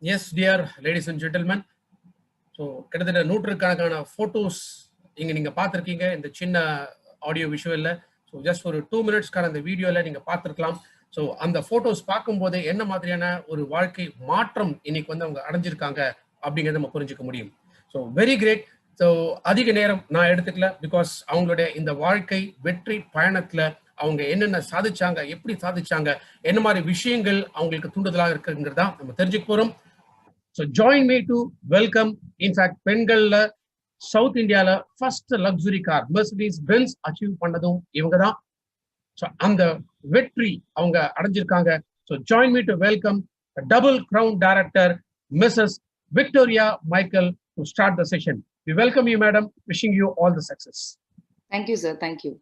Yes, dear ladies and gentlemen. So கிட்டத்தட்ட நூற்றுக்கணக்கான photos இங்கே நீங்கள் பார்த்துருக்கீங்க இந்த சின்ன ஆடியோ விஷுவலில். ஸோ ஜஸ்ட் ஒரு 2 மினிட்ஸ்க்கான அந்த வீடியோவில் நீங்கள் பார்த்துருக்கலாம். ஸோ அந்த ஃபோட்டோஸ் பார்க்கும்போதே என்ன மாதிரியான ஒரு வாழ்க்கை மாற்றம் இன்னைக்கு வந்து அவங்க அடைஞ்சிருக்காங்க அப்படிங்கிறத நம்ம புரிஞ்சுக்க முடியும். So very great. ஸோ அதிக நேரம் நான் எடுத்துக்கல, பிகாஸ் அவங்களுடைய இந்த வாழ்க்கை வெற்றி பயணத்தில் அவங்க என்னென்ன சாதிச்சாங்க, எப்படி சாதிச்சாங்க, என்ன மாதிரி விஷயங்கள் அவங்களுக்கு தூண்டுதலாக இருக்குங்கிறதா நம்ம தெரிஞ்சுக்க போகிறோம். So join me to welcome, in fact, பெண்கள்ல சவுத் இந்தியால first luxury car Mercedes Benz achieve பண்ணதும் இவங்க தான். ஸோ அந்த வெற்றி அவங்க அடைஞ்சிருக்காங்க. So join me to welcome double crown director Mrs Victoria Michael to start the session. We welcome you, madam. Wishing you all the success. Thank you, sir. Thank you.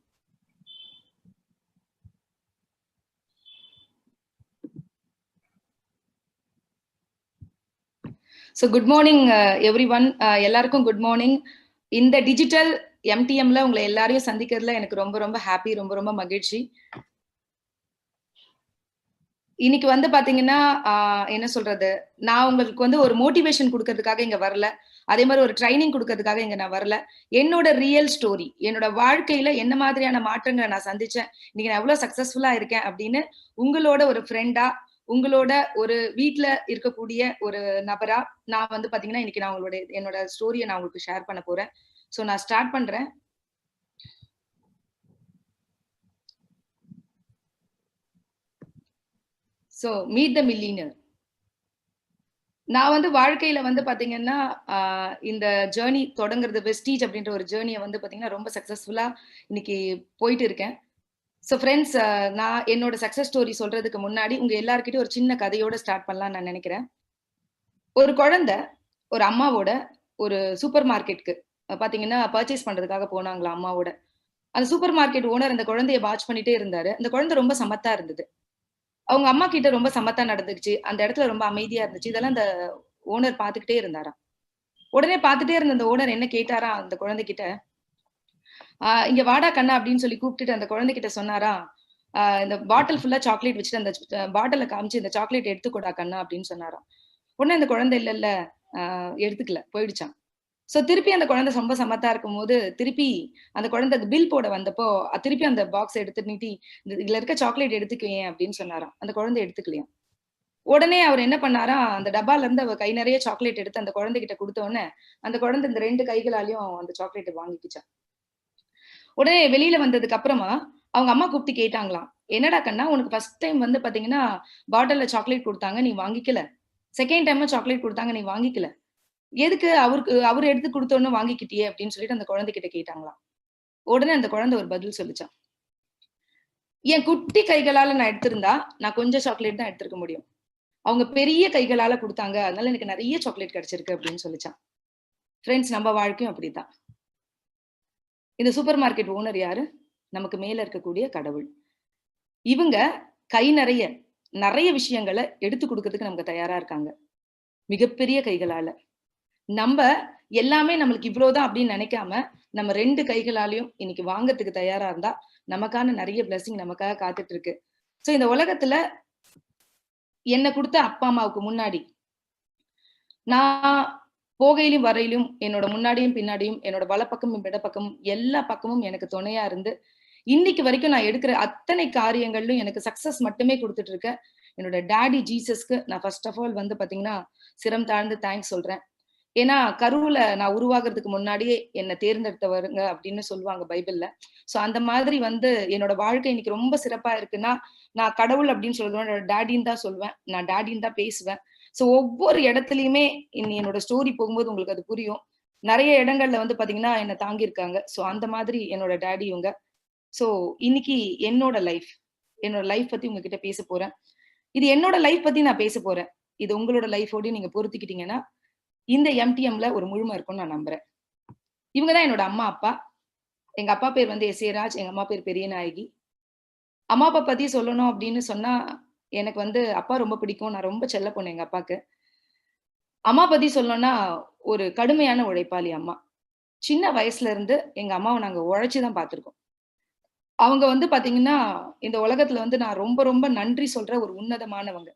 So good morning everyone. எல்லாருக்கும் good morning. இந்த digital எம்டிஎம்ல உங்களை எல்லாரையும் சந்திக்கிறதுல எனக்கு ரொம்ப ரொம்ப happy, ரொம்ப ரொம்ப மகிழ்ச்சி. இன்னைக்கு வந்து பாத்தீங்கன்னா என்ன சொல்றது, நான் உங்களுக்கு வந்து ஒரு மோட்டிவேஷன் கொடுக்கறதுக்காக இங்க வரல, அதே மாதிரி ஒரு ட்ரைனிங் கொடுக்கறதுக்காக இங்க நான் வரல. என்னோட ரியல் ஸ்டோரி, என்னோட வாழ்க்கையில என்ன மாதிரியான மாற்றங்களை நான் சந்திச்சேன், இன்னைக்கு நான் எவ்வளவு சக்சஸ்ஃபுல்லா இருக்கேன் அப்படின்னு உங்களோட ஒரு ஃப்ரெண்டா, உங்களோட ஒரு வீட்டுல இருக்கக்கூடிய ஒரு நபரா நான் வந்து பாத்தீங்கன்னா இன்னைக்கு நான் என்னோட ஸ்டோரியை நான் உங்களுக்கு ஷேர் பண்ண போறேன். சோ நான் ஸ்டார்ட் பண்றேன். So meet the millionaire. நான் வந்து வாழ்க்கையில வந்து பாத்தீங்கன்னா இந்த ஜேர்னி தொடங்குறது, வெஸ்டீஜ் அப்படின்ற ஒரு ஜேர்னியை வந்து பாத்தீங்கன்னா ரொம்ப சக்சஸ்ஃபுல்லா இன்னைக்கு போயிட்டு இருக்கேன். ஸோ ஃப்ரெண்ட்ஸ், நான் என்னோட சக்சஸ் ஸ்டோரி சொல்றதுக்கு முன்னாடி உங்க எல்லாருக்கிட்டையும் ஒரு சின்ன கதையோட ஸ்டார்ட் பண்ணலாம்னு நான் நினைக்கிறேன். ஒரு குழந்தை ஒரு அம்மாவோட ஒரு சூப்பர் மார்க்கெட்டுக்கு பாத்தீங்கன்னா பர்ச்சேஸ் பண்றதுக்காக போனாங்களா அம்மாவோட. அந்த சூப்பர் மார்க்கெட் ஓனர் அந்த குழந்தைய வாட்ச் பண்ணிட்டே இருந்தாரு. அந்த குழந்தை ரொம்ப சமத்தா இருந்தது. அவங்க அம்மா கிட்ட ரொம்ப சமத்தா நடந்துச்சு, அந்த இடத்துல ரொம்ப அமைதியா இருந்துச்சு. இதெல்லாம் அந்த ஓனர் பாத்துக்கிட்டே இருந்தாராம். உடனே பாத்துட்டே இருந்த அந்த ஓனர் என்ன கேட்டாரா அந்த குழந்தைகிட்ட, இங்க வாடா கண்ணா அப்படின்னு சொல்லி கூப்பிட்டுட்டு அந்த குழந்தைகிட்ட சொன்னாரா, இந்த பாட்டில் ஃபுல்லா சாக்லேட் வச்சுட்டு அந்த பாட்டில காமிச்சு இந்த சாக்லேட் எடுத்துக்கூடா கண்ணா அப்படின்னு சொன்னாராம். உடனே அந்த குழந்தை இல்ல எடுத்துக்கல, போயிடுச்சான். சோ திருப்பி அந்த குழந்தை ரொம்ப சமத்தா இருக்கும் போது திருப்பி அந்த குழந்தை பில் போட வந்தப்போ திருப்பி அந்த பாக்ஸ் எடுத்து நீட்டி இதுல இருக்க சாக்லேட் எடுத்துக்குவேன் அப்படின்னு சொன்னாராம். அந்த குழந்தை எடுத்துக்கலையா. உடனே அவர் என்ன பண்ணாரா, அந்த டப்பால இருந்து அவர் கை நிறைய சாக்லேட் எடுத்து அந்த குழந்தைகிட்ட கொடுத்த உடனே அந்த குழந்தை இந்த 2 கைகளாலையும் அந்த சாக்லேட் வாங்கிக்கிச்சான். உடனே வெளியில வந்ததுக்கு அப்புறமா அவங்க அம்மா கூப்பிட்டு கேட்டாங்களாம், என்னடா கண்ணா உனக்கு ஃபர்ஸ்ட் டைம் வந்து பாத்தீங்கன்னா பாட்டில்ல சாக்லேட் கொடுத்தாங்க, நீ வாங்கிக்கல. செகண்ட் டைமும் சாக்லேட் கொடுத்தாங்க, நீ வாங்கிக்கல. எதுக்கு அவரு எடுத்து கொடுத்தோன்னு வாங்கிக்கிட்டியே அப்படின்னு சொல்லிட்டு அந்த குழந்தைகிட்ட கேட்டாங்களாம். உடனே அந்த குழந்தை ஒரு பதில் சொல்லிச்சான், என் குட்டி கைகளால நான் எடுத்திருந்தா நான் கொஞ்சம் சாக்லேட் தான் எடுத்திருக்க முடியும், அவங்க பெரிய கைகளால கொடுத்தாங்க, அதனால எனக்கு நிறைய சாக்லேட் கிடைச்சிருக்கு அப்படின்னு சொல்லிச்சான். ஃப்ரெண்ட்ஸ், நம்ம வாழ்க்கையும் அப்படித்தான். இந்த சூப்பர் மார்க்கெட் ஓனர் யாரு? நமக்கு மேல இருக்கக்கூடிய கடவுள். இவங்க கை நிறைய விஷயங்களை எடுத்து கொடுக்கறதுக்கு நமக்கு தயாரா இருக்காங்க, மிகப்பெரிய கைகளால. நம்ம எல்லாமே நம்மளுக்கு இவ்வளவுதான் அப்படின்னு நினைக்காம நம்ம 2 கைகளாலையும் இன்னைக்கு வாங்கறதுக்கு தயாரா இருந்தா நமக்கான நிறைய பிளஸிங் நமக்காக காத்துட்டு இருக்கு. சோ இந்த உலகத்துல என்ன கொடுத்த அப்பா அம்மாவுக்கு முன்னாடி நான் போகையிலும் வரையிலும் என்னோட முன்னாடியும் பின்னாடியும் என்னோட வலப்பக்கமும் இடப்பக்கமும் எல்லா பக்கமும் எனக்கு துணையா இருந்து இன்னைக்கு வரைக்கும் நான் எடுக்கிற அத்தனை காரியங்களிலும் எனக்கு சக்சஸ் மட்டுமே கொடுத்துட்டு இருக்க என்னோட டாடி ஜீசஸ்க்கு நான் ஃபர்ஸ்ட் ஆஃப் ஆல் வந்து பாத்தீங்கன்னா சிரம் தாழ்ந்து தேங்க்ஸ் சொல்றேன். ஏன்னா கருவுல நான் உருவாகிறதுக்கு முன்னாடியே என்னை தேர்ந்தெடுத்தவருங்க அப்படின்னு சொல்லுவாங்க பைபிள்ல. சோ அந்த மாதிரி வந்து என்னோட வாழ்க்கை இன்னைக்கு ரொம்ப சிறப்பா இருக்குன்னா நான் கடவுள் அப்படின்னு சொல்றேன், என்னோட டாடின்னு தான் சொல்லுவேன், நான் டாடின்னு தான் பேசுவேன். சோ ஒவ்வொரு இடத்துலயுமே என்னோட ஸ்டோரி போகும்போது உங்களுக்கு அது புரியும். நிறைய இடங்கள்ல வந்து பாத்தீங்கன்னா என்னை தாங்கியிருக்காங்க. சோ அந்த மாதிரி என்னோட டாடி இவங்க. சோ இன்னைக்கு என்னோட லைஃப் பத்தி உங்ககிட்ட பேச போறேன். இது என்னோட லைஃப் பத்தி நான் பேச போறேன். இது உங்களோட லைஃபோடய நீங்க பொருத்திக்கிட்டீங்கன்னா இந்த எம்டிஎம்ல ஒரு முழுமை இருக்கும்னு நான் நம்புறேன். இவங்கதான் என்னோட அம்மா அப்பா. எங்க அப்பா பேர் வந்து எஸ்ஏராஜ், எங்க அம்மா பேர் பெரியநாயகி. அம்மா அப்பா பத்தி சொல்லணும் அப்படின்னு சொன்னா எனக்கு வந்து அப்பா ரொம்ப பிடிக்கும், நான் ரொம்ப செல்ல பொண்ணு எங்க அப்பாக்கு. அம்மா பத்தி சொல்லணும்னா ஒரு கடுமையான உழைப்பாளி அம்மா. சின்ன வயசுல இருந்து எங்க அம்மாவை நாங்க உழைச்சுதான் பார்த்திருக்கோம். அவங்க வந்து பாத்தீங்கன்னா இந்த உலகத்துல வந்து நான் ரொம்ப ரொம்ப நன்றி சொல்ற ஒரு உன்னதமானவங்க.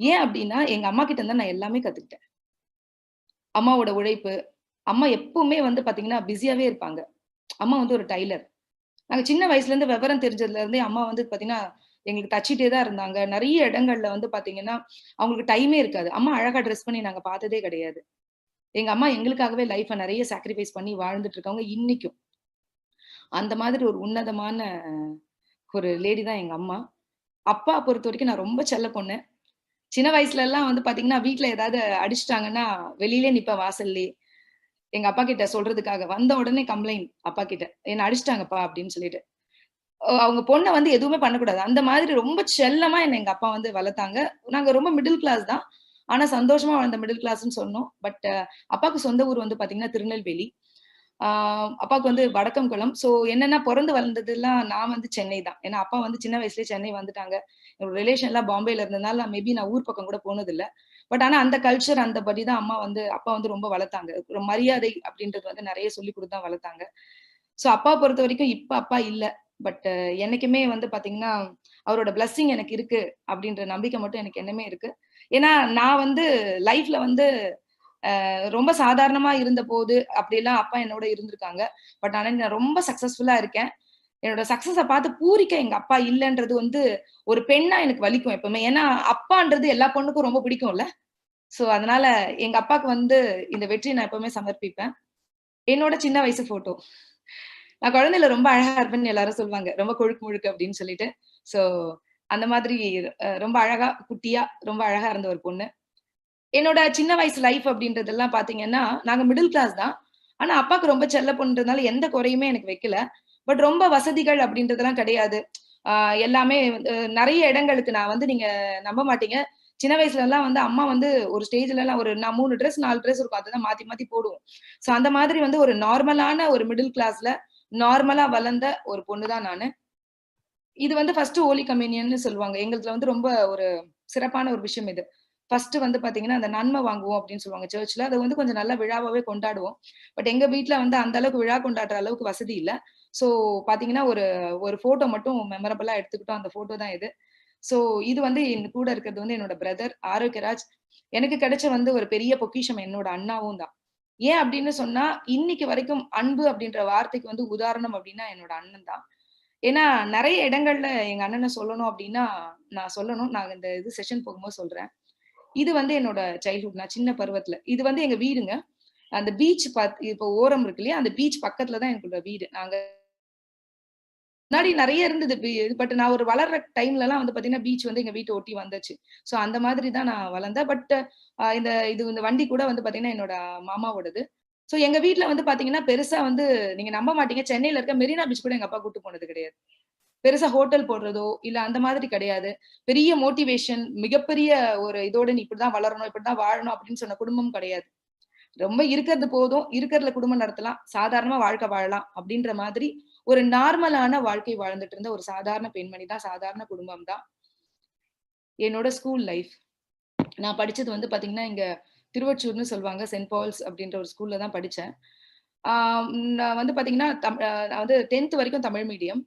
ஏன் அப்படின்னா, எங்க அம்மா கிட்ட இருந்து நான் எல்லாமே கத்துக்கிட்டேன். அம்மாவோட உழைப்பு. அம்மா எப்பவுமே வந்து பாத்தீங்கன்னா, பிஸியாவே இருப்பாங்க. அம்மா வந்து ஒரு டைலர். நாங்க சின்ன வயசுலேருந்து விவரம் தெரிஞ்சதுல இருந்தே அம்மா வந்து பாத்தீங்கன்னா, எங்களுக்கு தச்சுட்டே தான் இருந்தாங்க. நெறைய இடங்கள்ல வந்து பாத்தீங்கன்னா, அவங்களுக்கு டைமே இருக்காது. அம்மா அழகா ட்ரெஸ் பண்ணி நாங்க பாத்ததே கிடையாது. எங்க அம்மா எங்களுக்காகவே லைஃப்ப நெறைய சாக்ரிஃபைஸ் பண்ணி வாழ்ந்துட்டு இருக்காங்க இன்னைக்கும். அந்த மாதிரி ஒரு உன்னதமான ஒரு லேடி தான் எங்க அம்மா. அப்பா பொறுத்தவரைக்கும் நான் ரொம்ப செல்ல பொண்ணு. சின்ன வயசுலலாம் வந்து பாத்தீங்கன்னா, வீட்ல ஏதாவது அடிச்சுட்டாங்கன்னா, வெளியிலே நிப்பேன் வாசல்லயே. எங்க அப்பா கிட்ட சொல்றதுக்காக. வந்த உடனே கம்ப்ளைண்ட் அப்பா கிட்ட. "என்ன அடிச்சுட்டாங்கப்பா" அப்படின்னு சொல்லிட்டு. அவங்க பொண்ண வந்து எதுவுமே பண்ணக்கூடாது. அந்த மாதிரி ரொம்ப செல்லமா என்ன எங்க அப்பா வந்து வளர்த்தாங்க. நாங்க ரொம்ப மிடில் கிளாஸ் தான். ஆனா சந்தோஷமா வாழ்ந்த மிடில் கிளாஸ்ன்னு சொன்னோம். பட் அப்பாவுக்கு சொந்த ஊர் வந்து பார்த்தீங்கன்னா, திருநெல்வேலி. ஆ அப்பாவுக்கு வந்து வடக்கங்குளம். ஸோ என்னன்னா பொறந்து வளர்ந்ததெல்லாம் நான் வந்து சென்னை தான். ஏன்னா அப்பா வந்து சின்ன வயசுலயே சென்னை வந்துட்டாங்க. என்னோட ரிலேஷன்லாம் பாம்பேல இருந்ததுனால மேபி நான் ஊர் பக்கம் கூட போனதில்ல. பட் ஆனா அந்த கல்ச்சர் அந்த படி தான் அப்பா வந்து ரொம்ப வளர்த்தாங்க. ஒரு மரியாதை அப்படின்றது வந்து நெறைய சொல்லிக் குடுத்து தான் வளர்த்தாங்க. ஸோ அப்பாவ பொறுத்தவரைக்கும் இப்ப அப்பா இல்ல. பட் என்னைக்குமே வந்து பார்த்தீங்கன்னா, அவரோட பிளெஸ்ஸிங் எனக்கு இருக்கு அப்படின்ற நம்பிக்கை மட்டும் எனக்கு என்னமே இருக்கு. ஏன்னா நான் வந்து லைஃப்ல வந்து ரொம்ப சாதாரணமா இருந்தபோது, அப்படிலாம் அப்பா என்னோட இருந்திருக்காங்க. பட் ஆனா நான் ரொம்ப சக்சஸ்ஃபுல்லா இருக்கேன். என்னோட சக்சஸ பார்த்து பூரிக்க எங்க அப்பா இல்லன்றது வந்து, ஒரு பெண்ணா எனக்கு வலிக்கும் எப்பவுமே. ஏன்னா, அப்பான்றது எல்லா பொண்ணுக்கும் ரொம்ப பிடிக்கும்ல. சோ, அதனால எங்க அப்பாக்கு வந்து இந்த வெற்றிய நான் எப்பவுமே சமர்ப்பிப்பேன். என்னோட சின்ன வயசு ஃபோட்டோ. நான் குழந்தையில ரொம்ப அழகா இருப்பேன்னு எல்லாரும் சொல்லுவாங்க. ரொம்ப கொழுக்கு முழுக்கு அப்படின்னு சொல்லிட்டு. சோ, அந்த மாதிரி ரொம்ப அழகா, குட்டியா, ரொம்ப அழகா இருந்த ஒரு பொண்ணு. என்னோட சின்ன வயசு லைஃப் அப்படின்றதெல்லாம் பார்த்தீங்கன்னா, நாங்க மிடில் கிளாஸ் தான். ஆனா, அப்பாக்கு ரொம்ப செல்ல பொண்ணுன்றதுனால எந்த குறையுமே எனக்கு வைக்கல. பட் ரொம்ப வசதிகள் அப்படின்றதெல்லாம் கிடையாது. ஆ எல்லாமே வந்து நெறைய இடங்களுக்கு நான் வந்து நீங்க நம்ப மாட்டீங்க. சின்ன வயசுலலாம் வந்து அம்மா வந்து ஒரு ஸ்டேஜ்லலாம் ஒரு நான் 3 ட்ரெஸ், 4 ட்ரெஸ் இருக்கும். அததான் மாத்தி மாத்தி போடுவோம். ஸோ அந்த மாதிரி வந்து ஒரு நார்மலான ஒரு மிடில் கிளாஸ்ல நார்மலா வளர்ந்த ஒரு பொண்ணு தான் நானு. இது வந்து ஃபர்ஸ்ட் ஹோலி கம்யூனியன்னு சொல்லுவாங்க. எங்களுதுல வந்து ரொம்ப ஒரு சிறப்பான ஒரு விஷயம் இது. ஃபர்ஸ்ட் வந்து பாத்தீங்கன்னா, அந்த நன்மை வாங்குவோம் அப்படின்னு சொல்லுவாங்க சர்ச்ல. அத வந்து கொஞ்சம் நல்ல விழாவாவே கொண்டாடுவோம். பட் எங்க வீட்ல வந்து அந்த அளவுக்கு விழா கொண்டாடுற அளவுக்கு வசதி இல்ல. ஸோ பாத்தீங்கன்னா, ஒரு ஒரு ஃபோட்டோ மட்டும் மெமரபிளா எடுத்துக்கிட்டோம். அந்த ஃபோட்டோ தான் இது. ஸோ இது வந்து என் கூட இருக்கிறது வந்து என்னோட பிரதர் ஆரோக்கியராஜ். எனக்கு கிடைச்ச வந்து ஒரு பெரிய பொக்கிஷம் என்னோட அண்ணாவும் தான். ஏன் அப்படின்னு சொன்னா, இன்னைக்கு வரைக்கும் அன்பு அப்படின்ற வார்த்தைக்கு வந்து உதாரணம் அப்படின்னா என்னோட அண்ணன் தான். ஏன்னா, நெறைய இடங்கள்ல எங்க அண்ணன சொல்லணும் அப்டின்னா, நான் சொல்லணும். நான் இந்த இது செஷன் போகும்போது சொல்றேன். இது வந்து என்னோட சைல்ட்ஹுட். நான் சின்ன பருவத்துல. இது வந்து எங்க வீடுங்க. அந்த பீச் இப்போ ஓரம் இருக்கு இல்லையா? அந்த பீச் பக்கத்துல தான் எங்களோட வீடு. நாங்க முன்னாடி நெறைய இருந்தது. பட் நான் ஒரு வளர்ற டைம்லலாம் வந்து பார்த்தீங்கன்னா, பீச் வந்து எங்க வீட்ட ஒட்டி வந்துச்சு. ஸோ அந்த மாதிரி தான் நான் வளர்ந்தேன். பட் இந்த வண்டி கூட வந்து பார்த்தீங்கன்னா, என்னோட மாமாவோடது. ஸோ எங்க வீட்ல வந்து பார்த்தீங்கன்னா, பெருசா வந்து நீங்க நம்ப மாட்டீங்க. சென்னையில இருக்க மெரினா பீச் கூட எங்க அப்பா கூட்டு போனது கிடையாது. பெருசா ஹோட்டல் போடுறதோ, இல்ல அந்த மாதிரி கிடையாது. பெரிய மோட்டிவேஷன், மிகப்பெரிய ஒரு இதோட நீ இப்படிதான் வளரணும், இப்படிதான் வாழணும் அப்படின்னு சொன்ன குடும்பம் கிடையாது. ரொம்ப இருக்கிறது போதும், இருக்கிறதுல குடும்பம் நடத்தலாம், சாதாரணமா வாழ்க்கை வாழலாம் அப்படின்ற மாதிரி ஒரு நார்மலான வாழ்க்கை வாழ்ந்துட்டு இருந்த ஒரு சாதாரண பெண்மணி தான், சாதாரண குடும்பம் தான். என்னோட ஸ்கூல் லைஃப். நான் படிச்சது வந்து பாத்தீங்கன்னா, இங்க திருவொற்றூர்ன்னு சொல்லுவாங்க. செயின்ட் பால்ஸ் அப்படின்ற ஒரு ஸ்கூல்ல தான் படிச்சேன். ஆ நான் வந்து பாத்தீங்கன்னா, நான் வந்து 10த் வரைக்கும் தமிழ் மீடியம்.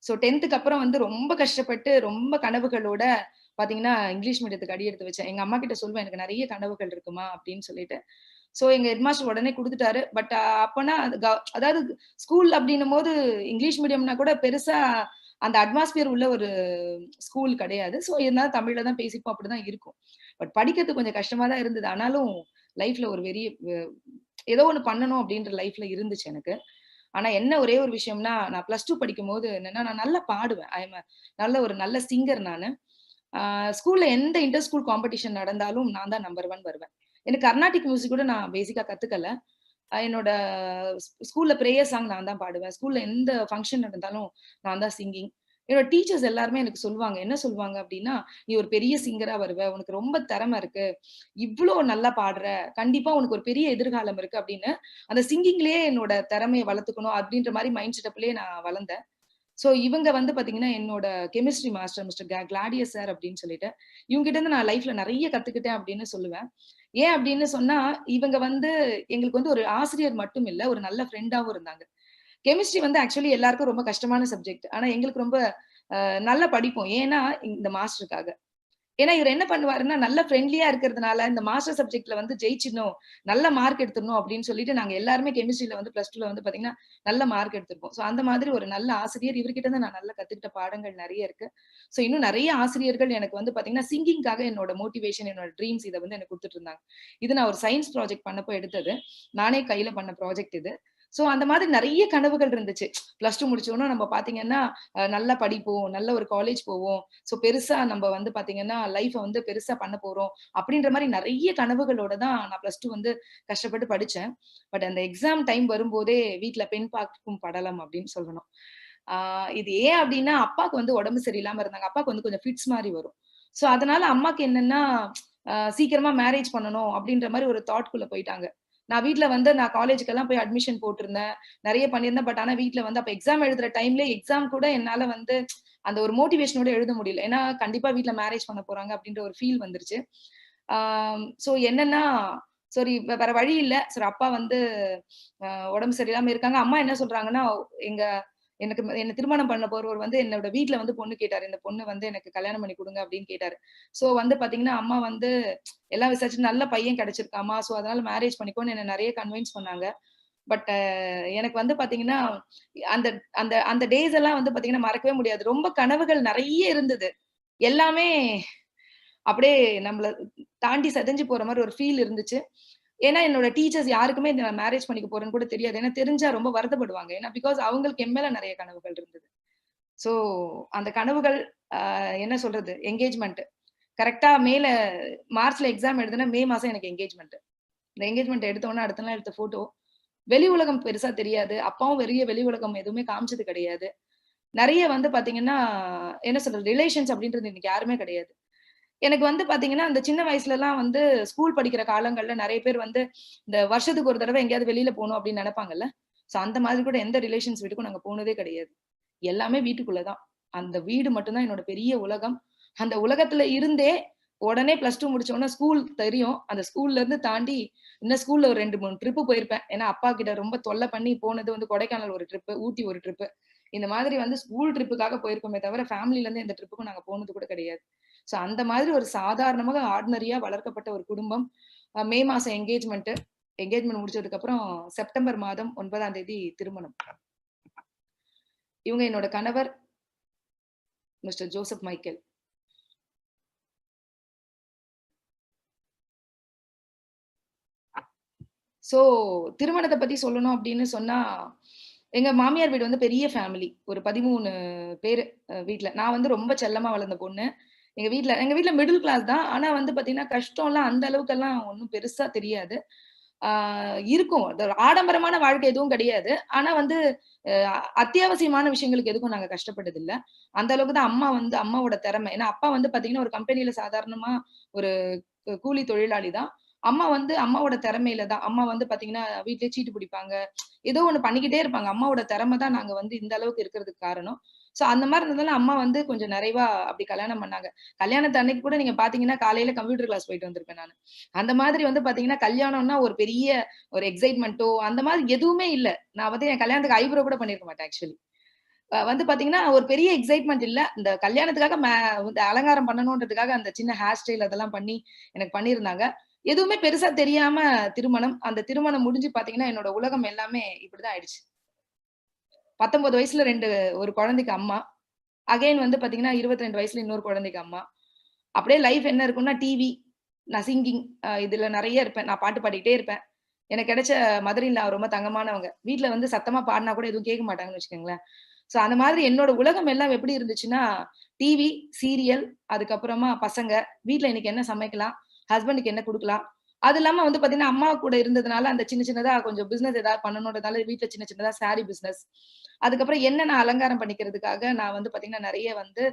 ஸோ 10த்துக்கு அப்புறம் வந்து ரொம்ப கஷ்டப்பட்டு, ரொம்ப கனவுகளோட பாத்தீங்கன்னா, இங்கிலீஷ் மீடியத்துக்கு அடி எடுத்து வச்சேன். எங்க அம்மாகிட்ட சொல்லுவேன், "எனக்கு நெறைய கனவுகள் இருக்குமா" அப்படின்னு சொல்லிட்டு. ஸோ எங்க ஹெட் மாஸ்டர் உடனே குடுத்துட்டாரு. பட் அப்பன்னா அது அதாவது ஸ்கூல் அப்படின்னும்போது இங்கிலீஷ் மீடியம்னா கூட பெருசா அந்த அட்மாஸ்பியர் உள்ள ஒரு ஸ்கூல் கிடையாது. ஸோ இருந்தாலும் தமிழ்ல தான் பேசிப்போம். அப்படிதான் இருக்கும். பட் படிக்கிறது கொஞ்சம் கஷ்டமா தான் இருந்தது. ஆனாலும் லைஃப்ல ஒரு வெறிய ஏதோ ஒண்ணு பண்ணணும் அப்படின்ற லைஃப்ல இருந்துச்சு எனக்கு. ஆனா என்ன ஒரே ஒரு விஷயம்னா, நான் பிளஸ் 2 படிக்கும்போது என்னன்னா, நான் நல்லா பாடுவேன். ஐ அம் ஒரு நல்ல சிங்கர் நானு. ஆ ஸ்கூல்ல எந்த இன்டர் ஸ்கூல் காம்படிஷன் நடந்தாலும் நான் தான் நம்பர் 1 வருவேன். எனக்கு கர்நாடிக் மியூசிக் கூட நான் பேசிக்கா கத்துக்கல. என்னோட ஸ்கூல்ல பிரேயர் சாங் நான் தான் பாடுவேன். ஸ்கூல்ல எந்த ஃபங்ஷன் நடந்தாலும் நான் தான் சிங்கிங். என்னோட டீச்சர்ஸ் எல்லாருமே எனக்கு சொல்லுவாங்க. என்ன சொல்லுவாங்க அப்டின்னா, "நீ ஒரு பெரிய சிங்கரா வருவ. உனக்கு ரொம்ப திறமை இருக்கு. இவ்ளோ நல்லா பாடுற. கண்டிப்பா உனக்கு ஒரு பெரிய எதிர்காலம் இருக்கு" அப்டின்னு, அந்த சிங்கிங்லயே என்னோட திறமைய வளர்த்துக்கணும் அப்டின்ற மாரி மைண்ட் செட்டப்லயே நான் வளர்ந்தேன். ஸோ இவங்க வந்து பார்த்தீங்கன்னா, என்னோட chemistry master mister Claudius sir அப்படின்னு சொல்லிட்டு, இவங்க கிட்ட இருந்து நான் லைஃப்ல நெறைய கத்துக்கிட்டேன் அப்படின்னு சொல்லுவேன். ஏன் அப்படின்னு சொன்னா, இவங்க வந்து எங்களுக்கு வந்து ஒரு ஆசிரியர் மட்டும் இல்ல, ஒரு நல்ல ஃப்ரெண்டாவும் இருந்தாங்க. கெமிஸ்ட்ரி வந்து ஆக்சுவலி எல்லாருக்கும் ரொம்ப கஷ்டமான சப்ஜெக்ட். ஆனா எங்களுக்கு ரொம்ப நல்லா படிப்போம். ஏன்னா, இந்த மாஸ்டருக்காக. ஏன்னா இவர் என்ன பண்ணுவாருன்னா, நல்ல ஃப்ரெண்ட்லியா இருக்கிறதுனால இந்த மாஸ்டர் சப்ஜெக்ட்ல வந்து ஜெயிச்சிடணும், நல்ல மார்க் எடுத்துடணும் அப்படின்னு சொல்லிட்டு நாங்க எல்லாருமே கெமிஸ்ட்ரியில வந்து பிளஸ் 2ல வந்து பாத்தீங்கன்னா நல்ல மார்க் எடுத்திருப்போம். சோ அந்த மாதிரி ஒரு நல்ல ஆசிரியர் இவர்கிட்ட இருந்து நான் நல்லா கத்துக்கிட்ட பாடங்கள் நெறைய இருக்கு. சோ இன்னும் நெறைய ஆசிரியர்கள் எனக்கு வந்து பாத்தீங்கன்னா சிங்கிங்காக என்னோட மோட்டிவேஷன், என்னோட ட்ரீம்ஸ் இத வந்து எனக்கு குடுத்துட்டு இருந்தாங்க. இது நான் ஒரு சயன்ஸ் ப்ராஜெக்ட் பண்ணப்போ எடுத்தது. நானே கையில பண்ண ப்ராஜெக்ட் இது. சோ அந்த மாதிரி நெறைய கனவுகள் இருந்துச்சு. பிளஸ் 2 முடிச்சோன நம்ம பாத்தீங்கன்னா, நல்லா படிப்போம், நல்ல ஒரு காலேஜ் போவோம். சோ பெருசா நம்ம வந்து பாத்தீங்கன்னா, லைஃப வந்து பெருசா பண்ண போறோம். அப்படின்ற மாரி நெறைய கனவுகளோட தான் நான் பிளஸ் 2 வந்து கஷ்டப்பட்டு படிச்சேன். பட் அந்த எக்ஸாம் டைம் வரும்போதே வீட்ல பெண் பார்க்கும் படலம் அப்படின்னு சொல்லணும். ஆ இது ஏன் அப்டின்னா, அப்பாக்கு வந்து உடம்பு சரியில்லாம இருந்தாங்க. அப்பாக்கு வந்து கொஞ்சம் ஃபிட்ஸ் மாரி வரும். சோ அதனால அம்மாக்கு என்னன்னா, சீக்கிரமா மேரேஜ் பண்ணணும் அப்டின்ற மாரி ஒரு தாட்குள்ள போயிட்டாங்க. நான் வீட்ல வந்து நான் காலேஜ்க்கெல்லாம் போய் அட்மிஷன் போட்டிருந்தேன். நெறைய பண்ணியிருந்தேன். பட் ஆனா வீட்ல வந்து அப்ப எக்ஸாம் எழுதுற டைம்லயே எக்ஸாம் கூட என்னால வந்து அந்த ஒரு மோட்டிவேஷனோட எழுத முடியல. ஏன்னா கண்டிப்பா வீட்ல மேரேஜ் பண்ண போறாங்க அப்டின்ற ஒரு ஃபீல் வந்துருச்சு. சோ என்னன்னா, சரி வேற வழி இல்ல. சரி அப்பா வந்து அ உடம்பு சரியில்லாம இருக்காங்க. அம்மா என்ன சொல்றாங்கன்னா, எங்க எனக்கு என்ன திருமணம் பண்ண போறவர் வந்து என்னோட வீட்ல வந்து பொண்ணு கேட்டாரு. இந்த பொண்ணு வந்து எனக்கு கல்யாணம் பண்ணி குடுங்க அப்படின்னு கேட்டாரு. சோ வந்து பாத்தீங்கன்னா, அம்மா வந்து எல்லாம் விசாரிச்சு நல்ல பையன் கிடைச்சிருக்காம்மா. சோ அதனால மேரேஜ் பண்ணிக்கோன்னு என்ன நெறைய கன்வின்ஸ் பண்ணாங்க. பட் எனக்கு வந்து பாத்தீங்கன்னா, அந்த அந்த அந்த டேஸ் எல்லாம் வந்து பாத்தீங்கன்னா மறக்கவே முடியாது. ரொம்ப கனவுகள் நெறைய இருந்தது. எல்லாமே அப்படியே நம்மள தாண்டி சிதைஞ்சு போற மாரி ஒரு ஃபீல் இருந்துச்சு. ஏன்னா, என்னோட டீச்சர்ஸ் யாருக்குமே நான் மேரேஜ் பண்ணிக்க போறேன்னு கூட தெரியாது. ஏன்னா தெரிஞ்சா ரொம்ப வருத்தப்படுவாங்க. ஏன்னா பிகாஸ் அவங்களுக்கு என் மேல நெறைய கனவுகள் இருந்தது. ஸோ அந்த கனவுகள் என்ன சொல்றது? என்கேஜ்மென்ட். கரெக்ட்டா மார்ச்ல எக்ஸாம் எழுதுனேன். மே மாசம் எனக்கு என்கேஜ்மென்ட். இந்த என்கேஜ்மென்ட் எடுத்த உடனே அடுத்த நாள் எடுத்த ஃபோட்டோ. வெளி உலகம் பெருசா தெரியாது. அப்பாவும் வெளி உலகம் எதுவுமே காமிச்சது கிடையாது. நெறைய வந்து பாத்தீங்கன்னா, என்ன சொல்றது? ரிலேஷன்ஸ் அப்படின்றது இன்னைக்கு யாருமே கிடையாது. எனக்கு வந்து பாத்தீங்கன்னா, அந்த சின்ன வயசுலலாம் வந்து ஸ்கூல் படிக்கிற காலங்கள்ல நெறைய பேர் வந்து, இந்த வருஷத்துக்கு ஒரு தடவ எங்கேயாவது வெளியில போணும் அப்படின்னு நெனைப்பாங்கல்ல. சோ அந்த மாதிரி கூட எந்த ரிலேஷன்ஸ் வீட்டுக்கும் நாங்க போனதே கிடையாது. எல்லாமே வீட்டுக்குள்ள தான். அந்த வீடு மட்டும் தான் என்னோட பெரிய உலகம். அந்த உலகத்துல இருந்தே உடனே பிளஸ் 2 முடிச்ச உடனே ஸ்கூல் தெரியும். அந்த ஸ்கூல்ல இருந்து தாண்டி இன்னும் ஸ்கூல்ல ஒரு 2, 3 ட்ரிப் போயிருப்பேன். ஏன்னா அப்பா கிட்ட ரொம்ப தொல்ல பண்ணி போனது வந்து கொடைக்கானல் ஒரு ட்ரிப், ஊட்டி ஒரு ட்ரிப். இந்த மாதிரி வந்து ஸ்கூல் ட்ரிப்புக்காக போயிருக்கோமே தவிர, ஃபேமிலில இருந்து எந்த ட்ரிப்புக்கும் நாங்க போனது கூட கிடையாது. சோ அந்த மாதிரி ஒரு சாதாரணமாக ஆர்டினரியா வளர்க்கப்பட்ட ஒரு குடும்பம். மே மாசம் என்கேஜ்மென்ட் முடிச்சதுக்கு அப்புறம் செப்டம்பர் மாதம் 9ஆம் தேதி திருமணம். இவங்க என்னோட கணவர் மிஸ்டர் ஜோசப் மைக்கேல். சோ திருமணத்த பத்தி சொல்லணும் அப்படின்னு சொன்னா, எங்க மாமியார் வீடு வந்து பெரிய ஃபேமிலி. ஒரு 13 பேரு வீட்ல. நான் வந்து ரொம்ப செல்லமா வளர்ந்த பொண்ணு. எங்க வீட்ல மிடில் கிளாஸ் தான். ஆனா வந்து பாத்தீங்கன்னா, கஷ்டம்லாம் அந்த அளவுக்கெல்லாம் ஒண்ணும் பெருசா தெரியாது. ஆ இருக்கும். அது ஒரு ஆடம்பரமான வாழ்க்கை எதுவும் கிடையாது. ஆனா வந்து அ அத்தியாவசியமான விஷயங்களுக்கு எதுக்கும் நாங்க கஷ்டப்பட்டதில்ல. அந்த அளவுக்கு தான் அம்மாவோட திறமை. ஏன்னா அப்பா வந்து பாத்தீங்கன்னா, ஒரு கம்பெனில சாதாரணமா ஒரு கூலி தொழிலாளி தான். அம்மா வந்து அம்மாவோட திறமையில தான். அம்மா வந்து பாத்தீங்கன்னா, வீட்லயே சீட்டு பிடிப்பாங்க. ஏதோ ஒண்ணு பண்ணிக்கிட்டே இருப்பாங்க. அம்மாவோட திறமை தான் நாங்க வந்து இந்த அளவுக்கு இருக்கிறதுக்கு காரணம். சோ அந்த மாரி இருந்ததால அம்மா வந்து கொஞ்சம் நிறைவா அப்படி கல்யாணம் பண்ணாங்க. கல்யாணத்து அன்னைக்கு கூட நீங்க பாத்தீங்கன்னா, காலையில கம்ப்யூட்டர் கிளாஸ் போயிட்டு வந்திருப்பேன் நானு. அந்த மாதிரி வந்து பாத்தீங்கன்னா, கல்யாணம்னா ஒரு பெரிய ஒரு எக்ஸைட்மென்ட்டோ அந்த மாதிரி எதுவுமே இல்ல. நான் வந்து என் கல்யாணத்துக்கு ஐப்ரோ கூட பண்ணியிருக்க மாட்டேன் ஆக்சுவலி. வந்து பாத்தீங்கன்னா, ஒரு பெரிய எக்ஸைட்மென்ட் இல்ல. இந்த கல்யாணத்துக்காக இந்த அலங்காரம் பண்ணணுன்றதுக்காக அந்த சின்ன ஹேர் ஸ்டைல் அதெல்லாம் பண்ணி எனக்கு பண்ணியிருந்தாங்க. எதுவுமே பெருசா தெரியாம திருமணம். அந்த திருமணம் முடிஞ்சு பாத்தீங்கன்னா, என்னோட உலகம் எல்லாமே இப்படிதான் ஆயிடுச்சு. 19 வயசுல ஒரு குழந்தைக்கு அம்மா. அகைன் வந்து பாத்தீங்கன்னா, 22 வயசுல இன்னொரு குழந்தைக்கு அம்மா. அப்படியே லைஃப் என்ன இருக்கும்னா, டிவி, நான் சிங்கிங் இதுல நெறைய இருப்பேன். நான் பாட்டு பாடிட்டே இருப்பேன். எனக்கு கிடைச்ச மதர் இன் லா ரொம்ப தங்கமானவங்க. வீட்ல வந்து சத்தமா பாடுனா கூட எதுவும் கேட்க மாட்டாங்கன்னு வச்சுக்கோங்களேன். சோ அந்த மாதிரி என்னோட உலகம் எல்லாம் எப்படி இருந்துச்சுன்னா, டிவி, சீரியல், அதுக்கப்புறமா பசங்க, வீட்ல இன்னைக்கு என்ன சமைக்கலாம்? ஹஸ்பண்டுக்கு என்ன குடுக்கலாம்? அது இல்லாம வந்து பார்த்தீங்கன்னா, அம்மா கூட இருந்ததுனால, அந்த சின்ன சின்னதா கொஞ்சம் பிசினஸ் ஏதாவது பண்ணணுன்றதால வீட்ல சின்ன சின்னதா சாரி பிசினஸ். அதுக்கப்புறம் என்ன நான் அலங்காரம் பண்ணிக்கிறதுக்காக நான் வந்து பார்த்தீங்கன்னா, நெறைய வந்து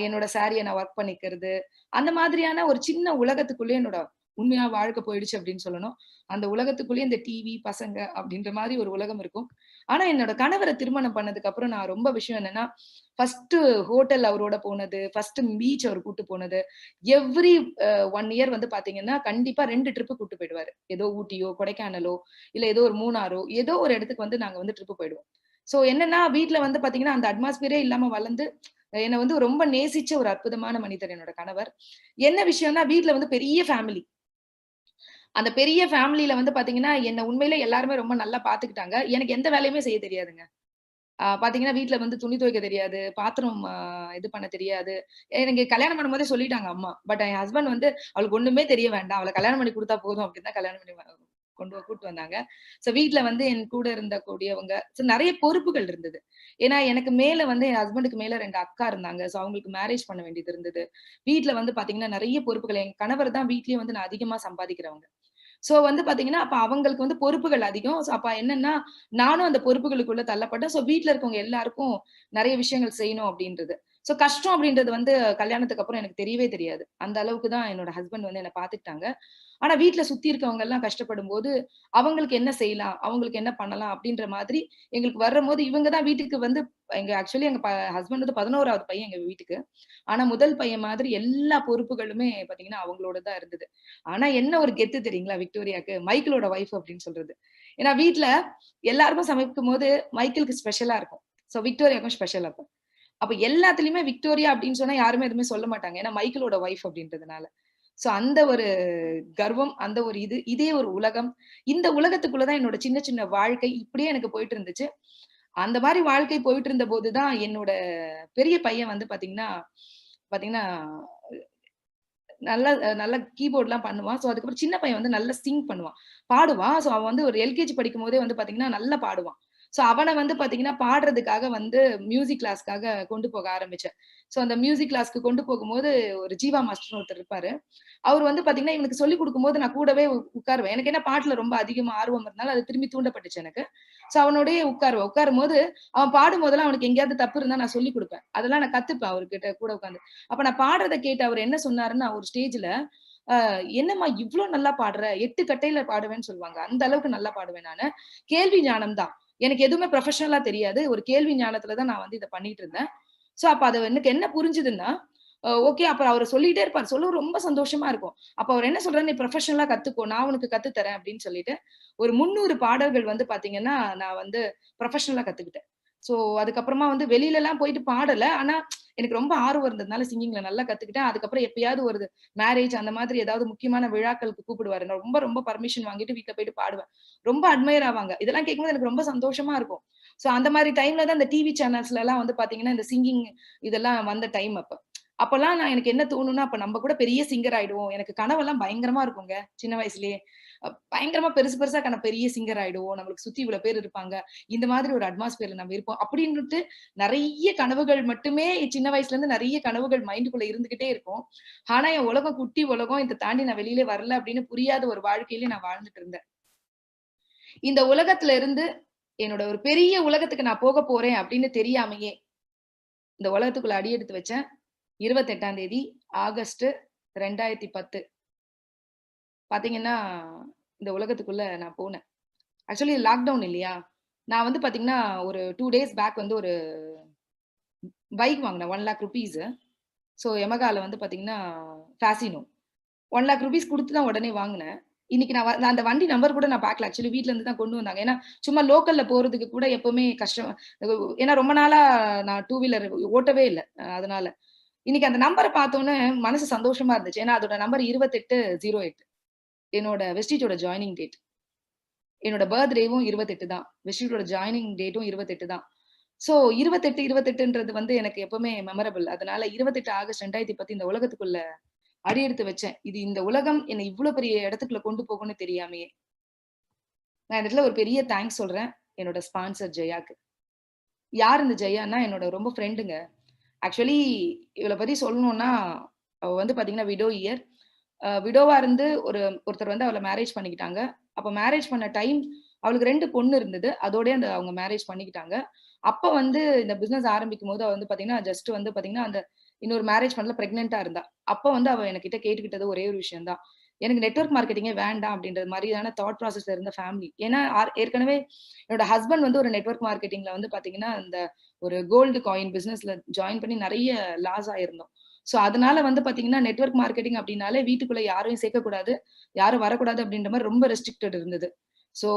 என்னோட சாரிய நான் வொர்க் பண்ணிக்கிறது. அந்த மாதிரியான ஒரு சின்ன உலகத்துக்குள்ளேயே என்னோட உண்மையா வாழ்க்கை போயிடுச்சு அப்படின்னு சொல்லணும். அந்த உலகத்துக்குள்ளேயே இந்த டிவி, பசங்க அப்படின்ற மாரி ஒரு உலகம் இருக்கும். ஆனா என்னோட கணவர திருமணம் பண்ணதுக்கு அப்புறம் நான் ரொம்ப விஷயம் என்னன்னா, ஃபர்ஸ்ட்டு ஹோட்டல் அவரோட போனது, ஃபர்ஸ்ட்டு பீச் அவர் கூட்டு போனது. எவ்ரி 1 இயர் வந்து பார்த்தீங்கன்னா, கண்டிப்பா 2 ட்ரிப் கூட்டு போயிடுவாரு. ஏதோ ஊட்டியோ, கொடைக்கானலோ, இல்ல ஏதோ ஒரு மூணாறோ, ஏதோ ஒரு இடத்துக்கு வந்து நாங்க வந்து ட்ரிப் போயிடுவோம். சோ என்னன்னா, வீட்ல வந்து பார்த்தீங்கன்னா, அந்த அட்மாஸ்பியரே இல்லாம வளர்ந்து, என்ன வந்து ரொம்ப நேசிச்ச ஒரு அற்புதமான மனிதர் என்னோட கணவர். என்ன விஷயம்னா, வீட்ல வந்து பெரிய ஃபேமிலி. அந்த பெரிய ஃபேமிலில வந்து பாத்தீங்கன்னா, என்ன உண்மையிலே எல்லாருமே ரொம்ப நல்லா பாத்துக்கிட்டாங்க. எனக்கு எந்த வேலையுமே செய்ய தெரியாதுங்க. பாத்தீங்கன்னா, வீட்ல வந்து துணி துவைக்க தெரியாது. பாத்திரம் இது பண்ண தெரியாது. எனக்கு கல்யாணம் பண்ணும்போதே சொல்லிட்டாங்க அம்மா. பட் என் ஹஸ்பண்ட் வந்து அவளுக்கு ஒண்ணுமே தெரிய வேண்டாம். அவள கல்யாணம் பண்ணி குடுத்தா போதும் அப்டின்னு தான் கல்யாணம் பண்ணி கூட்டு வந்தாங்க. சோ வீட்ல வந்து என் கூட இருந்த கூடியவங்க நெறைய பொறுப்புகள் இருந்தது. ஏன்னா எனக்கு மேல வந்து என் ஹஸ்பண்டுக்கு மேல 2 அக்கா இருந்தாங்க. சோ அவங்களுக்கு மேரேஜ் பண்ண வேண்டியது இருந்தது. வீட்ல வந்து பாத்தீங்கன்னா, நெறைய பொறுப்புகள். என் கணவர் தான் வீட்லயே வந்து நான் அதிகமா சம்பாதிக்கிறவங்க. சோ வந்து பாத்தீங்கன்னா, அப்ப அவங்களுக்கு வந்து பொறுப்புகள் அதிகம். சோ அப்ப என்னன்னா, நானும் அந்த பொறுப்புகளுக்குள்ள தள்ளப்பட்டேன். சோ வீட்ல இருக்கவங்க எல்லாருக்கும் நெறைய விஷயங்கள் செய்யணும் அப்டின்றது. சோ கஷ்டம் அப்டின்றது வந்து கல்யாணத்துக்கு அப்புறம் எனக்கு தெரியவே தெரியாது. அந்த அளவுக்கு தான் என்னோட ஹஸ்பண்ட் வந்து என்ன பாத்துக்கிட்டாங்க. ஆனா வீட்ல சுத்தி இருக்கவங்க எல்லாம் கஷ்டப்படும்போது, அவங்களுக்கு என்ன செய்யலாம்? அவங்களுக்கு என்ன பண்ணலாம்? அப்டின்ற மாதிரி எங்களுக்கு வரும்போது, இவங்க தான் வீட்டுக்கு வந்து ஆக்சுவலி எங்க ஹஸ்பண்ட் வந்து 11வது பையன் எங்க வீட்டுக்கு. ஆனா முதல் பையன் மாதிரி எல்லா பொறுப்புகளுமே பாத்தீங்கன்னா, அவங்களோட தான் இருந்தது. ஆனா என்ன ஒரு கெத்து தெரியுங்களா விக்டோரியாக்கு? மைக்கேலோட வைஃப் அப்படின்னு சொல்றது. ஏன்னா வீட்ல எல்லாருக்கும் சமைக்கும்போது மைக்கேலுக்கு ஸ்பெஷலா இருக்கும். சோ விக்டோரியாக்கும் ஸ்பெஷல் அப்ப. அப்ப எல்லாத்துலயுமே விக்டோரியா அப்படின்னு சொன்னா யாருமே எதுவுமே சொல்ல மாட்டாங்க. ஏன்னா மைக்கேலோட வைஃப் அப்படின்றதுனால. சோ அந்த ஒரு கர்வம், அந்த ஒரு இதே ஒரு உலகம். இந்த உலகத்துக்குள்ள தான் என்னோட சின்ன சின்ன வாழ்க்கை இப்படியே எனக்கு போயிட்டு இருந்துச்சு. அந்த மாரி வாழ்க்கை போயிட்டு இருந்தபோது தான் என்னோட பெரிய பையன் வந்து பாத்தீங்கன்னா பாத்தீங்கன்னா நல்லா நல்லா கீபோர்ட்லாம் பண்ணுவான். சோ அதுக்கப்புறம் சின்ன பையன் வந்து நல்லா சிங் பண்ணுவான். பாடுவான். சோ அவன் வந்து ஒரு எல்கேஜி படிக்கும்போதே வந்து பாத்தீங்கன்னா, நல்லா பாடுவான். சோ அவன வந்து பாத்தீங்கன்னா, பாடுறதுக்காக வந்து மியூசிக் கிளாஸ்க்காக கொண்டு போக ஆரம்பிச்சேன். சோ அந்த மியூசிக் கிளாஸ்க்கு கொண்டு போகும்போது, ஒரு ஜீவா மாஸ்டர்ன்னு ஒருத்தர் இருப்பாரு. அவரு வந்து பாத்தீங்கன்னா, இவனுக்கு சொல்லிக் குடுக்கும்போது நான் கூடவே உட்காருவேன். எனக்கு என்ன பாட்டுல ரொம்ப அதிகமா ஆர்வம் இருந்தனால, அது திரும்பி தூண்டப்பட்டுச்சு எனக்கு. சோ அவனோடயே உட்காருவேன். உட்காரும்போது, அவன் பாடும்போதெல்லாம் அவனுக்கு எங்கேயாவது தப்பு இருந்தா நான் சொல்லிக் குடுப்பேன். அதெல்லாம் நான் கத்துப்பேன் அவர்கிட்ட கூட உட்கார்ந்து. அப்ப நான் பாடுறத கேட்டு அவரு என்ன சொன்னாருன்னா, ஒரு ஸ்டேஜ்ல, "அ என்னம்மா இவ்ளோ நல்லா பாடுற? 8 கட்டையில பாடுவேன்னு" சொல்லுவாங்க. அந்த அளவுக்கு நல்லா பாடுவேன் நானு. கேள்வி ஞானம் தான். எனக்கு எதுவுமே ப்ரொஃபஷனலா தெரியாது. ஒரு கேள்வி ஞானத்துல தான் நான் வந்து இத பண்ணிட்டு இருந்தேன். சோ அப்ப அது எனக்கு என்ன புரிஞ்சுதுன்னா, ஓகே. அப்புறம் அவரு சொல்லிட்டே இருப்பாரு. சொல்லவும் ரொம்ப சந்தோஷமா இருக்கும். அப்ப அவரு என்ன சொல்றாரு, "நீ ப்ரொஃபஷனலா கத்துக்கோ. நான் உனக்கு கத்து தரேன்" அப்படின்னு சொல்லிட்டு, ஒரு 300 பாடல்கள் வந்து பாத்தீங்கன்னா, நான் வந்து ப்ரொஃபஷனலா கத்துக்கிட்டேன். சோ அதுக்கப்புறமா வந்து வெளிலலாம் போயிட்டு பாடல. ஆனா எனக்கு ரொம்ப ஆர்வம் இருந்ததுனால சிங்கிங்ல நல்லா கத்துக்கிட்டேன். அதுக்கப்புறம் எப்பயாவது ஒரு மேரேஜ் அந்த மாதிரி ஏதாவது முக்கியமான விழாக்களுக்கு கூப்பிடுவாரு. நான் ரொம்ப ரொம்ப பர்மிஷன் வாங்கிட்டு வீட்ல போயிட்டு பாடுவேன். ரொம்ப அட்மையர் ஆவாங்க. இதெல்லாம் கேட்கும்போது எனக்கு ரொம்ப சந்தோஷமா இருக்கும். சோ அந்த மாரி டைம்ல தான் இந்த டிவி சேனல்ஸ்லலாம் வந்து பாத்தீங்கன்னா, இந்த சிங்கிங் இதெல்லாம் வந்த டைம் அப்ப. அப்பல்லாம் எனக்கு என்ன தோணும்னா, அப்ப நம்ம கூட பெரிய சிங்கர் ஆயிடுவோம். எனக்கு கனவெல்லாம் பயங்கரமா இருக்குங்க, சின்ன வயசுலயே. பயங்கரமா பெருசு பெருசா பெரிய சிங்கர் ஆயிடுவோம். நம்மளுக்கு சுத்தி இவ்வளோ பேர் இருப்பாங்க. இந்த மாதிரி ஒரு அட்மாஸ்பியர்ல நம்ம இருப்போம். அப்படின்னுட்டு நெறைய கனவுகள் மட்டுமே சின்ன வயசுல இருந்து நெறைய கனவுகள் மைண்டுக்குள்ள இருந்துகிட்டே இருக்கும். ஆனா, என் உலகம் குட்டி உலகம். இத தாண்டி நான் வெளியில வரல அப்படின்னு புரியாத ஒரு வாழ்க்கையில நான் வாழ்ந்துட்டு இருந்தேன். இந்த உலகத்துல இருந்து என்னோட ஒரு பெரிய உலகத்துக்கு நான் போக போறேன் அப்படின்னு தெரியாமயே, இந்த உலகத்துக்குள்ள அடியெடுத்து வச்சேன். 28ஆம் தேதி ஆகஸ்ட் 2010 பாத்தீங்கன்னா, இந்த உலகத்துக்குள்ள நான் போனேன். ஆக்சுவலி லாக்டவுன் இல்லையா? நான் வந்து பாத்தீங்கன்னா, ஒரு 2 டேஸ் பேக் வந்து ஒரு பைக் வாங்குனேன். ₹1,00,000. ஸோ Yamahaல வந்து பாத்தீங்கன்னா, ஃபேசினோ. ₹1,00,000 குடுத்து தான் உடனே வாங்குனேன். இன்னைக்கு நான் அந்த வண்டி நம்பர் கூட நான் பாக்கல. ஆக்சுவலி வீட்ல இருந்து தான் கொண்டு வந்தாங்க. ஏன்னா, சும்மா லோக்கல்ல போறதுக்கு கூட எப்பவுமே கஷ்டம். ஏன்னா ரொம்ப நாளா நான் டூ வீலர் ஓட்டவே இல்ல. அதனால. இன்னைக்கு அந்த நம்பர பார்த்தோனே மனசு சந்தோஷமா இருந்துச்சு. ஏன்னா அதோட நம்பர் 2808. என்னோட வெஸ்டீஜோட ஜாயினிங் டேட். என்னோட பர்த்டேவும் 28 தான். வெஸ்டீஜோட ஜாயினிங் டேட்டும் 28 தான். ஸோ 28, 28ன்றது வந்து எனக்கு எப்பவுமே மெமரபிள். அதனால 28 ஆகஸ்ட் 2010 இந்த உலகத்துக்குள்ள அடியெடுத்து வச்சேன். இது இந்த உலகம் என்ன இவ்ளோ பெரிய இடத்துக்குள்ள கொண்டு போகும்னு தெரியாமயே. நான் இந்த இடத்துல ஒரு பெரிய தேங்க்ஸ் சொல்றேன். என்னோட ஸ்பான்சர் ஜெயாக்கு. யார் இந்த ஜெயான்னா என்னோட ரொம்ப ஃப்ரெண்டுங்க. ஆக்சுவலி இவள பத்தி சொல்லணும்னா, அவ வந்து பாத்தீங்கன்னா விடோ இயர். விடோவா இருந்து ஒருத்தர் வந்து அவள மேரேஜ் பண்ணிக்கிட்டாங்க. அப்ப மேரேஜ் பண்ண டைம் அவளுக்கு 2 பொண்ணு இருந்தது. அதோடயே அவங்க மேரேஜ் பண்ணிக்கிட்டாங்க. அப்ப வந்து இந்த பிசினஸ் ஆரம்பிக்கும்போது அவ வந்து பாத்தீங்கன்னா, ஜஸ்ட் வந்து பாத்தீங்கன்னா, அந்த இன்னொரு மேரேஜ் பண்ணல பிரெக்னன்ட்டா இருந்தா. அப்ப வந்து அவ என்கிட்ட கேட்டுக்கிட்டது ஒரே ஒரு விஷயம் தான். எனக்கு நெட்வொர்க் மார்க்கெட்டிங்கே வேண்டாம் அப்படின்ற மாரியான தாட் ப்ராசஸ்ல இருந்த ஃபேமிலி. ஏன்னா ஏற்கனவே என்னோட ஹஸ்பண்ட் வந்து ஒரு நெட்வொர்க் மார்க்கெட்டிங்ல வந்து பாத்தீங்கன்னா, இந்த ஒரு கோல்டு காயின் பிசினஸ்ல ஜாயின் பண்ணி நெறைய லாஸ் ஆயிருந்தோம். சோ அதனால வந்து பாத்தீங்கன்னா, நெட்வொர்க் மார்க்கெட்டிங் அப்டின்னாலே வீட்டுக்குள்ள யாரையும் சேர்க்கக்கூடாது, யாரும் வரக்கூடாது அப்டின்ற மாரி ரொம்ப ரெஸ்ட்ரிக்டட் இருந்தது. சோ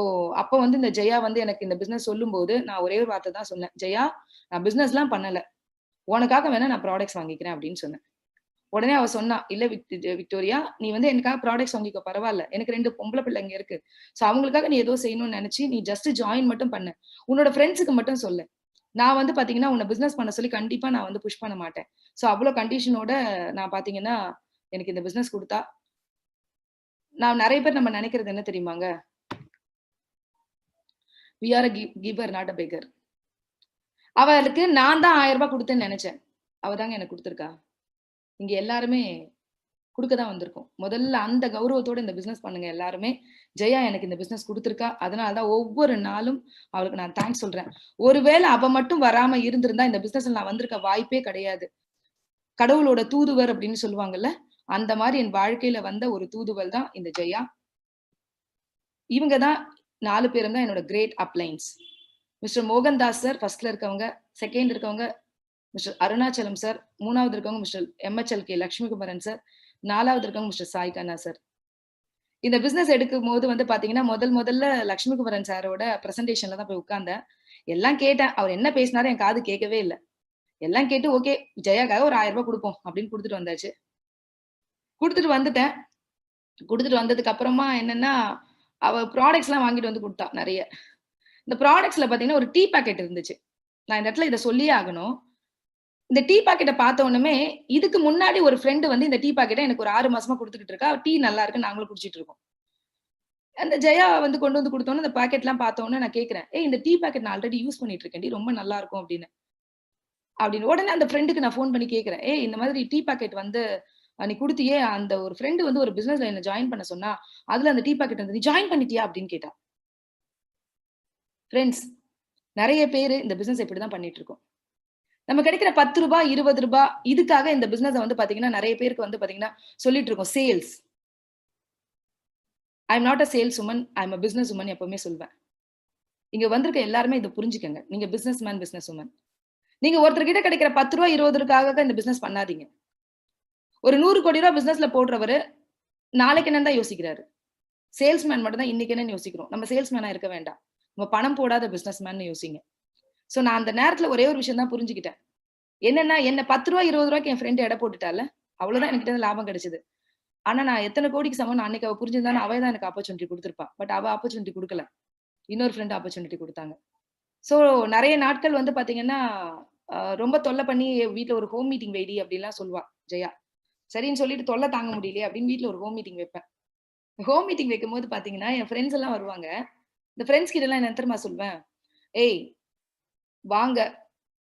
அப்ப வந்து இந்த ஜெயா வந்து எனக்கு இந்த பிசினஸ் சொல்லும்போது, நான் ஒரே ஒரு வார்த்த தான் சொன்னேன். "ஜெயா, நான் பிசினஸ்லாம் பண்ணல. உனக்காக வேணா நான் ப்ராடக்ட்ஸ் வாங்கிக்கிறேன் அப்படின்னு சொன்னேன். உடனே அவ சொன்னா, இல்ல விக்டோரியா, நீ வந்து எனக்காக ப்ராடக்ட்ஸ் வாங்கிக்கோ, பரவாயில்ல, எனக்கு 2 பொம்பளை பிள்ளைங்க இருக்கு. சோ அவங்களுக்காக நீ ஏதோ செய்யணும்னு நினைச்சு நீ ஜஸ்ட் ஜாயின் மட்டும் பண்ணு, உன்னோட ஃப்ரெண்ட்ஸுக்கு மட்டும் சொல்லு. நான் வந்து பாத்தீங்கன்னா உன்னை பிசினஸ் பண்ண சொல்லி கண்டிப்பா நான் வந்து புஷ் பண்ண மாட்டேன். சோ அவ்வளவு கண்டிஷனோட நான் பாத்தீங்கன்னா எனக்கு இந்த பிசினஸ் கொடுத்தா. நான் நிறைய பேர் நம்ம நினைக்கிறது என்ன தெரியுமாங்க, we are a giver not a beggar. அவளுக்கு நான் தான் 1000 ரூபாய் கொடுத்தேன்னு நினைச்சேன். அவதாங்க எனக்கு கொடுத்திருக்கா. இங்க எல்லாருமே குடுக்கதான் வந்திருக்கோம். முதல்ல அந்த கௌரவத்தோட இந்த பிசினஸ் பண்ணுங்க எல்லாருமே. ஜெயா எனக்கு இந்த பிசினஸ் குடுத்திருக்கா. அதனாலதான் ஒவ்வொரு நாளும் அவளுக்கு நான் தேங்க்ஸ் சொல்றேன். ஒருவேளை அவ மட்டும் வராம இருந்திருந்தா இந்த பிசினஸ்ல நான் வந்திருக்க வாய்ப்பே கிடையாது. கடவுளோட தூதுவர் அப்படின்னு சொல்லுவாங்கல்ல, அந்த மாதிரி என் வாழ்க்கையில வந்த ஒரு தூதுவல் தான் இந்த ஜெயா. இவங்கதான் 4 பேரும் தான் என்னோட great appliances. Mister Mohandas sir ஃபர்ஸ்ட்ல இருக்கவங்க, செகண்ட் இருக்கவங்க மிஸ்டர் அருணாச்சலம் சார், 3வது இருக்கவங்க மிஸ்டர் MHLK லட்சுமிகுமரன் சார், 4வது இருக்கவங்க மிஸ்டர் சாய் கண்ணா சார். இந்த பிசினஸ் எடுக்கும் போது வந்து பாத்தீங்கன்னா முதல்ல லட்சுமிகுமரன் சாரோட பிரசன்டேஷன்ல தான் போய் உட்கார்ந்தேன். எல்லாம் கேட்டேன். அவர் என்ன பேசினாரு என் காது கேட்கவே இல்லை. எல்லாம் கேட்டு ஓகே ஜெயாக்காக ஒரு 1000 ரூபாய் கொடுப்போம் அப்படின்னு கொடுத்துட்டு வந்தாச்சு. கொடுத்துட்டு வந்துட்டேன். கொடுத்துட்டு வந்ததுக்கு அப்புறமா என்னன்னா, அவ ப்ராடக்ட்ஸ் எல்லாம் வாங்கிட்டு வந்து கொடுத்தா நிறைய. இந்த ப்ராடக்ட்ஸ்ல பாத்தீங்கன்னா ஒரு டீ பாக்கெட் இருந்துச்சு. நான் இந்த இடத்துல இதை சொல்லியே ஆகணும். இந்த டீ பாக்கெட்டை பார்த்த உடனே இதுக்கு முன்னாடி ஒரு ஃப்ரெண்டு வந்து இந்த டீ பாக்கெட்டை எனக்கு ஒரு 6 மாசமா கொடுத்துக்கிட்டு இருக்கா. டீ நல்லா இருக்கு, நாங்களும் குடிச்சிட்டு இருக்கோம். அந்த ஜெயா வந்து கொண்டு வந்து கொடுத்தோன்னு அந்த பாக்கெட் எல்லாம் பார்த்தோன்னு நான் கேட்கிறேன், இந்த டீ பாக்கெட் நான் ஆல்ரெடி யூஸ் பண்ணிட்டு இருக்கேன், ரொம்ப நல்லா இருக்கும் அப்படின்னு உடனே அந்த ஃப்ரெண்டுக்கு நான் ஃபோன் பண்ணி கேட்கிறேன், இந்த மாதிரி டீ பாக்கெட் வந்து நீ கொடுத்தியே, அந்த ஒரு ஃப்ரெண்டு வந்து ஒரு பிசினஸ்ல என்ன ஜாயின் பண்ண சொன்னா, அதுல அந்த டீ பாக்கெட் வந்து நீ ஜாயின் பண்ணிட்டியா அப்படின்னு கேட்டா. ஃப்ரெண்ட்ஸ், நிறைய பேரு இந்த பிசினஸ் இப்படிதான் பண்ணிட்டு இருக்கோம். நம்ம கிடைக்கிற 10 ரூபாய் 20 ரூபாய் இதுக்காக இந்த பிசினஸ் வந்து பாத்தீங்கன்னா நிறைய பேருக்கு வந்து பாத்தீங்கன்னா சொல்லிட்டு இருக்கோம் sales. I am not a saleswoman, I am a businesswoman எப்பவுமே சொல்வேன். இங்க வந்திருக்க எல்லாருமே இதை புரிஞ்சுக்கங்க. நீங்க பிசினஸ் மேன், பிசினஸ் உமன். நீங்க ஒருத்தர்கிட்ட கிடைக்கிற 10 ரூபாய் 20 ரூபாய்க்காக இந்த பிசினஸ் பண்ணாதீங்க. ஒரு 100 கோடி ரூபாய் பிசினஸ்ல போடுறவரு நாளைக்கு என்னன்னு தான் யோசிக்கிறாரு. சேல்ஸ்மேன் மட்டும் தான் இன்னைக்கு என்னன்னு யோசிக்கிறோம். நம்ம சேல்ஸ்மேனா இருக்க வேண்டாம். நம்ம பணம் போடாத பிசினஸ் மேன் யோசிங்க. சோ நான் அந்த நேரத்துல ஒரே ஒரு விஷயம் தான் புரிஞ்சுக்கிட்டேன். என்னன்னா, என்ன 10 ரூபாய் 20 ரூபாய்க்கு என் ஃப்ரெண்ட் எடை போட்டுட்டால, அவ்வளவுதான் எனக்கு லாபம் கிடைச்சது. ஆனா நான் எத்தனை கோடிக்கு சமம் அன்னைக்கு அவ புரிஞ்சிருந்தாலும் அவ தான் எனக்கு ஆப்பர்ச்சுனிட்டி கொடுத்திருப்பா. பட் அவ ஆப்பர்ச்சுனிட்டி கொடுக்கல. இன்னொரு ஃப்ரெண்ட் ஆப்பர்ச்சுனிட்டி கொடுத்தாங்க. சோ நிறைய நாட்கள் வந்து பாத்தீங்கன்னா ரொம்ப தொல்லை பண்ணி வீட்டுல ஒரு ஹோம் மீட்டிங் வைடி அப்படின்லாம் சொல்லுவா ஜெயா. சரின்னு சொல்லிட்டு தொல்லை தாங்க முடியலையே அப்படின்னு வீட்டுல ஒரு ஹோம் மீட்டிங் வைப்பேன். ஹோம் மீட்டிங் வைக்கும் போது பாத்தீங்கன்னா என் ஃப்ரெண்ட்ஸ் எல்லாம் வருவாங்க. இந்த ஃப்ரெண்ட்ஸ் கிட்ட எல்லாம் என்ன தெரியுமா சொல்வேன், வாங்க,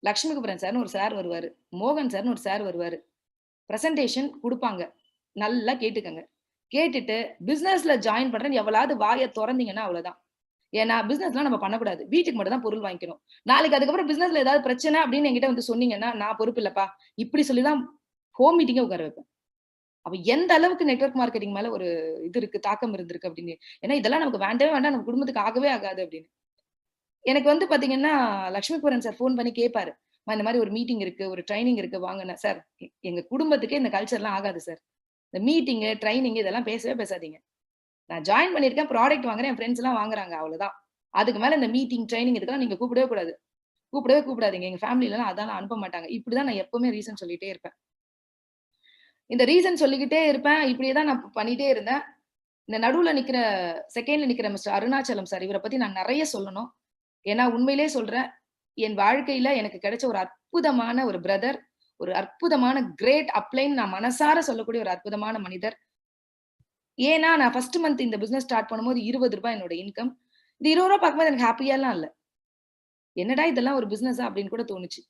லட்சுமிகுமரன் சார்னு ஒரு சார் வருவாரு, மோகன் சார்னு ஒரு சார் வருவாரு, பிரசன்டேஷன் கொடுப்பாங்க, நல்லா கேட்டுக்கங்க. கேட்டுட்டு பிசினஸ்ல ஜாயின் பண்றேன்னு எவ்வளவு வாயை திறந்தீங்கன்னா அவ்வளவுதான். ஏன்னா பிசினஸ்லாம் நம்ம பண்ணக்கூடாது, வீட்டுக்கு மட்டும் தான் பொருள் வாங்கிக்கணும். நாளைக்கு அதுக்கப்புறம் பிசினஸ்ல ஏதாவது பிரச்சனை அப்படின்னு என்கிட்ட வந்து சொன்னீங்கன்னா நான் பொறுப்பு இல்லப்பா, இப்படி சொல்லிதான் ஹோம் மீட்டிங்கே உட்கார வைப்பேன். அப்ப எந்த அளவுக்கு நெட்வொர்க் மார்க்கெட்டிங் மேல ஒரு இது இருக்கு, தாக்கம் இருந்திருக்கு அப்படின்னு. ஏன்னா இதெல்லாம் நமக்கு வேண்டவே வேண்டாம், நம்ம குடும்பத்துக்கு ஆகவே ஆகாது அப்படின்னு. எனக்கு வந்து பாத்தீங்கன்னா லட்சுமிகுமரன் சார் போன் பண்ணி கேட்பாரு, இந்த மாதிரி ஒரு மீட்டிங் இருக்கு, ஒரு ட்ரைனிங் இருக்கு, வாங்கின சார். எங்க குடும்பத்துக்கு இந்த கல்ச்சர் எல்லாம் ஆகாது சார், இந்த மீட்டிங் ட்ரைனிங் இதெல்லாம் பேசவே பேசாதீங்க. நான் ஜாயின் பண்ணிருக்கேன், ப்ராடக்ட் வாங்குறேன், என் ஃப்ரெண்ட்ஸ் எல்லாம் வாங்குறாங்க, அவ்வளவுதான். அதுக்கு மேல இந்த மீட்டிங் ட்ரைனிங் இதுக்கெல்லாம் நீங்க கூப்பிடவே கூடாது, கூப்பிடாதீங்க. எங்க ஃபேமிலில எல்லாம் அதெல்லாம் அனுப்ப மாட்டாங்க. இப்படிதான் நான் எப்பவுமே ரீசன் சொல்லிட்டே இருப்பேன். இந்த ரீசன் சொல்லிக்கிட்டே இருப்பேன். இப்படியேதான் நான் பண்ணிட்டே இருந்தேன். இந்த நடுவுல நிக்கிற செகண்ட்ல நிக்கிற மிஸ்டர் அருணாச்சலம் சார், இவரை பத்தி நான் நிறைய சொல்லணும். ஏன்னா உண்மையிலே சொல்றேன், என் வாழ்க்கையில எனக்கு கிடைச்ச ஒரு அற்புதமான ஒரு பிரதர், ஒரு அற்புதமான கிரேட் அப்ளைன், நான் மனசார சொல்லக்கூடிய ஒரு அற்புதமான மனிதர். ஏன்னா நான் ஃபர்ஸ்ட் மந்த் இந்த பிசினஸ் ஸ்டார்ட் பண்ணும்போது 20 ரூபாய் என்னோட இன்கம். இந்த 20 ரூபாய் பார்க்கும்போது எனக்கு ஹாப்பியாலாம் இல்ல. என்னடா இதெல்லாம் ஒரு பிசினஸா அப்படின்னு கூட தோணுச்சு.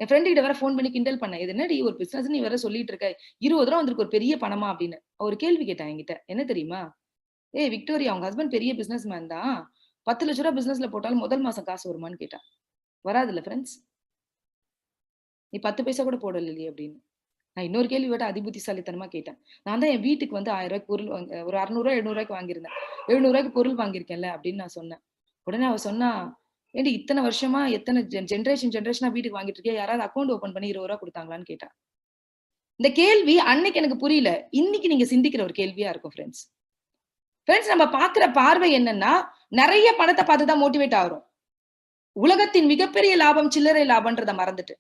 என் ஃப்ரெண்டு கிட்ட வேற ஃபோன் பண்ணி கிண்டல் பண்ணேன், இது என்னடி ஒரு பிசினஸ் நீ வேற சொல்லிட்டு இருக்க, 20 ரூபா வந்திருக்கு, ஒரு பெரிய பணமா அப்படின்னு. ஒரு கேள்வி கேட்டான் என்கிட்ட, என்ன தெரியுமா, விக்டோரியா அவங்க ஹஸ்பண்ட் பெரிய பிசினஸ் மேன் தான், 10 லட்ச ரூபாய் பிசினஸ்ல போட்டாலும் முதல் மாசம் காசு வருமான்னு கேட்டான். வராதுல்ல ஃப்ரெண்ட்ஸ், நீ 10 பைசா கூட போடல இல்லையே அப்படின்னு. நான் இன்னொரு கேள்வி விட அதிபுத்திசாலித்தனமா கேட்டேன். நான் தான் என் வீட்டுக்கு வந்து 1000 ரூபாய்க்கு பொருள் ஒரு 600 ரூபாய் 700 ரூபாய்க்கு வாங்கியிருந்தேன், 700 ரூபாய்க்கு பொருள் வாங்கியிருக்கேன்ல அப்படின்னு நான் சொன்னேன். உடனே அவ சொன்னா, ஏண்டி இத்தனை வருஷமா எத்தனை ஜென்ரேஷனா வீட்டுக்கு வாங்கிட்டு இருக்கியா, யாராவது அக்கௌண்ட் ஓபன் பண்ணி 20 ரூபாய் கொடுத்தாங்களான்னு கேட்டா. இந்த கேள்வி அன்னைக்கு எனக்கு புரியல, இன்னைக்கு நீங்க சிந்திக்கிற ஒரு கேள்வியா இருக்கும் ஃப்ரெண்ட்ஸ். நம்ம பாக்குற பார்வை என்னன்னா, நிறைய பணத்தை பார்த்துதான் மோட்டிவேட் ஆகிறோம். உலகத்தின் மிகப்பெரிய லாபம் சில்லறை லாபம்ன்றத மறந்துட்டு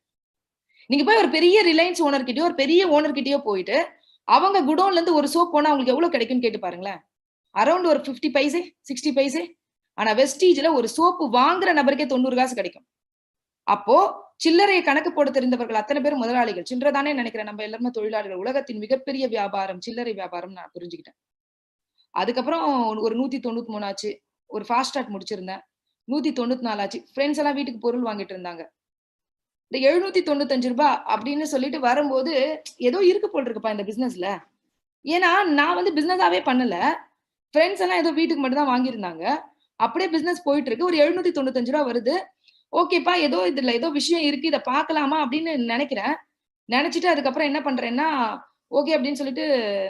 நீங்க போய் ஒரு பெரிய ரிலையன்ஸ் ஓனர் கிட்டயோ ஒரு பெரிய ஓனர் கிட்டயோ போயிட்டு அவங்க குடோன்ல இருந்து ஒரு சோப் போனா உங்களுக்கு எவ்வளவு கிடைக்கும்னு கேட்டு பாருங்களேன். அரௌண்ட் ஒரு 50 பைசே 60 பைசே. ஆனா வெஸ்டீஜ்ல ஒரு சோப்பு வாங்குற நபருக்கே 90 காசு கிடைக்கும். அப்போ சில்லறையை கணக்கு போட தெரிந்தவர்கள் அத்தனை பேரும் முதலாளிகள். சில்லறை தானே நினைக்கிறேன், நம்ம எல்லாருமே தொழிலாளர்கள். உலகத்தின் மிகப்பெரிய வியாபாரம் சில்லறை வியாபாரம் நான் புரிஞ்சுக்கிட்டேன். அதுக்கப்புறம் ஒரு 193 ஆச்சு. ஒரு ஃபாஸ்ட் ட்ராக் முடிச்சிருந்தேன். 194 ஆச்சு. ஃப்ரெண்ட்ஸ் எல்லாம் வீட்டுக்கு பொருள் வாங்கிட்டு இருந்தாங்க. இந்த ரூ. 795 அப்படின்னு சொல்லிட்டு வரும்போது, ஏதோ இருக்கு போல இருக்குப்பா இந்த பிசினஸ்ல. ஏன்னா நான் வந்து பிசினஸாவே பண்ணல. ஃப்ரெண்ட்ஸ் எல்லாம் ஏதோ வீட்டுக்கு மட்டும் தான் வாங்கியிருந்தாங்க. அப்படியே பிசினஸ் போயிட்டு இருக்கு. ஒரு ரூ. 795 வருது. ஓகேப்பா, ஏதோ இதுல ஏதோ விஷயம் இருக்கு. இத பார்க்கலாமா அப்படின்னு நினைக்கிறேன். நினைச்சுட்டு அதுக்கப்புறம் என்ன பண்றேன்னா, ஓகே அப்படின்னு சொல்லிட்டு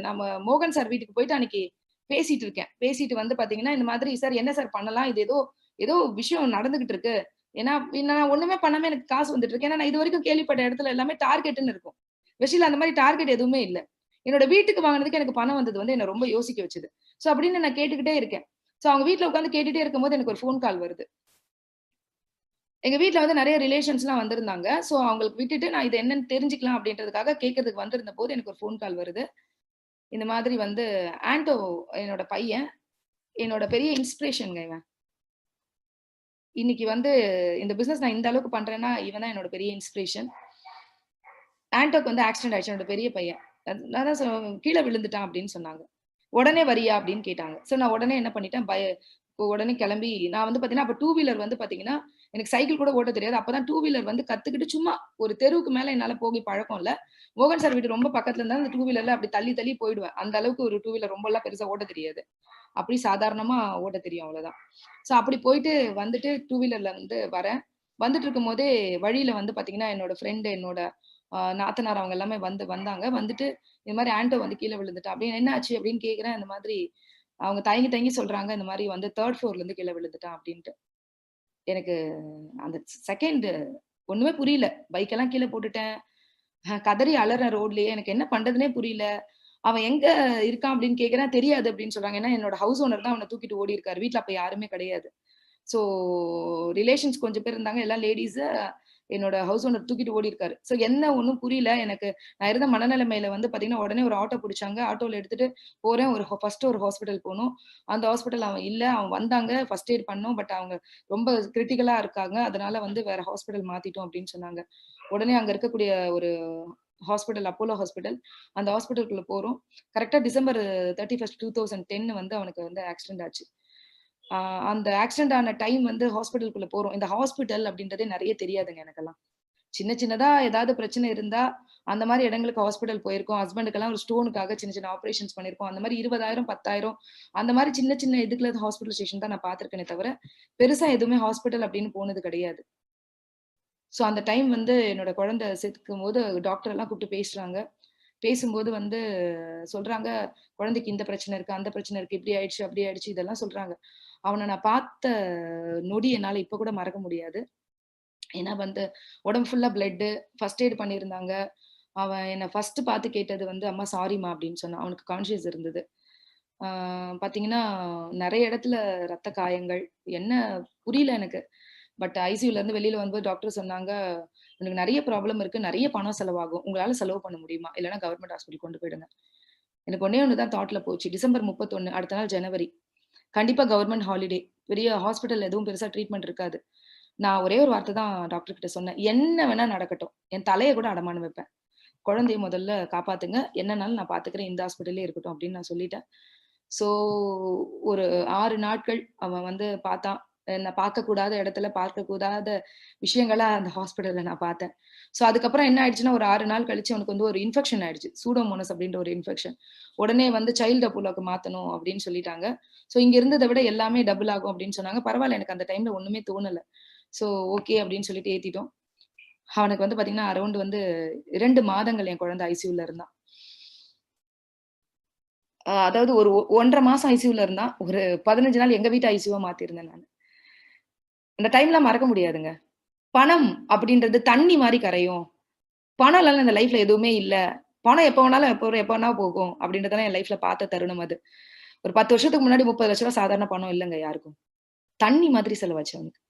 நம்ம மோகன் சார் வீட்டுக்கு போயிட்டு அன்னைக்கு பேசிட்டு இருக்கேன். பேசிட்டு வந்து பாத்தீங்கன்னா, இந்த மாதிரி சார் என்ன சார் பண்ணலாம்? இது ஏதோ ஏதோ விஷயம் நடந்துகிட்டு இருக்கு. ஏன்னா நான் ஒண்ணுமே பண்ணாம எனக்கு காசு வந்துட்டு இருக்கு. ஏன்னா நான் இதுவரைக்கும் கேள்விப்பட்ட இடத்துல எல்லாமே டார்கெட்ன்னு இருக்கும். வெஸ்டில அந்த மாதிரி டார்கெட் எதுவுமே இல்ல. என்னோட வீட்டுக்கு வாங்குனதுக்கு எனக்கு பணம் வந்தது வந்து என்ன ரொம்ப யோசிக்க வச்சது. சோ அப்படின்னு நான் கேட்டுக்கிட்டே இருக்கேன். சோ அவங்க வீட்ல உட்கார்ந்து கேட்டுட்டே இருக்கும்போது எனக்கு ஒரு ஃபோன் கால் வருது. எங்க வீட்ல வந்து நெறைய ரிலேஷன்ஸ்லாம் வந்திருந்தாங்க. சோ அவங்களுக்கு விட்டுட்டு நான் இது என்னன்னு தெரிஞ்சுக்கலாம் அப்படின்றதுக்காக கேட்கறதுக்கு வந்திருந்தபோது எனக்கு ஒரு ஃபோன் கால் வருது. இந்த மாதிரி வந்து ஆண்டோ என்னோட பையன், என்னோட பெரிய இன்ஸ்பிரேஷன்ங்க இவன். இன்னைக்கு வந்து இந்த பிசினஸ் நான் இந்த அளவுக்கு பண்றேன்னா, இவன் தான் என்னோட பெரிய இன்ஸ்பிரேஷன். ஆண்டோக்கு வந்து ஆக்சிடென்ட் ஆயிடுச்சு. என்னோட பெரிய பையன். நான் தான் கீழ விழுந்துட்டான் அப்படின்னு சொன்னாங்க. உடனே வரியா அப்படின்னு கேட்டாங்க. சோ நான் உடனே என்ன பண்ணிட்டேன், உடனே கிளம்பி நான் வந்து பாத்தீங்கன்னா, அப்ப 2 வீலர் வந்து பாத்தீங்கன்னா, எனக்கு சைக்கிள் கூட ஓட்ட தெரியாது. அப்பதான் 2 வீலர் வந்து கத்துக்கிட்டு சும்மா ஒரு தெருவுக்கு மேல என்னால போகி பழக்கம் இல்ல. மோகன் சார் வீடு ரொம்ப பக்கத்துல இருந்தா அந்த 2 வீலர்ல அப்படி தள்ளி தள்ளி போயிடுவேன். அந்த அளவுக்கு ஒரு 2 வீலர் ரொம்பலாம் பெருசா ஓட்ட தெரியாது. அப்படி சாதாரணமா ஓட்ட தெரியும் அவ்வளவுதான். சோ அப்படி போயிட்டு வந்துட்டு 2 வீலர்ல வந்து வரேன். வந்துட்டு இருக்கும்போதே வழியில வந்து பாத்தீங்கன்னா, என்னோட ஃப்ரெண்ட், என்னோட நாத்தனார் அவங்க எல்லாமே வந்தாங்க. வந்துட்டு இந்த மாரி ஆண்டோ வந்து கீழ விழுந்துட்டா. அப்படின்னு என்ன ஆச்சு அப்படின்னு கேட்கிறேன். இந்த மாதிரி அவங்க தயங்கி தயங்கி சொல்றாங்க. இந்த மாரி வந்து 3 ஃப்ளோர்ல இருந்து கீழ விழுந்துட்டான் அப்படின்ட்டு. எனக்கு அந்த செகண்ட் ஒண்ணுமே புரியல. பைக் எல்லாம் கீழ போட்டுட்டேன். கதறி அலறேன் ரோட்லயே. எனக்கு என்ன பண்றதுன்னே புரியல. அவன் எங்க இருக்கான் அப்படின்னு கேட்கிறேன். தெரியாது அப்படின்னு சொல்றாங்க. ஏன்னா என்னோட ஹவுஸ் ஓனர் தான் அவன தூக்கிட்டு ஓடியிருக்காரு. வீட்ல அப்ப யாருமே கிடையாது. சோ ரிலேஷன்ஸ் கொஞ்சம் பேர் இருந்தாங்க. எல்லாம் லேடீஸ். என்னோட ஹவுஸ் ஓனர் தூக்கிட்டு ஓடியிருக்காரு. சோ என்ன ஒண்ணும் புரியல எனக்கு. நான் இருந்த மனநிலைமையில வந்து பாத்தீங்கன்னா, உடனே ஒரு ஆட்டோ புடிச்சாங்க. ஆட்டோல எடுத்துட்டு போறேன். ஃபர்ஸ்ட் ஒரு ஹாஸ்பிட்டல் போனோம். அந்த ஹாஸ்பிட்டல் அவன் இல்ல. அவன் வந்தாங்க. ஃபர்ஸ்ட் எய்ட் பண்ணோம். பட் அவங்க ரொம்ப கிரிட்டிக்கலா இருக்காங்க. அதனால வந்து வேற ஹாஸ்பிட்டல் மாத்திட்டோம் அப்படின்னு சொன்னாங்க. உடனே அங்க இருக்கக்கூடிய ஒரு ஹாஸ்பிட்டல், அப்போலோ ஹாஸ்பிட்டல். அந்த ஹாஸ்பிட்டலுக்குள்ள போறோம். கரெக்ட்டா டிசம்பர் 31 2010 வந்து அவனுக்கு வந்து ஆக்சிடென்ட் ஆச்சு. ஆ அந்த ஆக்சிடென்ட் ஆன டைம் வந்து ஹாஸ்பிட்டலுக்குள்ள போறோம். இந்த ஹாஸ்பிட்டல் அப்படின்றதே நெறைய தெரியாதுங்க எனக்கெல்லாம். சின்ன சின்னதா ஏதாவது பிரச்சனை இருந்தா, அந்த மாரி இடங்களுக்கு ஹாஸ்பிட்டல் போயிருக்கோம். ஹஸ்பண்டுக்கெல்லாம் ஒரு ஸ்டோனுக்காக சின்ன சின்ன ஆப்பரேஷன்ஸ் பண்ணியிருக்கோம். அந்த மாரி 20,000, 10,000 அந்த மாரி சின்ன சின்ன இதுக்குள்ள ஹாஸ்பிட்டல் ஸ்டேஷன் தான் நான் பார்த்துருக்கேனே தவிர, பெருசா எதுவுமே ஹாஸ்பிட்டல் அப்படின்னு போனது கிடையாது. சோ அந்த டைம் வந்து என்னோட குழந்தை செத்துக்கும்போது டாக்டர் எல்லாம் கூப்பிட்டு பேசுறாங்க. பேசும்போது வந்து சொல்றாங்க, "குழந்தைக்கு இந்த பிரச்சனை இருக்கு, அந்த பிரச்சனை இருக்கு, இப்படி ஆயிடுச்சு, அப்படி ஆயிடுச்சு" இதெல்லாம் சொல்றாங்க. அவன நான் பார்த்த நொடி என்னால இப்ப கூட மறக்க முடியாது. ஏன்னா வந்து உடம்பு ஃபுல்லா பிளட்டு, ஃபர்ஸ்ட் எய்ட் பண்ணியிருந்தாங்க. அவன் என்ன ஃபர்ஸ்ட் பார்த்து கேட்டது வந்து, "அம்மா சாரிம்மா" அப்படின்னு சொன்னான். அவனுக்கு கான்ஷியஸ் இருந்தது. ஆ பார்த்தீங்கன்னா, நெறைய இடத்துல ரத்த காயங்கள். என்ன புரியல எனக்கு. பட் ஐசியூல இருந்து வெளியில வரும்போது டாக்டர் சொன்னாங்க, "உனக்கு நெறைய ப்ராப்ளம் இருக்கு. நெறைய பணம் செலவாகும். உங்களால செலவு பண்ண முடியுமா? இல்லன்னா கவர்ன்மெண்ட் ஹாஸ்பிட்டல் கொண்டு போயிடுங்க." எனக்கு ஒண்ணே ஒண்ணு தான் தாட்ல போச்சு. டிசம்பர் 31 அடுத்த நாள் ஜனவரி. கண்டிப்பா கவர்ன்மென்ட் ஹாலிடே. பெரிய ஹாஸ்பிட்டல்ல எதுவும் பெருசா ட்ரீட்மெண்ட் இருக்காது. நான் ஒரே ஒரு வார்த்தை தான் டாக்டர் கிட்ட சொன்னேன். என்ன வேணா நடக்கட்டும். என் தலைய கூட அடமானம் வைப்பேன். குழந்தைய முதல்ல காப்பாத்துங்க. என்னனாலும் நான் பார்த்துக்கிறேன். இந்த ஹாஸ்பிட்டல்லயே இருக்கட்டும் அப்படின்னு நான் சொல்லிட்டேன். ஸோ ஒரு 6 நாட்கள் அவன் வந்து பார்த்தான். நான் பார்க்கக்கூடாத இடத்துல, பார்க்கக்கூடாத விஷயங்கள அந்த ஹாஸ்பிட்டல்ல நான் பார்த்தேன். ஸோ அதுக்கப்புறம் என்ன ஆயிடுச்சுன்னா, ஒரு 6 நாள் கழிச்சு அவனுக்கு வந்து ஒரு இன்ஃபெக்ஷன் ஆயிடுச்சு. சூடோமோனாஸ் அப்படின்ற ஒரு இன்ஃபெக்ஷன். உடனே வந்து சைல்டு அப்போலோக்கு மாத்தணும் அப்படின்னு சொல்லிட்டாங்க. ஸோ இங்க இருந்தத விட எல்லாமே டபுள் ஆகும் அப்படின்னு சொன்னாங்க. பரவால்ல எனக்கு அந்த டைம்ல ஒண்ணுமே தோணல. ஸோ ஓகே அப்படின்னு சொல்லிட்டு ஏத்திட்டோம். அவனுக்கு வந்து பார்த்தீங்கன்னா, அரவுண்ட் வந்து 2 மாதங்கள் என் குழந்தை ஐசியூல இருந்தான். அதாவது ஒரு 1 1/2 மாசம் ஐசியூல இருந்தான். ஒரு 15 நாள் எங்க வீட்டு ஐசியூவா மாத்திருந்தேன் நானு. அந்த டைம்லாம் மறக்க முடியாதுங்க. பணம் அப்படின்றது தண்ணி மாரி கரையும். பணம் இல்லன்னா இந்த லைஃப்ல எதுவுமே இல்ல. பணம் எப்ப வேணாலும் எப்ப வரும், எப்ப வேணா போகும். அப்படின்றதெல்லாம் என் லைஃப்ல பார்த்த தருணம் அது. ஒரு 10 வருஷத்துக்கு முன்னாடி ரூ. 30,00,000 சாதாரண பணம் இல்லங்க யாருக்கும். தண்ணி மாதிரி செலவாச்சு அவனுக்கு.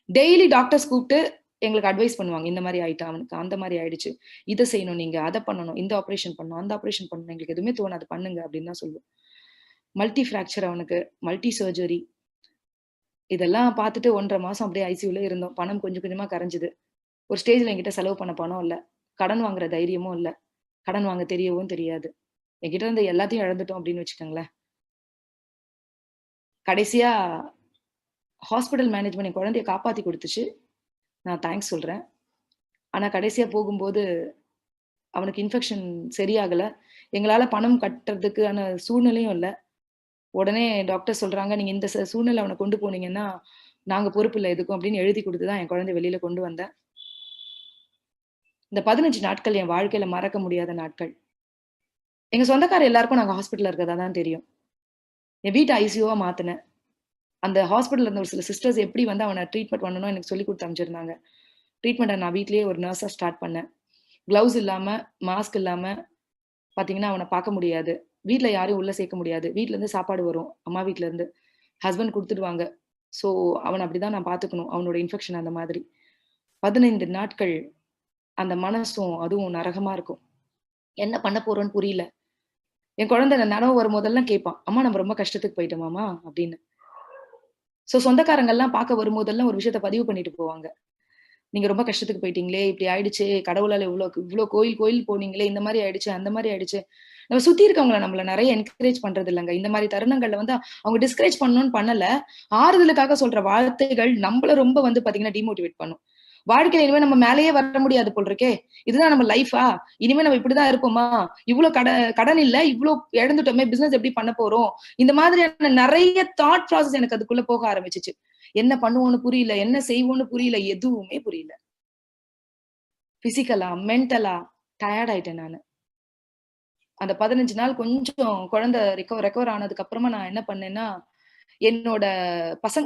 டெய்லி டாக்டர்ஸ் கூப்ட்டு எங்களுக்கு அட்வைஸ் பண்ணுவாங்க. இந்த மாரி ஆயிட்டான் அவனுக்கு, அந்த மாரி ஆயிடுச்சு. இத செய்யணும் நீங்க, அத பண்ணணும், இந்த ஆப்பரேஷன் பண்ணணும், அந்த ஆப்பரேஷன் பண்ணணும். எங்களுக்கு எதுவுமே தோணாது. பண்ணுங்க அப்படின்னு தான் சொல்லுவோம். மல்டி ஃப்ராக்சர் அவனுக்கு, மல்டி சர்ஜரி. இதெல்லாம் பார்த்துட்டு 1½ மாசம் அப்படியே ஐசியூல இருந்தோம். பணம் கொஞ்சம் கொஞ்சமா கரைஞ்சது. ஒரு ஸ்டேஜ்ல என்கிட்ட செலவு பண்ண பணம் இல்ல. கடன் வாங்குற தைரியமும் இல்ல. கடன் வாங்க தெரியவும் தெரியாது. என்கிட்ட இருந்த எல்லாத்தையும் இழந்துட்டோம் அப்படின்னு வச்சுக்கோங்களேன். கடைசியா ஹாஸ்பிட்டல் மேனேஜ்மெண்ட் என் குழந்தைய காப்பாத்தி குடுத்துச்சு. நான் தேங்க்ஸ் சொல்றேன். ஆனா கடைசியா போகும்போது அவனுக்கு இன்ஃபெக்ஷன் சரியாகல. எங்களால பணம் கட்டுறதுக்கான சூழ்நிலையும் இல்ல. உடனே டாக்டர் சொல்றாங்க, "நீங்க இந்த சூழ்நிலை அவன கொண்டு போனீங்கன்னா, நாங்க பொறுப்பு இல்ல எதுக்கும்" அப்படின்னு எழுதி குடுத்து தான் என் குழந்தைய வெளியில கொண்டு வந்தேன். இந்த 15 நாட்கள் என் வாழ்க்கையில மறக்க முடியாத நாட்கள். எங்க சொந்தக்கார எல்லாருக்கும் நாங்க ஹாஸ்பிட்டல்ல இருக்கிறதா தான் தெரியும். என் வீட்ட ஐசியூவா மாத்துனேன். அந்த ஹாஸ்பிட்டல்ல இருந்த ஒரு சில சிஸ்டர்ஸ் எப்படி வந்து அவன ட்ரீட்மெண்ட் பண்ணணும்னு எனக்கு சொல்லிக் குடுத்து அனுப்பிச்சிருந்தாங்க. ட்ரீட்மெண்ட்ட நான் வீட்லயே ஒரு நர்ஸா ஸ்டார்ட் பண்ணேன். கிளவுஸ் இல்லாம, மாஸ்க் இல்லாம பாத்தீங்கன்னா, அவன பாக்க முடியாது. வீட்ல யாரையும் உள்ள சேர்க்க முடியாது. வீட்லருந்து சாப்பாடு வரும். அம்மா வீட்லருந்து. ஹஸ்பண்ட் குடுத்துடுவாங்க. ஸோ, அவன அப்படிதான் நான் பாத்துக்கணும். அவனோட இன்ஃபெக்ஷன் அந்த மாதிரி. 15 நாட்கள் அந்த மனசும், அதுவும் நரகமா இருக்கும். என்ன பண்ண போறோம்ன்னு புரியல. என் குழந்தை நனவு வரும்போதெல்லாம் கேட்பான். "அம்மா நம்ம ரொம்ப கஷ்டத்துக்கு போயிட்டோமாம்மா" அப்படின்னு. ஸோ சொந்தக்காரங்கலாம் பார்க்க வரும்போதெல்லாம் ஒரு விஷயத்த பதிவு பண்ணிட்டு போவாங்க. "நீங்க ரொம்ப கஷ்டத்துக்கு போயிட்டீங்களே! இப்படி ஆயிடுச்சே! கடவுளால இவ்ளோ கோயில் கோயில் போனீங்களே! இந்த மாரி ஆயிடுச்சு, அந்த மாரி ஆயிடுச்சு." நம்ம சுத்தி இருக்கவங்கள நம்மள நெறைய என்கரேஜ் பண்றது இல்லங்க. இந்த மாரி தருணங்கள்ல வந்து அவங்க டிஸ்கரேஜ் பண்ணணும்னு பண்ணல. ஆறுதலுக்காக சொல்ற வார்த்தைகள் நம்மள ரொம்ப வந்து பார்த்தீங்கன்னா, டிமோட்டிவேட் பண்ணும். வாழ்க்கையில இனிமே நம்ம மேலேயே வர முடியாது போல இருக்கே! இதுதான் நம்ம லைஃபா? இனிமே நம்ம இப்படிதான் இருப்போமா? இவ்ளோ கடன் இல்ல, இவ்ளோ இழந்துட்டோமே! பிசினஸ் எப்படி பண்ண போறோம்? இந்த மாதிரியான நெறைய தாட் ப்ராசஸ் எனக்கு அதுக்குள்ள போக ஆரம்பிச்சுச்சு. என்ன பண்ணுவோம்னு புரியல. என்ன செய்வோம்னு புரியல. எதுவுமே புரியல. பிசிக்கலா, மென்டலா டயர்ட் ஆயிட்டேன் நானு. அந்த 15 நாள் கொஞ்சம் குழந்தை ரெக்கவர் ஆனதுக்கு அப்புறமா நான் என்ன பண்ணேன்னா, என்னோட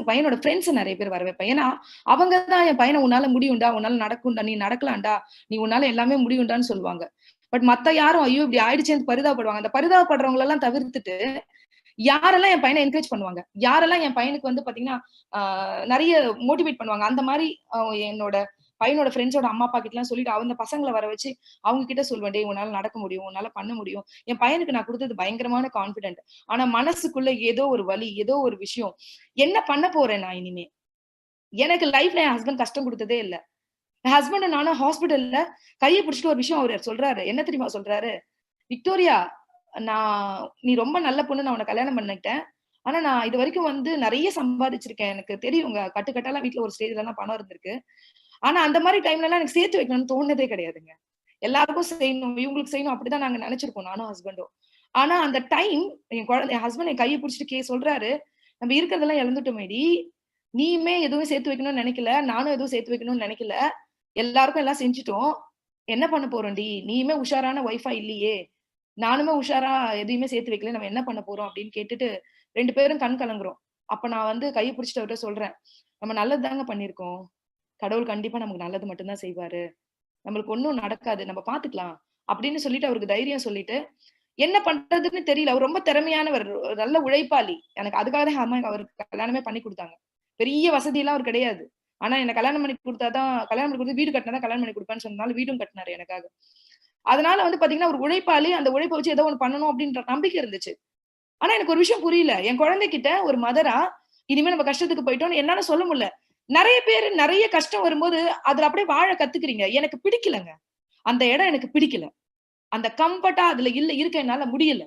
பையனோட ஃப்ரெண்ட்ஸ் நெறைய பேர் வர வைப்பேன். ஏன்னா, அவங்க தான் என் பையன "உன்னால முடியும்டா, உன்னால நடக்கும்டா, நீ நடக்கலாம்டா, நீ உன்னால எல்லாமே முடியும்டான்னு" சொல்லுவாங்க. பட் மத்த யாரும் ஐயோ! இப்படி ஆயிடுச்சேன்னு பரிதாபப்படுவாங்க. அந்த பரிதாபப்படுறவங்களெல்லாம் தவிர்த்துட்டு, யாரெல்லாம் என் பையன என்கரேஜ் பண்ணுவாங்க, யாரெல்லாம் என் பையனுக்கு வந்து பாத்தீங்கன்னா, ஆ நெறைய மோட்டிவேட் பண்ணுவாங்க. அந்த மாரி என்னோட பையனோட ஃப்ரெண்ட்ஸோட அம்மா, அப்பா கிட்டலாம் சொல்லிட்டு, அந்த பசங்கள வர வச்சு, அவங்க கிட்ட சொல்லுவேன். "டேய் உன்னால நடக்க முடியும். உன்னால பண்ண முடியும்." என் பையனுக்கு நான் குடுத்தது பயங்கரமான கான்ஃபிடென்ட். ஆனா மனசுக்குள்ள ஏதோ ஒரு வலி, ஏதோ ஒரு விஷயம். என்ன பண்ண போறேன் நான் இனிமே? எனக்கு லைஃப்ல என் ஹஸ்பண்ட் கஷ்டம் குடுத்ததே இல்ல. என் ஹஸ்பண்ட் நானும் ஹாஸ்பிட்டல்ல கைய பிடிச்சுட்டு ஒரு விஷயம் அவரு சொல்றாரு. என்ன தெரியுமா சொல்றாரு? "விக்டோரியா, நீ ரொம்ப நல்ல பொண்ணு. நான் உன்ன கல்யாணம் பண்ணிக்கிட்டேன். ஆனா நான் இதுவரைக்கும் வந்து நெறைய சம்பாதிச்சிருக்கேன். எனக்கு தெரியுங்க. கட்டு கட்டாலாம் வீட்ல ஒரு ஸ்டேஜ்லலாம் பணம் இருந்திருக்கு. ஆனா அந்த மாரி டைம்லலாம் எனக்கு சேர்த்து வைக்கணும்னு தோணுனதே கிடையாதுங்க. எல்லாருக்கும் செய்யணும், இவங்களுக்கு செய்யணும் அப்படிதான் நாங்க நெனச்சிருப்போம் நானும் ஹஸ்பண்டும். ஆனா அந்த டைம் என் ஹஸ்பண்ட் என் கைய புடிச்சுட்டு சொல்றாரு, "நம்ம இருக்கிறதெல்லாம் இழந்துட்டோமேடி. நீயுமே எதுவும் சேர்த்து வைக்கணும்னு நெனைக்கல. நானும் எதுவும் சேர்த்து வைக்கணும்னு நெனைக்கல. எல்லாருக்கும் எல்லாம் செஞ்சுட்டோம். என்ன பண்ண போறோம்டி? நீயுமே உஷாரான ஒய்ஃபா இல்லையே! நானுமே உஷாரா எதையுமே சேர்த்து வைக்கல. நம்ம என்ன பண்ண போறோம்?" அப்படின்னு கேட்டுட்டு 2 பேரும் கண் கலங்குறோம். அப்ப நான் வந்து கைய புடிச்சுட்டு அவர்ட்ட சொல்றேன், "நம்ம நல்லது தாங்க பண்ணியிருக்கோம். கடவுள் கண்டிப்பா நமக்கு நல்லது மட்டும் தான் செய்வாரு. நம்மளுக்கு ஒண்ணும் நடக்காது. நம்ம பார்த்துக்கலாம்." அப்படின்னு சொல்லிட்டு அவருக்கு தைரியம் சொல்லிட்டு, என்ன பண்றதுன்னு தெரியல. அவர் ரொம்ப திறமையானவர். ஒரு நல்ல உழைப்பாளி. எனக்கு அதுக்காக தான் எங்க அம்மா அவருக்கு கல்யாணமே பண்ணி குடுத்தாங்க. பெரிய வசதிலாம் அவருக்கு கிடையாது. ஆனா என்ன கல்யாணம் பண்ணி குடுத்து வீடு கட்டினா தான் கல்யாணம் பண்ணி குடுப்பேன்னு சொன்னனால வீடும் கட்டினாரு எனக்காக. அதனால வந்து பார்த்தீங்கன்னா, ஒரு உழைப்பாளி. அந்த உழைப்ப வச்சு ஏதோ ஒண்ணு பண்ணணும் அப்படின்ற நம்பிக்கை இருந்துச்சு. ஆனா எனக்கு ஒரு விஷயம் புரியல. என் குழந்தைகிட்ட ஒரு மதரா, இனிமே நம்ம கஷ்டத்துக்கு போயிட்டோம்னு என்னால சொல்ல முடியல. நெறைய பேரு நெறைய கஷ்டம் வரும்போது, அதுல அப்படியே வாழ கத்துக்கிறீங்க. எனக்கு பிடிக்கலங்க. அந்த இடம் எனக்கு பிடிக்கல. அந்த கம்ஃபர்ட்டா அதுல இருக்க என்னால முடியல.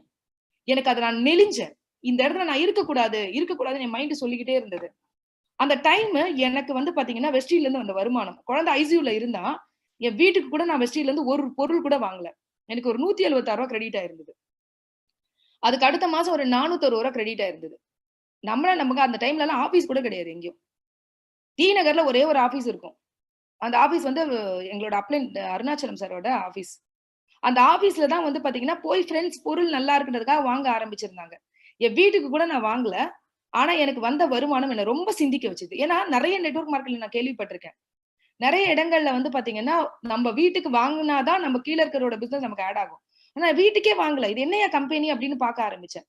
எனக்கு அத நான் நெளிஞ்சேன். இந்த இடத்துல நான் இருக்கக்கூடாது, இருக்கக்கூடாதுன்னு என் மைண்ட் சொல்லிக்கிட்டே இருந்தது. அந்த டைமு எனக்கு வந்து பாத்தீங்கன்னா, வெஸ்டிஜ்ல வந்த வருமானம். குழந்தை ஐசியூல இருந்தா, என் வீட்டுக்கு கூட நான் வெஸ்டிஜ்ல ஒரு பொருள் கூட வாங்கல. எனக்கு ஒரு ரூ. 176 கிரெடிட் ஆயிருந்தது. அதுக்கு அடுத்த மாசம் ஒரு ரூ. 401 கிரெடிட் ஆயிருந்தது. நமக்கு அந்த டைம்லலாம் ஆபீஸ் கூட கிடையாது எங்கேயும். டி நகர்ல ஒரே ஒரு ஆபீஸ் இருக்கும். அந்த ஆபீஸ் வந்து எங்களோட அருணாச்சலம் சாரோட ஆபீஸ். அந்த ஆபீஸ்ல தான் வந்து பாத்தீங்கன்னா, போய் ஃபிரெண்ட்ஸ் பொருள் நல்லா இருக்குன்றதுக்காக வாங்க ஆரம்பிச்சிருந்தாங்க. என் வீட்டுக்கு கூட நான் வாங்கல. ஆனா எனக்கு வந்த வருமானம் என்ன ரொம்ப சிந்திக்க வச்சது. ஏன்னா நெறைய நெட்வொர்க் மார்க்கெட்ல நான் கேள்விப்பட்டிருக்கேன். நெறைய இடங்கள்ல வந்து பாத்தீங்கன்னா, நம்ம வீட்டுக்கு வாங்குனா தான் நம்ம கீழ இருக்கிறவரோட பிசினஸ் நமக்கு ஆட் ஆகும். ஆனா வீட்டுக்கே வாங்கல. இது என்னய்யா கம்பெனி அப்படின்னு பாக்க ஆரம்பிச்சேன்.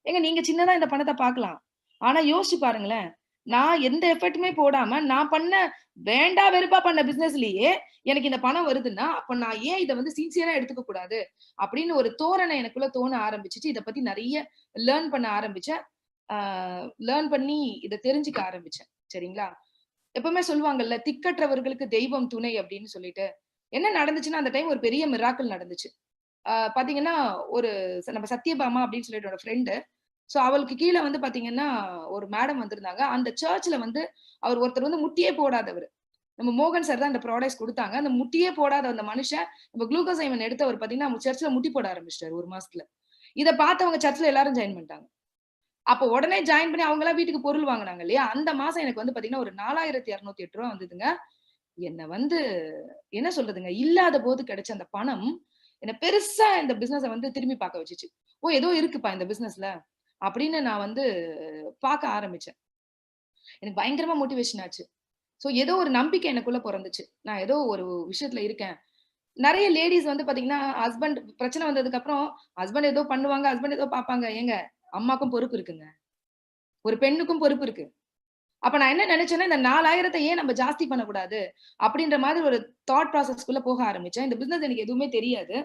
ஏங்க நீங்க சின்னதா இந்த பணத்த பாக்கலாம். ஆனா யோசிச்சு பாருங்களேன். நான் எந்த எஃபர்ட்டுமே போடாம நான் பண்ண வேண்டா வெறுப்பா பண்ண பிசினஸ்லயே எனக்கு இந்த பணம் வருதுன்னா, அப்ப நான் ஏன் இத வந்து சின்சியரா எடுத்துக்க கூடாது? அப்படின்னு ஒரு தோரணை எனக்குள்ள தோண ஆரம்பிச்சுச்சு. இத பத்தி நெறைய லேர்ன் பண்ண ஆரம்பிச்சேன். ஆ லேர்ன் பண்ணி இத தெரிஞ்சுக்க ஆரம்பிச்சேன். சரிங்களா? எப்பவுமே சொல்லுவாங்கல்ல, "திக்கற்றவர்களுக்கு தெய்வம் துணை" அப்படின்னு சொல்லிட்டு. என்ன நடந்துச்சுன்னா, அந்த டைம் ஒரு பெரிய மிராக்கிள் நடந்துச்சு. பாத்தீங்கன்னா, ஒரு நம்ம சத்யபாமா அப்படின்னு சொல்லிட்டு என்னோட ஃப்ரெண்டு. சோ அவளுக்கு கீழ வந்து பாத்தீங்கன்னா, ஒரு மேடம் வந்திருந்தாங்க. அந்த சர்ச்ல வந்து அவர் ஒருத்தர் வந்து முட்டியே போடாதவரு. நம்ம மோகன் சார் தான் அந்த ப்ராடக்ட்ஸ் குடுத்தாங்க. அந்த முட்டியே போடாத அந்த மனுஷன், நம்ம குளுக்கோசைமன் எடுத்தவர் பாத்தீங்கன்னா, நம்ம சர்ச்ல முட்டி போட ஆரம்பிச்சுட்டாரு 1 மாசத்துல. இத பார்த்தவங்க சர்ச்ல எல்லாரும் ஜாயின் பண்ணிட்டாங்க. அப்ப உடனே ஜாயின் பண்ணி அவங்கலாம் வீட்டுக்கு பொருள் வாங்குனாங்க இல்லையா? அந்த மாசம் எனக்கு வந்து பாத்தீங்கன்னா, ஒரு ரூ. 4208 வந்ததுங்க. என்ன வந்து என்ன சொல்றதுங்க, இல்லாத போது கிடைச்ச அந்த பணம், என்ன பெருசா இந்த பிசினஸ வந்து திரும்பி பார்க்க வச்சுச்சு. ஓ! ஏதோ இருக்குப்பா இந்த பிசினஸ்ல. அப்படின்னு நான் வந்து பார்க்க ஆரம்பிச்சேன். எனக்கு பயங்கரமா மோட்டிவேஷன் ஆச்சு. சோ ஏதோ ஒரு நம்பிக்கை எனக்குள்ள பொறந்துச்சு. நான் ஏதோ ஒரு விஷயத்துல இருக்கேன். நெறைய லேடீஸ் வந்து பாத்தீங்கன்னா, ஹஸ்பண்ட் பிரச்சனை வந்ததுக்கு அப்புறம், ஹஸ்பண்ட் ஏதோ பண்ணுவாங்க, ஹஸ்பண்ட் ஏதோ பார்ப்பாங்க. ஏங்க அம்மாக்கும் பொறுப்பு இருக்குங்க. ஒரு பெண்ணுக்கும் பொறுப்பு இருக்கு. அப்ப நான் என்ன நெனச்சேன்னா, இந்த 4000 ஏன் நம்ம ஜாஸ்தி பண்ணக்கூடாது? அப்படின்ற மாதிரி ஒரு தாட் ப்ராசஸ்க்குள்ள போக ஆரம்பிச்சேன். இந்த பிசினஸ் எனக்கு எதுவுமே தெரியாது.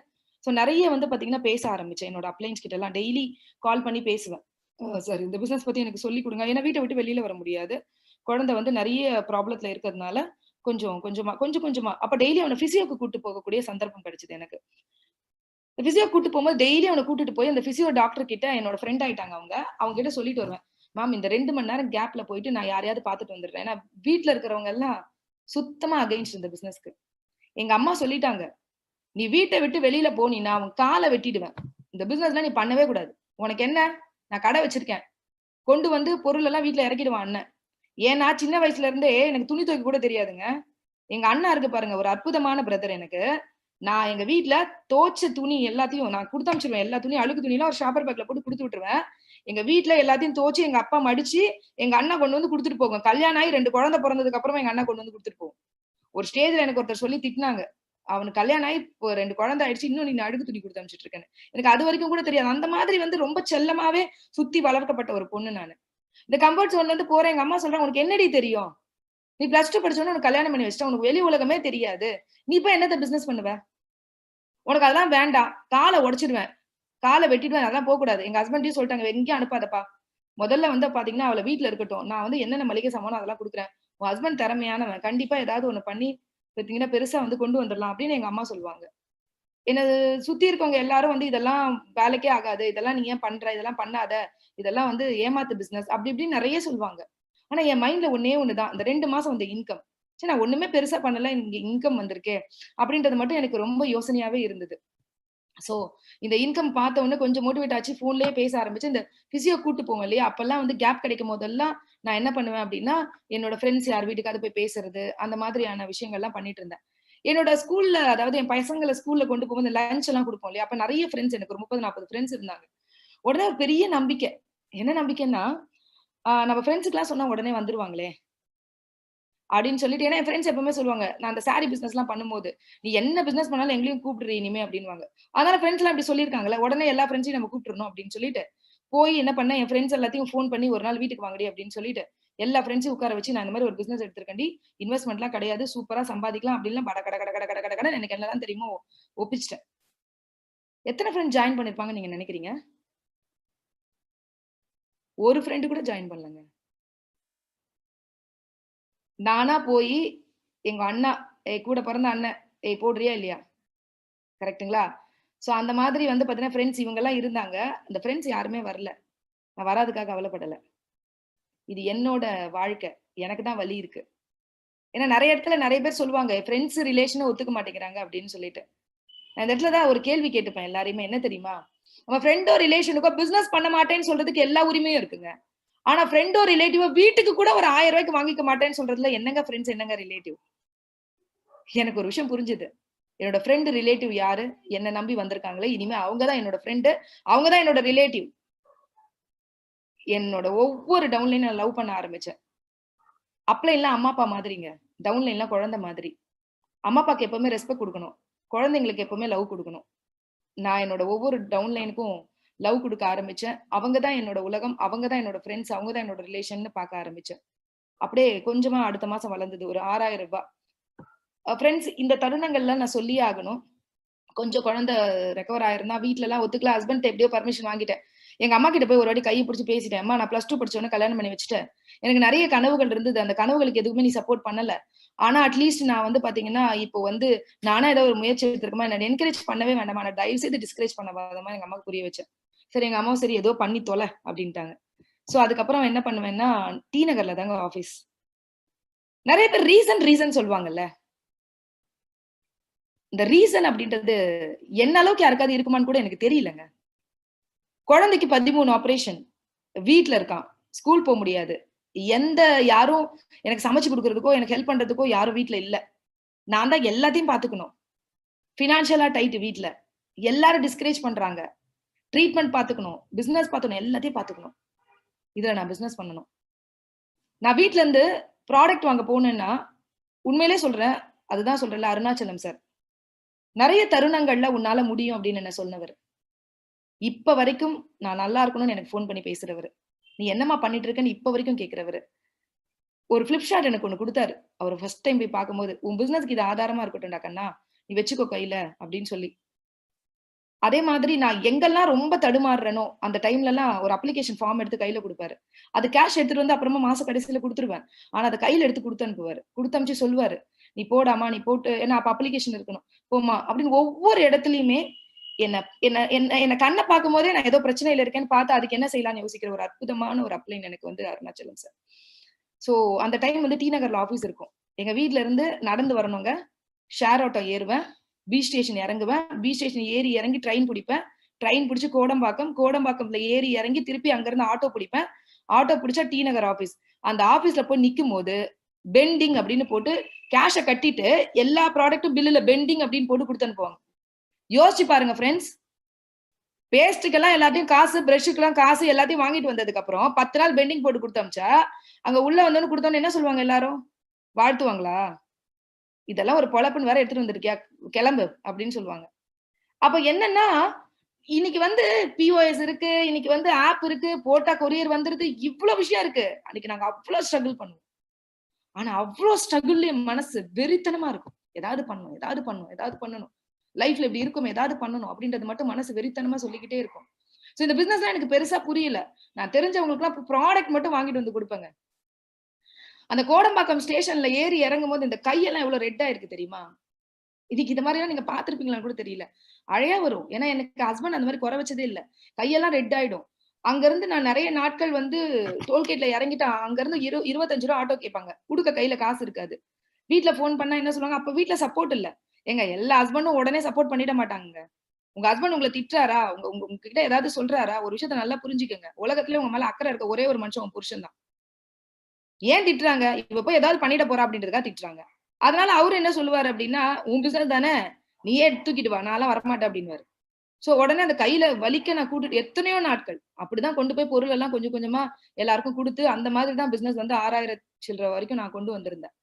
சோ நெறைய வந்து பாத்தீங்கன்னா, பேச ஆரம்பிச்சேன். என்னோட அப்ளையன்ஸ் கிட்டலாம் டெய்லி கால் பண்ணி பேசுவேன். சார் இந்த பிசினஸ் பத்தி எனக்கு சொல்லிக் குடுங்க. ஏன்னா வீட்ட விட்டு வெளில வர முடியாது. குழந்தை வந்து நெறைய ப்ராப்ளத்துல இருக்கிறதுனால, கொஞ்சம் கொஞ்சமா அப்ப டெய்லி அவன பிசியோக்கு கூட்டு போகக்கூடிய சந்தர்ப்பம் கிடைச்சது எனக்கு. பிசியோ கூட்டு போம்போது டெய்லி அவன கூட்டிட்டு போய் அந்த பிசியோ டாக்டர் கிட்ட என்னோட ஃப்ரெண்ட் ஆயிட்டாங்க அவங்க. அவங்க கிட்ட சொல்லிட்டு வருவேன். மேம் இந்த 2 மணி நேரம் கேப்ல போயிட்டு நான் யாரையாவது பார்த்துட்டு வந்துடுறேன். ஏன்னா வீட்ல இருக்கிறவங்க எல்லாம் சுத்தமா அகைன்ஸ்ட் இந்த பிசினஸ்க்கு. எங்க அம்மா சொல்லிட்டாங்க. "நீ வீட்ட விட்டு வெளியில போனீன்னா, உன் கால வெட்டிடுவேன். இந்த பிசினஸ்லாம் நீ பண்ணவே கூடாது. உனக்கு என்ன? நான் கடை வச்சிருக்கேன். கொண்டு வந்து பொருள் எல்லாம் வீட்ல இறக்கிடுவான் அண்ணன்." ஏன்னா சின்ன வயசுல இருந்தே எனக்கு துணி துவைக்க கூட தெரியாதுங்க. எங்க அண்ணா இருக்கு பாருங்க, ஒரு அற்புதமான பிரதர் எனக்கு. நான் எங்க வீட்ல துவச்ச துணி எல்லாத்தையும் நான் குடுத்து அனுப்பிச்சுருவேன். எல்லா துணியும் அழுக்கு துணிலாம் ஒரு ஷாப்பர் பேக்ல போட்டு குடுத்து விட்டுருவேன். எங்க வீட்ல எல்லாத்தையும் துவச்சு எங்க அப்பா மடிச்சு, எங்க அண்ணா கொண்டு வந்து குடுத்துட்டு போகும். கல்யாணம் ஆகி 2 குழந்தை பொறந்ததுக்கு அப்புறமா எங்க அண்ணா கொண்டு வந்து குடுத்துட்டு போகும். ஒரு ஸ்டேஜ்ல எனக்கு ஒருத்தர் சொல்லி திட்டுனாங்க. அவனுக்கு கல்யாணம் ஆகி இப்போ 2 குழந்தை ஆயிடுச்சு. இன்னும் நீ அழுக்கு துணி குடுத்து அனுப்பிச்சுட்டு இருக்கன்னு. எனக்கு அதுவரைக்கும் கூட தெரியாது. அந்த மாதிரி வந்து ரொம்ப செல்லமாவே சுத்தி வளர்க்கப்பட்ட ஒரு பொண்ணு நானு. இந்த கம்ஃபர்ட் ஜோன்ல இருந்து போறேன். எங்க அம்மா சொல்றாங்க, "உனக்கு என்னடி தெரியும்? நீ பிளஸ் 2 படிச்ச உடனே உனக்கு கல்யாணம் பண்ணி வச்சுட்டேன். உனக்கு வெளி உலகமே தெரியாது. நீ போய் என்னத்த பிசினஸ் பண்ணுவ? உனக்கு அதெல்லாம் வேண்டாம். கால உடைச்சிடுவேன். கால வெட்டிடுவேன். அதெல்லாம் போக்கூடாது." எங்க ஹஸ்பண்ட்டயும் சொல்ட்டாங்க, "எங்கேயும் அனுப்பாதப்பா. முதல்ல வந்து பாத்தீங்கன்னா, அவள வீட்ல இருக்கட்டும். நான் வந்து என்னென்ன மளிகை சாமானோ அதெல்லாம் குடுக்குறேன். உன் ஹஸ்பண்ட் திறமையானவன். கண்டிப்பா ஏதாவது ஒண்ணு பண்ணி பாத்தீங்கன்னா, பெருசா வந்து கொண்டு வந்துரலாம்." அப்படின்னு எங்க அம்மா சொல்லுவாங்க. என்ன சுத்தி இருக்கவங்க எல்லாரும் வந்து, "இதெல்லாம் வேலைக்கே ஆகாது. இதெல்லாம் நீ ஏன் பண்ற? இதெல்லாம் பண்ணாத. இதெல்லாம் வந்து ஏமாத்து பிசினஸ்." அப்படி இப்படின்னு நெறைய சொல்லுவாங்க. ஆனா என் மைண்ட்ல ஒண்ணே ஒண்ணு தான். அந்த 2 மாசம் வந்த இன்கம். ச்சே நான் ஒண்ணுமே பெருசா பண்ணல. இங்க இன்கம் வந்திருக்கே. அப்படின்றது மட்டும் எனக்கு ரொம்ப யோசனையாவே இருந்தது. சோ, இந்த இன்கம் பார்த்த உடனே கொஞ்சம் மோட்டிவேட் ஆச்சு. ஃபோன்லயே பேச ஆரம்பிச்சேன். இந்த பிசியோ கூட்டு போவோம் இல்லையா? அப்பல்லாம் வந்து கேப் கிடைக்கும் போதெல்லாம், நான் என்ன பண்ணுவேன் அப்டின்னா, என்னோட ஃப்ரெண்ட்ஸ் யார் வீட்டுக்காவது போய் பேசுறது, அந்த மாதிரியான விஷயங்கள்லாம் பண்ணிட்டு இருந்தேன். என்னோட ஸ்கூல்ல அதாவது என் பசங்கள ஸ்கூல்ல கொண்டு போகும்போது லஞ்ச் எல்லாம் குடுப்போம் இல்லையா? அப்ப நெறைய ஃப்ரெண்ட்ஸ் எனக்கு ஒரு 30, 40 ஃப்ரெண்ட்ஸ் இருந்தாங்க. உடனே ஒரு பெரிய நம்பிக்கை. என்ன நம்பிக்கைன்னா, நம்ம ஃப்ரெண்ட்ஸ்க்குலாம் சொன்னா உடனே வந்துருவாங்களே! அப்படின்னு சொல்லிட்டு ஏன்னா என் ஃப்ரெண்ட்ஸ் எப்பவுமே சொல்லுவாங்க. நான் அந்த சாரி பிசினஸ்லாம் பண்ணும்போது, "நீ என்ன பிசினஸ் பண்ணாலும் எங்களையும் கூப்பிடுறி இனிமே" அப்படின்னுவாங்க. அதனால ஃப்ரெண்ட்ஸ்லாம் இப்படி சொல்லியிருக்காங்கல்ல, உடனே எல்லா ஃப்ரெண்ட்ஸையும் நம்ம கூப்பிட்டுறணும் அப்படின்னு சொல்லிட்டு, போய் என்ன பண்ணேன், என் ஃப்ரெண்ட்ஸ் எல்லாத்தையும் ஃபோன் பண்ணி ஒரு நாள் வீட்டுக்கு வாங்கடி அப்படின்னு சொல்லிட்டு, எல்லா ஃப்ரெண்ட்ஸையும் உட்கார வச்சு, நான் இந்த மாரி ஒரு பிசினஸ் எடுத்திருக்கேன்டி. இன்வெஸ்ட்மென்ட்லாம் கிடையாது. சூப்பரா சம்பாதிக்கலாம் அப்படின்லாம் பட கட கட கட கட கட கடன்னு எனக்கு என்னலாம் தெரியுமோ ஒப்பிச்சுட்டேன். எத்தன ஃப்ரெண்ட் ஜாயின் பண்ணியிருப்பாங்கன்னு நீங்க நினைக்கிறீங்க? ஒரு ஃப்ரெண்ட் கூட ஜாயின் பண்ணலங்க. நானா போயி எங்க அண்ணா, கூட பிறந்த அண்ணன், "ஏய் போடுறியா இல்லையா?" கரெக்ட்டுங்களா? சோ அந்த மாதிரி வந்து பார்த்தீங்கன்னா, ஃப்ரெண்ட்ஸ் இவங்கலாம் இருந்தாங்க. அந்த ஃப்ரெண்ட்ஸ் யாருமே வரல. நான் வராததுக்காக கவலைப்படல. இது என்னோட வாழ்க்கை. எனக்கு தான் வலி இருக்கு. ஏன்னா நெறைய இடத்துல நெறைய பேர் சொல்லுவாங்க, ஃப்ரெண்ட்ஸ் ரிலேஷன ஒத்துக்க மாட்டேங்கிறாங்க அப்படின்னு சொல்லிட்டு. நான் இந்த இடத்துல தான் ஒரு கேள்வி கேட்டுப்பேன் எல்லாரையுமே. என்ன தெரியுமா? நம்ம ஃப்ரெண்டோ, ரிலேஷனுக்கோ பிசினஸ் பண்ண மாட்டேன்னு சொல்றதுக்கு எல்லா உரிமையும் இருக்குங்க. ஆனா ஃப்ரெண்டோ, ரிலேட்டிவோ வீட்டுக்கு கூட ஒரு ரூ. 1000 வாங்கிக்க மாட்டேன்னு சொல்றதுல என்னங்க ஃப்ரெண்ட்ஸ், என்னங்க ரிலேட்டிவ்? எனக்கு ஒரு விஷயம் புரிஞ்சுது. என்னோட ஃப்ரெண்ட், ரிலேட்டிவ் யாரு? என்ன நம்பி வந்திருக்காங்களே, இனிமே அவங்க தான் என்னோட ஃப்ரெண்ட். அவங்க தான் என்னோட ரிலேட்டிவ். என்னோட ஒவ்வொரு டவுன்லையும் நான் லவ் பண்ண ஆரம்பிச்சேன். அப்லைன்லாம் அம்மா, அப்பா மாதிரிங்க. டவுன்லைன்லாம் குழந்தை மாதிரி. அம்மா, அப்பாக்கு எப்பவுமே ரெஸ்பெக்ட் குடுக்கணும். குழந்தைங்களுக்கு எப்பவுமே லவ் குடுக்கணும். நான் என்னோட ஒவ்வொரு டவுன்லைனுக்கும் லவ் குடுக்க ஆரம்பிச்சேன். அவங்க தான் என்னோட உலகம். அவங்க தான் என்னோட ஃப்ரெண்ட்ஸ். அவங்க தான் என்னோட ரிலேஷன்னு பார்க்க ஆரம்பிச்சேன். அப்படியே கொஞ்சமா அடுத்த மாசம் வளர்ந்தது ஒரு 6,000 ரூபாய். ஃப்ரெண்ட்ஸ், இந்த தருணங்கள்ல நான் சொல்லியே ஆகணும். கொஞ்சம் குழந்தை ரெக்கவர் ஆயிருந்தா வீட்ல எல்லாம் ஒத்துக்கல. ஹஸ்பண்ட் எப்படியோ பர்மிஷன் வாங்கிட்டேன். எங்க அம்மா கிட்ட போய் ஒரு வாட்டி கைய பிடிச்சு பேசிட்டேன். அம்மா, நான் +2 படிச்ச உடனே கல்யாணம் பண்ணி வச்சுட்டேன். எனக்கு நெறைய கனவுகள் இருந்தது. அந்த கனவுகளுக்கு எதுவுமே நீ சப்போர்ட் பண்ணல. ஆனா அட்லீஸ்ட் நான் வந்து பாத்தீங்கன்னா, இப்போ வந்து நானா ஏதோ ஒரு முயற்சி எடுத்திருக்கமா, என்ன என்கரேஜ் பண்ணவே வேண்டாமா. நான் தயவு செய்து டிஸ்கரேஜ் பண்ணாதம்மா எங்க அம்மாவுக்கு புரிய வச்சேன். சரி, எங்க அம்மாவும் சரி ஏதோ பண்ணி தொல அப்படின்ட்டாங்க. சோ அதுக்கப்புறம் என்ன பண்ணுவேன்னா, டி நகர்ல தாங்க ஆபீஸ். நெறைய பேர் ரீசன் சொல்லுவாங்கல்ல. இந்த ரீசன் அப்படின்றது என்ன அளவுக்கு யாருக்காவது இருக்குமான்னு கூட எனக்கு தெரியலங்க. குழந்தைக்கு 13 ஆப்பரேஷன். வீட்ல இருக்கான். ஸ்கூல் போ முடியாது. யாரும் எனக்கு சமைச்சு குடுக்குறதுக்கோ, எனக்கு ஹெல்ப் பண்றதுக்கோ யாரும் வீட்ல இல்ல. நான் தான் எல்லாத்தையும் பாத்துக்கணும். பினான்சியலா டைட் வீட்ல. எல்லாரும் டிஸ்கரேஜ் பண்றாங்க. ட்ரீட்மெண்ட் பாத்துக்கணும். பிசினஸ் பாத்துக்கணும். எல்லாத்தையும் பாத்துக்கணும். இதுல நான் பிசினஸ் பண்ணணும். நான் வீட்ல இருந்து ப்ராடக்ட் வாங்க போனேன்னா, உண்மையிலேயே சொல்றேன். அதுதான் சொல்றேன்ல அருணாச்சலம் சார். நெறைய தருணங்கள்ல உன்னால முடியும் அப்படின்னு என்ன சொன்னவரு. இப்ப வரைக்கும் நான் நல்லா இருக்கணும்னு எனக்கு ஃபோன் பண்ணி பேசுறவரு. நீ என்னம்மா பண்ணிட்டு இருக்கன்னு இப்ப வரைக்கும் கேட்கிறவரு. ஒரு Flipchart எனக்கு ஒண்ணு குடுத்தாரு. அவர ஃபர்ஸ்ட் டைம் போய் பார்க்கும்போது, "உன் பிசினஸ்க்கு இது ஆதாரமா இருக்கட்டும்டா கண்ணா. நீ வச்சுக்கோ கையில" அப்படின்னு சொல்லி. அதே மாதிரி நான் எங்கெல்லாம் ரொம்ப தடுமாறுறேனோ, அந்த டைம்லலாம் ஒரு அப்ளிகேஷன் ஃபார்ம் எடுத்து கையில குடுப்பாரு. அது கேஷ் எடுத்துட்டு வந்து அப்புறமா மாச கடைசியில குடுத்துருவேன். ஆனா அத கையில எடுத்து குடுத்து அனுப்புவாரு. குடுத்து அனுப்பிச்சு சொல்லுவாரு. "நீ போடாம்மா, நீ போட்டு" ஏன்னா அப்ப அப்ளிகேஷன் இருக்கணும். "போம்மா" அப்படின்னு ஒவ்வொரு இடத்துலயுமே என்ன என்ன என்ன என்ன கண்ண பார்க்கும்போதே நான் ஏதோ பிரச்சனையில இருக்கேன்னு பார்த்து அதுக்கு என்ன செய்யலாம்ன்னு யோசிக்கிற ஒரு அற்புதமான ஒரு அப்ளைன் எனக்கு வந்து அருணாச்சலம் சார். சோ அந்த டைம் வந்து டி நகர்ல ஆபீஸ் இருக்கும். எங்க வீட்ல இருந்து நடந்து வரணுங்க. ஷேர் ஆட்டோ ஏறுவேன். பி ஸ்டேஷன் இறங்குவேன். பி ஸ்டேஷன் ஏறி இறங்கி ட்ரெயின் புடிப்பேன். ட்ரெயின் புடிச்சு கோடம்பாக்கம். கோடம்பாக்கம்ல ஏறி இறங்கி திருப்பி அங்கிருந்து ஆட்டோ புடிப்பேன். ஆட்டோ புடிச்சா டி நகர் ஆபீஸ். அந்த ஆபீஸ்ல போய் நிக்கும்போது, பெண்டிங் அப்படின்னு போட்டு கேஷ கட்டிட்டு எல்லா ப்ராடக்ட்டும் பில்லுல பெண்டிங் அப்படின்னு போட்டு குடுத்து அனுப்புவாங்க. யோசிச்சு பாருங்க ஃபிரெண்ட்ஸ். பேஸ்ட்டுக்கெல்லாம் எல்லாத்தையும் காசு, பிரஷ்ஷுக்கெல்லாம் காசு எல்லாத்தையும் வாங்கிட்டு வந்ததுக்கு அப்புறம் 10 நாள் பெண்டிங் போட்டு குடுத்து அனுப்பிச்சா, அங்க உள்ள வந்தோனே குடுத்தோனே என்ன சொல்லுவாங்க எல்லாரும்? வாழ்த்துவாங்களா? இதெல்லாம் ஒரு பொழப்புன்னு வேற எடுத்துட்டு வந்திருக்கியா? கெளம்பு அப்படின்னு சொல்லுவாங்க. அப்ப என்னன்னா, இன்னைக்கு வந்து பிஓஎஸ் இருக்கு, இன்னைக்கு வந்து ஆப் இருக்கு, போட்டா கொரியர் வந்துருது, இவ்ளோ விஷயம் இருக்கு. அன்னைக்கு நாங்க அவ்ளோ ஸ்ட்ரகிள் பண்ணுவோம். ஆனா அவ்ளோ ஸ்ட்ரகிள்லயும் மனசு வெறித்தனமா இருக்கும். ஏதாவது பண்ணணும், ஏதாவது பண்ணணும், ஏதாவது பண்ணணும். லைஃப்ல இப்படி இருக்கும், ஏதாவது பண்ணணும் அப்படின்றது மட்டும் மனசு வெறித்தனமா சொல்லிக்கிட்டே இருக்கும். சோ இந்த பிசினஸ்லாம் எனக்கு பெருசா புரியல. நான் தெரிஞ்சவங்களுக்குலாம் ப்ராடக்ட் மட்டும் வாங்கிட்டு வந்து குடுப்பேங்க. அந்த கோடம்பாக்கம் ஸ்டேஷன்ல ஏறி இறங்கும்போது இந்த கையெல்லாம் எவ்வளவு ரெட் ஆயிருக்கு தெரியுமா? இன்னைக்கு இந்த மாரிலாம் நீங்க பார்த்திருப்பீங்களான்னு கூட தெரியல. அழையா வரும். ஏன்னா எனக்கு ஹஸ்பண்ட் அந்த மாரி குறை வச்சதே இல்ல. கையெல்லாம் ரெட் ஆயிடும். அங்கருந்து நான் நெறைய நாட்கள் வந்து டோல்கேட்ல இறங்கிட்டா அங்கருந்து 25 ரூவா ஆட்டோ கேட்பாங்க. குடுக்க கையில காசு இருக்காது. வீட்ல ஃபோன் பண்ணா என்ன சொல்லுவாங்க, அப்ப வீட்ல சப்போர்ட் இல்ல. ஏங்க எல்லா ஹஸ்பண்டும் உடனே சப்போர்ட் பண்ணிட மாட்டாங்கங்க. உங்க ஹஸ்பண்ட் உங்கள திட்டுறாரா? உங்க உங்க உங்ககிட்ட ஏதாவது சொல்றாரா? ஒரு விஷயத்த நல்லா புரிஞ்சுக்கங்க. உலகத்திலே உங்க மேல அக்கறை இருக்க ஒரே ஒரு மனுஷன் உங்க புருஷன் தான். ஏன் திட்டுறாங்க? இவ போய் ஏதாவது பண்ணிட போறா அப்படின்றதுக்காக திட்டுறாங்க. அதனால அவரு என்ன சொல்லுவாரு அப்படின்னா, "உன் பிசினஸ் தானே, நீயே தூக்கிட்டு வா. நான்லாம் வரமாட்டேன்" அப்படின்னுவாரு. சோ உடனே அந்த கையில வலிக்க நான் கூட்டிட்டு எத்தனையோ நாட்கள். அப்படிதான் கொண்டு போய் பொருள் எல்லாம் கொஞ்சம் கொஞ்சமா எல்லாருக்கும் குடுத்து, அந்த மாதிரி தான் பிசினஸ் வந்து 6,000 சில்ற வரைக்கும் நான் கொண்டு வந்திருந்தேன்.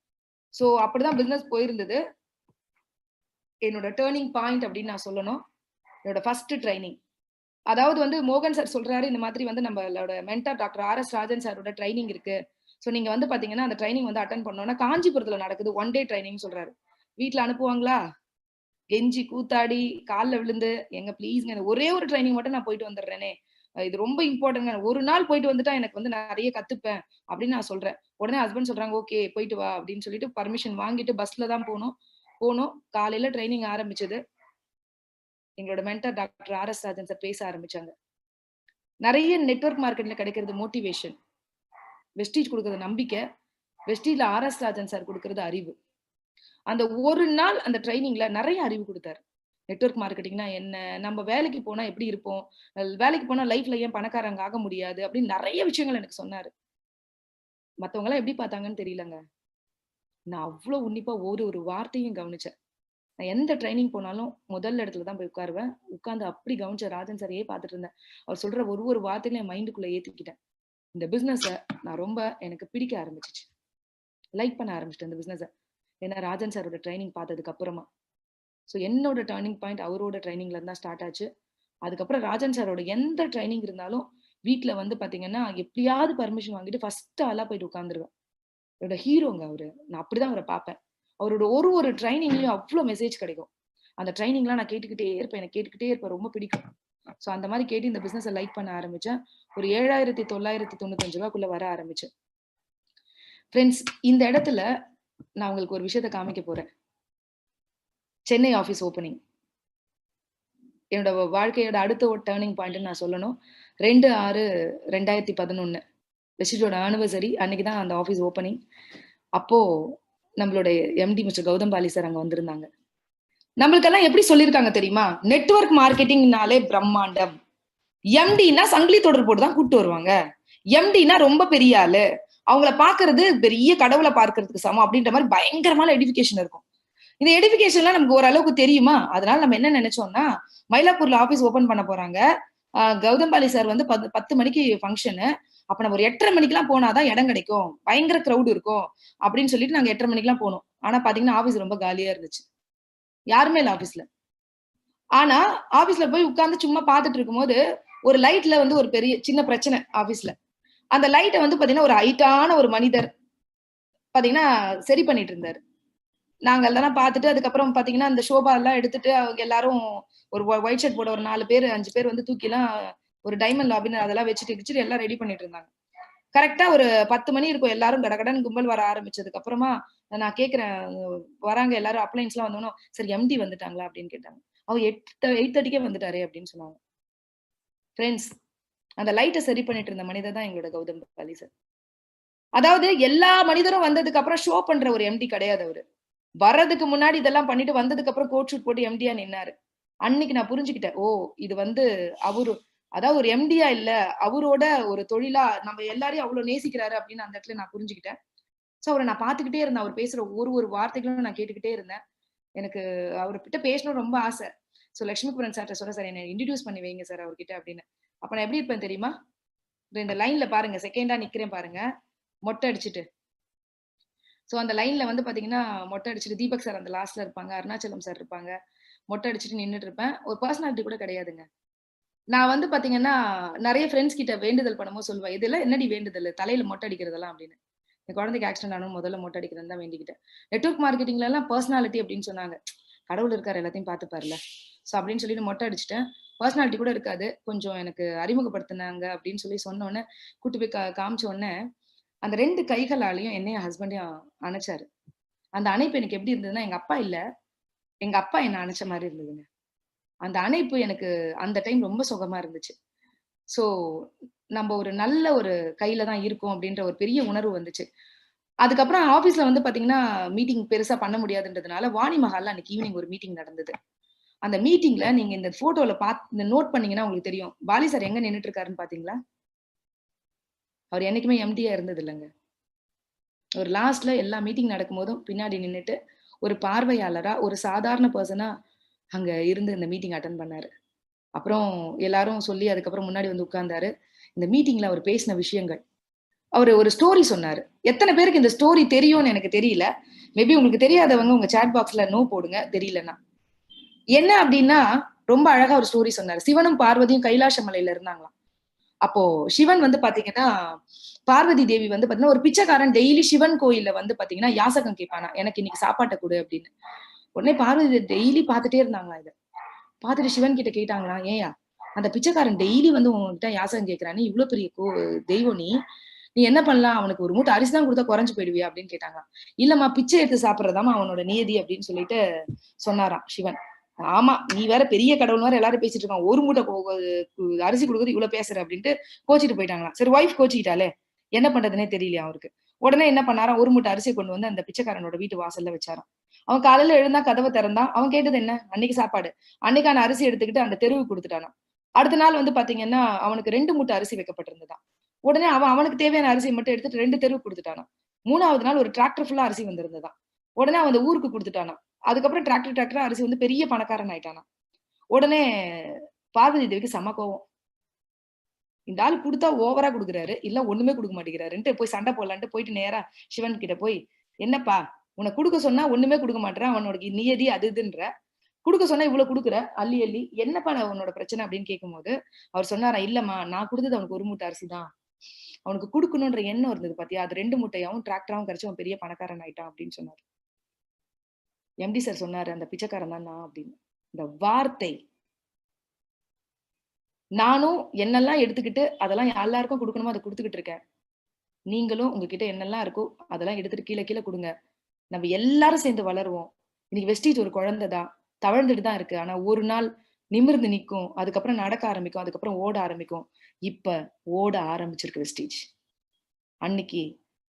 சோ அப்படிதான் பிசினஸ் போயிருந்தது. என்னோட டர்னிங் பாயிண்ட் அப்படின்னு நான் சொல்லணும். என்னோட ஃபர்ஸ்ட் ட்ரெய்னிங். அதாவது வந்து மோகன் சார் சொல்றாரு, இந்த மாதிரி வந்து நம்மளோட மென்டார் டாக்டர் ஆர்.எஸ். ராஜன் சாரோட ட்ரெய்னிங் இருக்கு. சோ நீங்க வந்து பாத்தீங்கன்னா, அந்த ட்ரெய்னிங் வந்து அட்டெண்ட் பண்ணணும்னா காஞ்சிபுரத்துல நடக்குது. 1 டே ட்ரெய்னிங் சொல்றாரு. வீட்ல அனுப்புவாங்களா? கெஞ்சி கூத்தாடி கால்ல விழுந்து, "ஏங்க ப்ளீஸ்ங்க ஒரே ஒரு ட்ரெய்னிங் மட்டும் நான் போயிட்டு வந்துடுறேனே. இது ரொம்ப இம்பார்ட்டன்ட்ங்க. ஒரு நாள் போயிட்டு வந்துட்டா எனக்கு வந்து நெறைய கத்துப்பேன்." அப்படின்னு நான் சொல்றேன். உடனே ஹஸ்பண்ட் சொல்றாங்க, "ஓகே போயிட்டு வா" அப்படின்னு சொல்லிட்டு பர்மிஷன் வாங்கிட்டு பஸ்ல தான் போனோம். போனோம். காலையில ட்ரெய்னிங் ஆரம்பிச்சது. எங்களோட mentor doctor RS. Rajan sir பேச ஆரம்பிச்சாங்க. நெறைய நெட்வொர்க் மார்க்கெட்ல கிடைக்கிறது மோட்டிவேஷன். வெஸ்டீஜ் குடுக்குறது நம்பிக்கை. வெஸ்டீஜ்ல ஆர்.எஸ். ராஜன் சார் குடுக்குறது அறிவு. அந்த ஒரு நாள் அந்த ட்ரெய்னிங்ல நெறைய அறிவு குடுத்தாரு. நெட்வொர்க் மார்க்கெட்டிங்னா என்ன? நம்ம வேலைக்கு போனா எப்படி இருப்போம்? வேலைக்கு போனா லைஃப்ல ஏன் பணக்காரங்க ஆக முடியாது? அப்படின்னு நெறைய விஷயங்கள் எனக்கு சொன்னாரு. மத்தவங்கலாம் எப்படி பார்த்தாங்கன்னு தெரியலங்க. நான் அவ்ளோ உன்னிப்பா ஒரு ஒரு வார்த்தையும் கவனிச்சேன். நான் எந்த ட்ரெய்னிங் போனாலும் முதல் இடத்துல தான் போய் உட்காருவேன். உட்கார்ந்து அப்படி கவனிச்ச ராஜன் சாரையே பார்த்துட்டு இருந்தேன். அவர் சொல்ற ஒரு ஒரு வார்த்தையிலும் என் மைண்டுக்குள்ள ஏத்திக்கிட்டேன். இந்த பிசினஸ நான் ரொம்ப எனக்கு பிடிக்க ஆரம்பிச்சுச்சு. லைக் பண்ண ஆரம்பிச்சுட்டேன் இந்த பிசினஸ. ஏன்னா ராஜன் சாரோட ட்ரெய்னிங் பார்த்ததுக்கு அப்புறமா. சோ என்னோட டர்னிங் பாயிண்ட் அவரோட ட்ரெய்னிங்ல இருந்து தான் ஸ்டார்ட் ஆச்சு. அதுக்கப்புறம் ராஜன் சாரோட எந்த ட்ரெய்னிங் இருந்தாலும் வீட்ல வந்து பார்த்தீங்கன்னா, எப்படியாவது பர்மிஷன் வாங்கிட்டு ஃபர்ஸ்ட் ஆளா போயிட்டு உட்கார்ந்துருவேன். என்னோட ஹீரோங்க அவரு. நான் அப்படிதான் அவரை பார்ப்பேன். அவரோட ஒரு ட்ரைனிங்லயும் அவ்வளோ மெசேஜ் கிடைக்கும். அந்த ட்ரைனிங்லாம் நான் கேட்டுக்கிட்டே இருப்பேன். எனக்கு கேட்டுக்கிட்டே இருப்பேன். ரொம்ப பிடிக்கும். ஸோ அந்த மாதிரி கேட்டு இந்த பிசினஸை லைக் பண்ண ஆரம்பிச்சேன். ஒரு 7,995 வர ஆரம்பிச்சேன். ஃப்ரெண்ட்ஸ், இந்த இடத்துல நான் உங்களுக்கு ஒரு விஷயத்த காமிக்க போறேன். Chennai office opening. என்னோட வாழ்க்கையோட அடுத்த ஒரு டேர்னிங் பாயிண்ட் நான் சொல்லணும். 2/6/2011 வெஸ்டிஜோட ஆனிவர்சரி அன்னைக்கு தான் அந்த ஆஃபீஸ் ஓப்பனிங். அப்போ நம்மளுடைய MD mister Gautam Bali sir அங்க வந்திருந்தாங்க. நம்மளுக்கெல்லாம் எப்படி சொல்லியிருக்காங்க தெரியுமா? நெட்வொர்க் மார்க்கெட்டிங்னாலே பிரம்மாண்டம். எம்டினா சங்கிலி தொடர் போட்டு தான் கூப்பிட்டு வருவாங்க. எம்டினா ரொம்ப பெரிய ஆளு, அவங்கள பாக்குறது பெரிய கடவுளை பார்க்கறதுக்கு சமம் அப்படின்ற மாதிரி பயங்கரமான எடிபிகேஷன் இருக்கும். இந்த எடிபிகேஷன்லாம் நமக்கு ஓரளவுக்கு தெரியுமா? அதனால நம்ம என்ன நினைச்சோம்னா, மயிலாப்பூர்ல ஆபீஸ் ஓபன் பண்ண போறாங்க. கௌதம் பாலி சார் வந்து 10 மணிக்கு ஃபங்க்ஷனு. அப்ப நம்ம ஒரு 8:30 மணிக்கெல்லாம் போனாதான் இடம் கிடைக்கும், பயங்கர கிரௌட் இருக்கும் அப்படின்னு சொல்லிட்டு நாங்க 8:30 மணிக்கெல்லாம் போனோம். ஆனா பாத்தீங்கன்னா ஆபீஸ் ரொம்ப காலியா இருந்துச்சு. யாருமே இல்ல ஆபீஸ்ல. ஆனா ஆபீஸ்ல போய் உட்கார்ந்து சும்மா பாத்துட்டு இருக்கும்போது ஒரு லைட்ல வந்து ஒரு பெரிய சின்ன பிரச்சனை ஆபீஸ்ல. அந்த லைட்டை வந்து பாத்தீங்கன்னா ஒரு ஹைட்டான ஒரு மனிதர் பாத்தீங்கன்னா சரி பண்ணிட்டு இருந்தாரு. நாங்க எல்லாம் பார்த்துட்டு அதுக்கப்புறம் பாத்தீங்கன்னா அந்த ஷோபா எல்லாம் எடுத்துட்டு அவங்க எல்லாரும் ஒரு ஒயிட் ஷர்ட் போட ஒரு 4 பேர் 5 பேர் வந்து தூக்கி எல்லாம் ஒரு டைமண்ட் லாபின்னு அதெல்லாம் வச்சுட்டு எல்லாம் ரெடி பண்ணிட்டு இருந்தாங்க. கரெக்டா ஒரு 10 மணி இருக்கும். எல்லாரும் கடகடன் கும்பல் வர ஆரம்பிச்சதுக்கு அப்புறமா நான் கேக்குறேன், வராங்க எல்லாரும் அப்ளைன்ஸ் எல்லாம் வந்தோம். சரி எம்டி வந்துட்டாங்களா அப்படின்னு கேட்டாங்க. அவர் 8:30க்கே வந்துட்டாரே அப்படின்னு சொன்னாங்க. ஃப்ரெண்ட்ஸ், அந்த லைட்டை சரி பண்ணிட்டு இருந்த மனிதர் தான் எங்களோட கௌதம் பாலி சார். அதாவது எல்லா மனிதரும் வந்ததுக்கு அப்புறம் ஷோ பண்ற ஒரு எம்டி கிடையாது அவரு. வர்றதுக்கு முன்னாடி இதெல்லாம் பண்ணிட்டு வந்ததுக்கு அப்புறம் கோட் ஷூட் போட்டு எம்டியா நின்னாரு. அன்னைக்கு நான் புரிஞ்சுக்கிட்டேன். ஓ, இது வந்து அவரு அதாவது ஒரு எம்டியா இல்ல, அவரோட ஒரு தொழிலா நம்ம எல்லாரையும் அவ்வளவு நேசிக்கிறாரு அப்படின்னு அந்த இடத்துல நான் புரிஞ்சுக்கிட்டேன். சோ அவரை நான் பாத்துக்கிட்டே இருந்தேன். அவர் பேசுற ஒரு வார்த்தைகளும் நான் கேட்டுக்கிட்டே இருந்தேன். எனக்கு அவர்கிட்ட பேசணும் ரொம்ப ஆசை. சோ லட்சுமிபுரன் சார்ட்ட சொன்னேன், சார் என்ன இன்ட்ரோடியூஸ் பண்ணி வைங்க சார் அவர்கிட்ட அப்படின்னு. அப்ப நான் எப்படி இருப்பேன் தெரியுமா? இந்த லைன்ல பாருங்க, செகண்டா நிக்கிறேன் பாருங்க, மொட்டை அடிச்சுட்டு. சோ அந்த லைன்ல வந்து பாத்தீங்கன்னா மொட்டை அடிச்சுட்டு தீபக் சார் அந்த லாஸ்ட்ல இருப்பாங்க, அருணாச்சலம் சார் இருப்பாங்க. மொட்டை அடிச்சுட்டு நின்னுட்டு இருப்பேன். ஒரு பர்சனாலிட்டி கூட கிடையாதுங்க. நான் வந்து பாத்தீங்கன்னா நிறைய ஃப்ரெண்ட்ஸ் கிட்ட வேண்டுதல் பண்ணும்போது சொல்லுவேன், இதெல்லாம் என்னடி வேண்டுதல், தலையில மொட்டை அடிக்கிறதெல்லாம் அப்படின்னு. என் குழந்தைக்கு ஆக்சிடென்ட் ஆனும் முதல்ல மொட்டை அடிக்கிறேன்னு தான் வேண்டிக்கிட்டேன். நெட்வொர்க் மார்க்கெட்டிங்ல எல்லாம் பர்சனாலிட்டி அப்படின்னு சொன்னாங்க. கடவுள் இருக்காரு, எல்லாத்தையும் பாத்துப்பாருல. சோ அப்படின்னு சொல்லிட்டு மொட்டை அடிச்சுட்டேன். பர்சனாலிட்டி கூட இருக்காது, கொஞ்சம் எனக்கு அறிமுகப்படுத்தினாங்க அப்படின்னு சொன்ன உடனே கூட்டு போய் காமிச்ச உடனே அந்த 2 கைகளாலையும் என்னையும் ஹஸ்பண்டையும் அணைச்சாரு. அந்த அணைப்பு எனக்கு எப்படி இருந்ததுன்னா, எங்க அப்பா இல்ல, எங்க அப்பா என்ன அணைச்ச மாதிரி இருந்ததுங்க. அந்த அணைப்பு எனக்கு அந்த டைம் ரொம்ப சுகமா இருந்துச்சு. சோ நம்ம ஒரு நல்ல ஒரு கையில தான் இருக்கோம் அப்படின்ற ஒரு பெரிய உணர்வு வந்துச்சு. அதுக்கப்புறம் ஆபீஸ்ல வந்து பாத்தீங்கன்னா மீட்டிங் பெருசா பண்ண முடியாதுன்றதுனால வாணி மஹால்ல அன்னைக்கு ஈவினிங் ஒரு மீட்டிங் நடந்தது. அந்த மீட்டிங்ல நீங்க இந்த போட்டோல இந்த நோட் பண்ணீங்கன்னா உங்களுக்கு தெரியும், பாலி சார் எங்க நின்னுட்டு இருக்காருன்னு பாத்தீங்களா? அவர் என்னைக்குமே எம்டியா இருந்தது இல்லைங்க. ஒரு லாஸ்ட்ல எல்லா மீட்டிங் நடக்கும் போதும் பின்னாடி நின்னுட்டு ஒரு பார்வையாளரா ஒரு சாதாரண பர்சனா அங்க இருந்து இந்த மீட்டிங் அட்டெண்ட் பண்ணாரு. அப்புறம் எல்லாரும் சொல்லி அதுக்கப்புறம் முன்னாடி வந்து உட்கார்ந்தாரு. இந்த மீட்டிங்ல அவர் பேசின விஷயங்கள், அவரு ஒரு ஸ்டோரி சொன்னாரு. எத்தனை பேருக்கு இந்த ஸ்டோரி தெரியும்னு எனக்கு தெரியல. மேபி உங்களுக்கு தெரியாதவங்க உங்க சாட் பாக்ஸ்ல நோ போடுங்க, தெரியலன்னா. என்ன அப்படின்னா, ரொம்ப அழகா ஒரு ஸ்டோரி சொன்னாரு. சிவனும் பார்வதியும் கைலாச மலையில இருந்தாங்களாம். அப்போ சிவன் வந்து பாத்தீங்கன்னா பார்வதி தேவி வந்து பாத்தீங்கன்னா ஒரு பிச்சைக்காரன் டெய்லி சிவன் கோயில்ல வந்து பாத்தீங்கன்னா யாசகம் கேட்பானா, எனக்கு இன்னைக்கு சாப்பாட்டை கொடு அப்படின்னு. உடனே பார்வதி டெய்லி பாத்துட்டே இருந்தாங்களா. இத பாத்துட்டு சிவன் கிட்ட கேட்டாங்களா, ஏயா அந்த பிச்சைக்காரன் டெய்லி வந்து உங்ககிட்ட யாசகம் கேட்கிறானே, இவ்வளவு பெரிய தெய்வம் நீ என்ன பண்ணலாம், அவனுக்கு ஒரு மூட்டை அரிசி தான் கொடுத்தா குறைஞ்சு போயிடுவியா அப்படின்னு கேட்டாங்க. இல்லம்மா, பிச்சை எடுத்து சாப்பிடுறதாமா அவனோட நியதி அப்படின்னு சொல்லிட்டு சொன்னாராம் சிவன். ஆமா, நீ வேற பெரிய கடவுள் வேற எல்லாரும் பேசிட்டு இருக்கான், ஒரு மூட்டை அரிசி கொடுக்குறது இவ்வளவு பேசுற அப்படின்ட்டு கோச்சிட்டு போயிட்டாங்களா. சரி, ஒய்ஃப் கோச்சிக்கிட்டாலே என்ன பண்றதுன்னே தெரியலையா அவருக்கு. உடனே என்ன பண்ணாராம், ஒரு மூட்டை அரிசி கொண்டு வந்து அந்த பிச்சைக்காரனோட வீட்டு வாசல்ல வச்சாராம். அவன் காலையில எழுந்தா கதவை திறந்தான். அவன் கேட்டது என்ன, அன்னைக்கு சாப்பாடு. அன்னைக்கான அரிசி எடுத்துக்கிட்டு அந்த தெருவுக்கு கொடுத்துட்டானாம். அடுத்த நாள் வந்து பாத்தீங்கன்னா அவனுக்கு 2 மூட்டை அரிசி வைக்கப்பட்டிருந்ததாம். உடனே அவனுக்கு தேவையான அரிசியை மட்டும் எடுத்துட்டு 2 தெருவுக்கு கொடுத்துட்டானாம். 3வது நாள் ஒரு டிராக்டர் ஃபுல்லா அரிசி வந்திருந்ததாம். உடனே அவன் அந்த ஊருக்கு கொடுத்துட்டானாம். அதுக்கப்புறம் டிராக்டர் அரிசி வந்து பெரிய பணக்காரன் ஆயிட்டானாம். உடனே பார்வதி தேவிக்கு செம கோவம். இந்த ஆள் கொடுத்தா ஓவரா கொடுக்குறாரு, இல்ல ஒண்ணுமே கொடுக்க மாட்டேங்கிறாருன்ட்டு போய் சண்டை போடலான்ட்டு போயிட்டு நேரா சிவன் கிட்ட போய், என்னப்பா உனக்கு கொடுக்க சொன்னா ஒண்ணுமே கொடுக்க மாட்டேன், அவனோட நியதி அது இதுன்ற, கொடுக்க சொன்னா இவ்வளவு கொடுக்குற அள்ளி அள்ளி, என்னப்பா உன்னோட பிரச்சனை அப்படின்னு கேட்கும்போது அவர் சொன்னாரா, இல்லம்மா நான் கொடுத்தது அவனுக்கு ஒரு மூட்டை அரிசி தான், அவனுக்கு குடுக்கணும்ன்ற எண்ணம் இருந்தது பாத்தியா, அது 2 மூட்டையாவும் டிராக்டராவும் கிடைச்சு அவன் பெரிய பணக்காரன் ஆயிட்டான் அப்படின்னு சொன்னாரு. எம்டி சார் சொன்னாரு, அந்த பிச்சைக்காரன் தான் நான் அப்படின்னு. இந்த வார்த்தை நானும் என்னெல்லாம் எடுத்துக்கிட்டு அதெல்லாம் எல்லாருக்கும் கொடுக்கணுமோ அதை கொடுத்துக்கிட்டு இருக்கேன். நீங்களும் உங்ககிட்ட என்னெல்லாம் இருக்கோ அதெல்லாம் எடுத்துட்டு கீழே கீழே கொடுங்க. நம்ம எல்லாரும் சேர்ந்து வளருவோம். இன்னைக்கு வெஸ்டீஜ் ஒரு குழந்தை தான், தவழ்ந்துட்டு தான் இருக்கு. ஆனா ஒரு நாள் நிமிர்ந்து நிக்கும், அதுக்கப்புறம் நடக்க ஆரம்பிக்கும், அதுக்கப்புறம் ஓட ஆரம்பிக்கும். இப்ப ஓட ஆரம்பிச்சிருக்கு வெஸ்டீஜ். அன்னைக்கு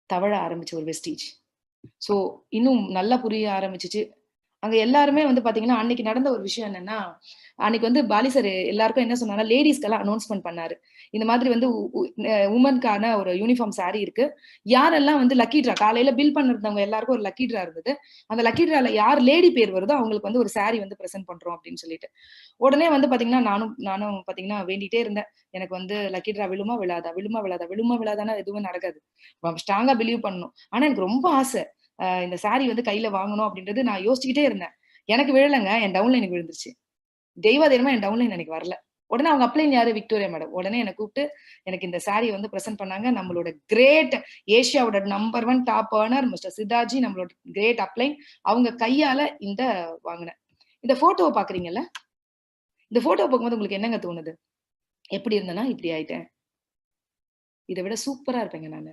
தவழ ஆரம்பிச்ச ஒரு வெஸ்டீஜ். சோ இன்னும் நல்லா புரிய ஆரம்பிச்சிச்சு. அங்க எல்லாருமே வந்து பாத்தீங்கன்னா, அன்னைக்கு நடந்த ஒரு விஷயம் என்னன்னா, அன்னைக்கு வந்து பாலி சார் எல்லாருக்கும் என்ன சொன்னாங்கன்னா, லேடீஸ்க்கெல்லாம் அனௌன்ஸ்மென்ட் பண்ணாரு. இந்த மாதிரி வந்து உமன்க்கான ஒரு யூனிஃபார்ம் சாரி இருக்கு. யாரெல்லாம் வந்து லக்கி ட்ரா காலையில பில் பண்ணிருந்தவங்க எல்லாருக்கும் ஒரு லக்கி ட்ரா இருந்தது. அந்த லக்கி ட்ரால யார் லேடி பேர் வருதோ அவங்களுக்கு வந்து ஒரு சாரி வந்து பிரசன்ட் பண்றோம் அப்படின்னு சொல்லிட்டு. உடனே வந்து பாத்தீங்கன்னா, நானும் பாத்தீங்கன்னா வேண்டிட்டே இருந்தேன். எனக்கு வந்து லக்கி ட்ரா விழுமா விழாதா? விழுமா விழாதா? விழுமா விழாதான்னா எதுவுமே நடக்காது. ஸ்ட்ராங்கா பிலீவ் பண்ணணும். ஆனா எனக்கு ரொம்ப ஆசை. இந்த சாரி வந்து கையில வாங்கணும் அப்படின்றது நான் யோசிச்சுக்கிட்டே இருந்தேன். எனக்கு விழலங்க. என் டவுன்லைனுக்கு விழுந்துருச்சு. தெய்வாதீனமா என் டவுன்லைன் எனக்கு வரல. உடனே அவங்க அப்ளைன் யாரு? Victoria madam. உடனே என்ன கூப்பிட்டு எனக்கு இந்த சாரிய வந்து பிரசன்ட் பண்ணாங்க. நம்மளோட கிரேட் ஏசியாவோட number 1 top earner mister Siddhaji, நம்மளோட கிரேட் அப்ளைன். அவங்க கையால இந்த வாங்குனேன். இந்த போட்டோவ பாக்குறீங்கல்ல? இந்த போட்டோவ பார்க்கும்போது உங்களுக்கு என்னங்க தோணுது? எப்படி இருந்தேன்னா, இப்படி ஆயிட்டேன். இத விட சூப்பரா இருப்பேங்க நானு.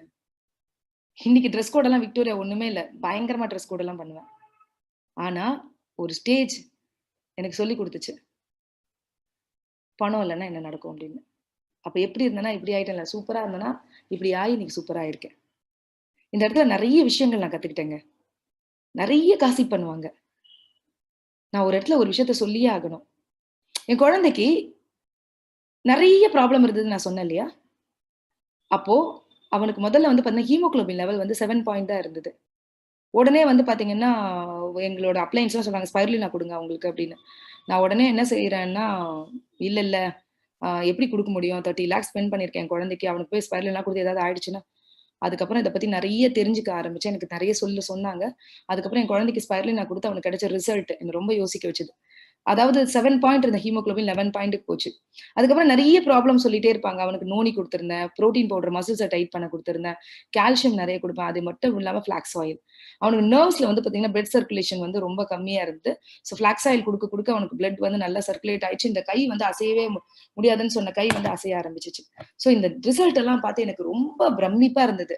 இன்னைக்கு டிரெஸ் கோட் எல்லாம் விக்டோரியா ஒண்ணுமே இல்ல. பயங்கரமா டிரெஸ் கோட் எல்லாம் பண்ணுவேன். ஆனா, ஒரு ஸ்டேஜ் எனக்கு சொல்லிக் குடுத்துச்சு. பணம் இல்லன்னா என்ன நடக்கும் அப்படின்னு. அப்ப எப்படி இருந்தேன்னா, இப்படி ஆயிட்டேன்ல. சூப்பரா இருந்தேன்னா, இப்படி ஆயி இன்னைக்கு சூப்பரா ஆயிருக்கேன். இந்த இடத்துல நெறைய விஷயங்கள் நான் கத்துக்கிட்டேங்க. நெறைய காசிப் பண்ணுவாங்க. நான் ஒரு இடத்துல ஒரு விஷயத்த சொல்லியே ஆகணும். என் குழந்தைக்கு நெறைய ப்ராப்ளம் இருந்ததுன்னு நான் சொன்னேன் இல்லையா? அப்போ அவனுக்கு முதல்ல வந்து பார்த்தீங்கன்னா, ஹீமோகுளோபின் லெவல் வந்து 7 தான் இருந்தது. உடனே வந்து பார்த்தீங்கன்னா, எங்களோட அப்ளையன்ஸ்லாம் சொன்னாங்க, "ஸ்பைருலினா குடுங்க அவங்களுக்கு" அப்படின்னு. நான் உடனே என்ன செய்றேன்னா, "இல்ல, இல்ல. எப்படி குடுக்க முடியும்? 30 லேக்ஸ் ஸ்பெண்ட் பண்ணியிருக்கேன் என் குழந்தைக்கு. அவனுக்கு போய் ஸ்பைருலினா குடுத்து ஏதாவது ஆயிடுச்சுன்னா" அதுக்கப்புறம் இத பத்தி நெறைய தெரிஞ்சுக்க ஆரம்பிச்சேன். எனக்கு நெறைய சொன்னாங்க. அதுக்கப்புறம் என் குழந்தைக்கு ஸ்பைருலினா குடுத்து அவனுக்கு கிடைச்ச ரிசல்ட் என்ன ரொம்ப யோசிக்க வச்சது. அதாவது 7 இருந்த ஹீமோகுளோபின் 11 போச்சு. அதுக்கப்புறம் நெறைய ப்ராப்ளம் சொல்லிட்டே இருப்பாங்க. அவனுக்கு நோனி குடுத்திருந்தேன். புரோட்டீன் பவுடர் மசில்ஸ டைட் பண்ண குடுத்திருந்தேன். கால்சியம் நெறைய குடுப்பேன். அது மட்டும் இல்லாம ஃபிளாக்ஸ் ஆயில். அவனுக்கு நர்வ்ஸ்ல வந்து பார்த்தீங்கன்னா, பிளட் சர்க்குலேஷன் வந்து ரொம்ப கம்மியா இருந்தது. ஸோ ஃபிளாக்ஸ் ஆயில் குடுக்க குடுக்க அவனுக்கு பிளட் வந்து நல்லா சர்க்குலேட் ஆயிடுச்சு. இந்த கை வந்து அசையவே முடியாதுன்னு சொன்ன கை வந்து அசைய ஆரம்பிச்சுச்சு. ஸோ இந்த ரிசல்ட் எல்லாம் பார்த்து எனக்கு ரொம்ப பிரமிப்பா இருந்தது.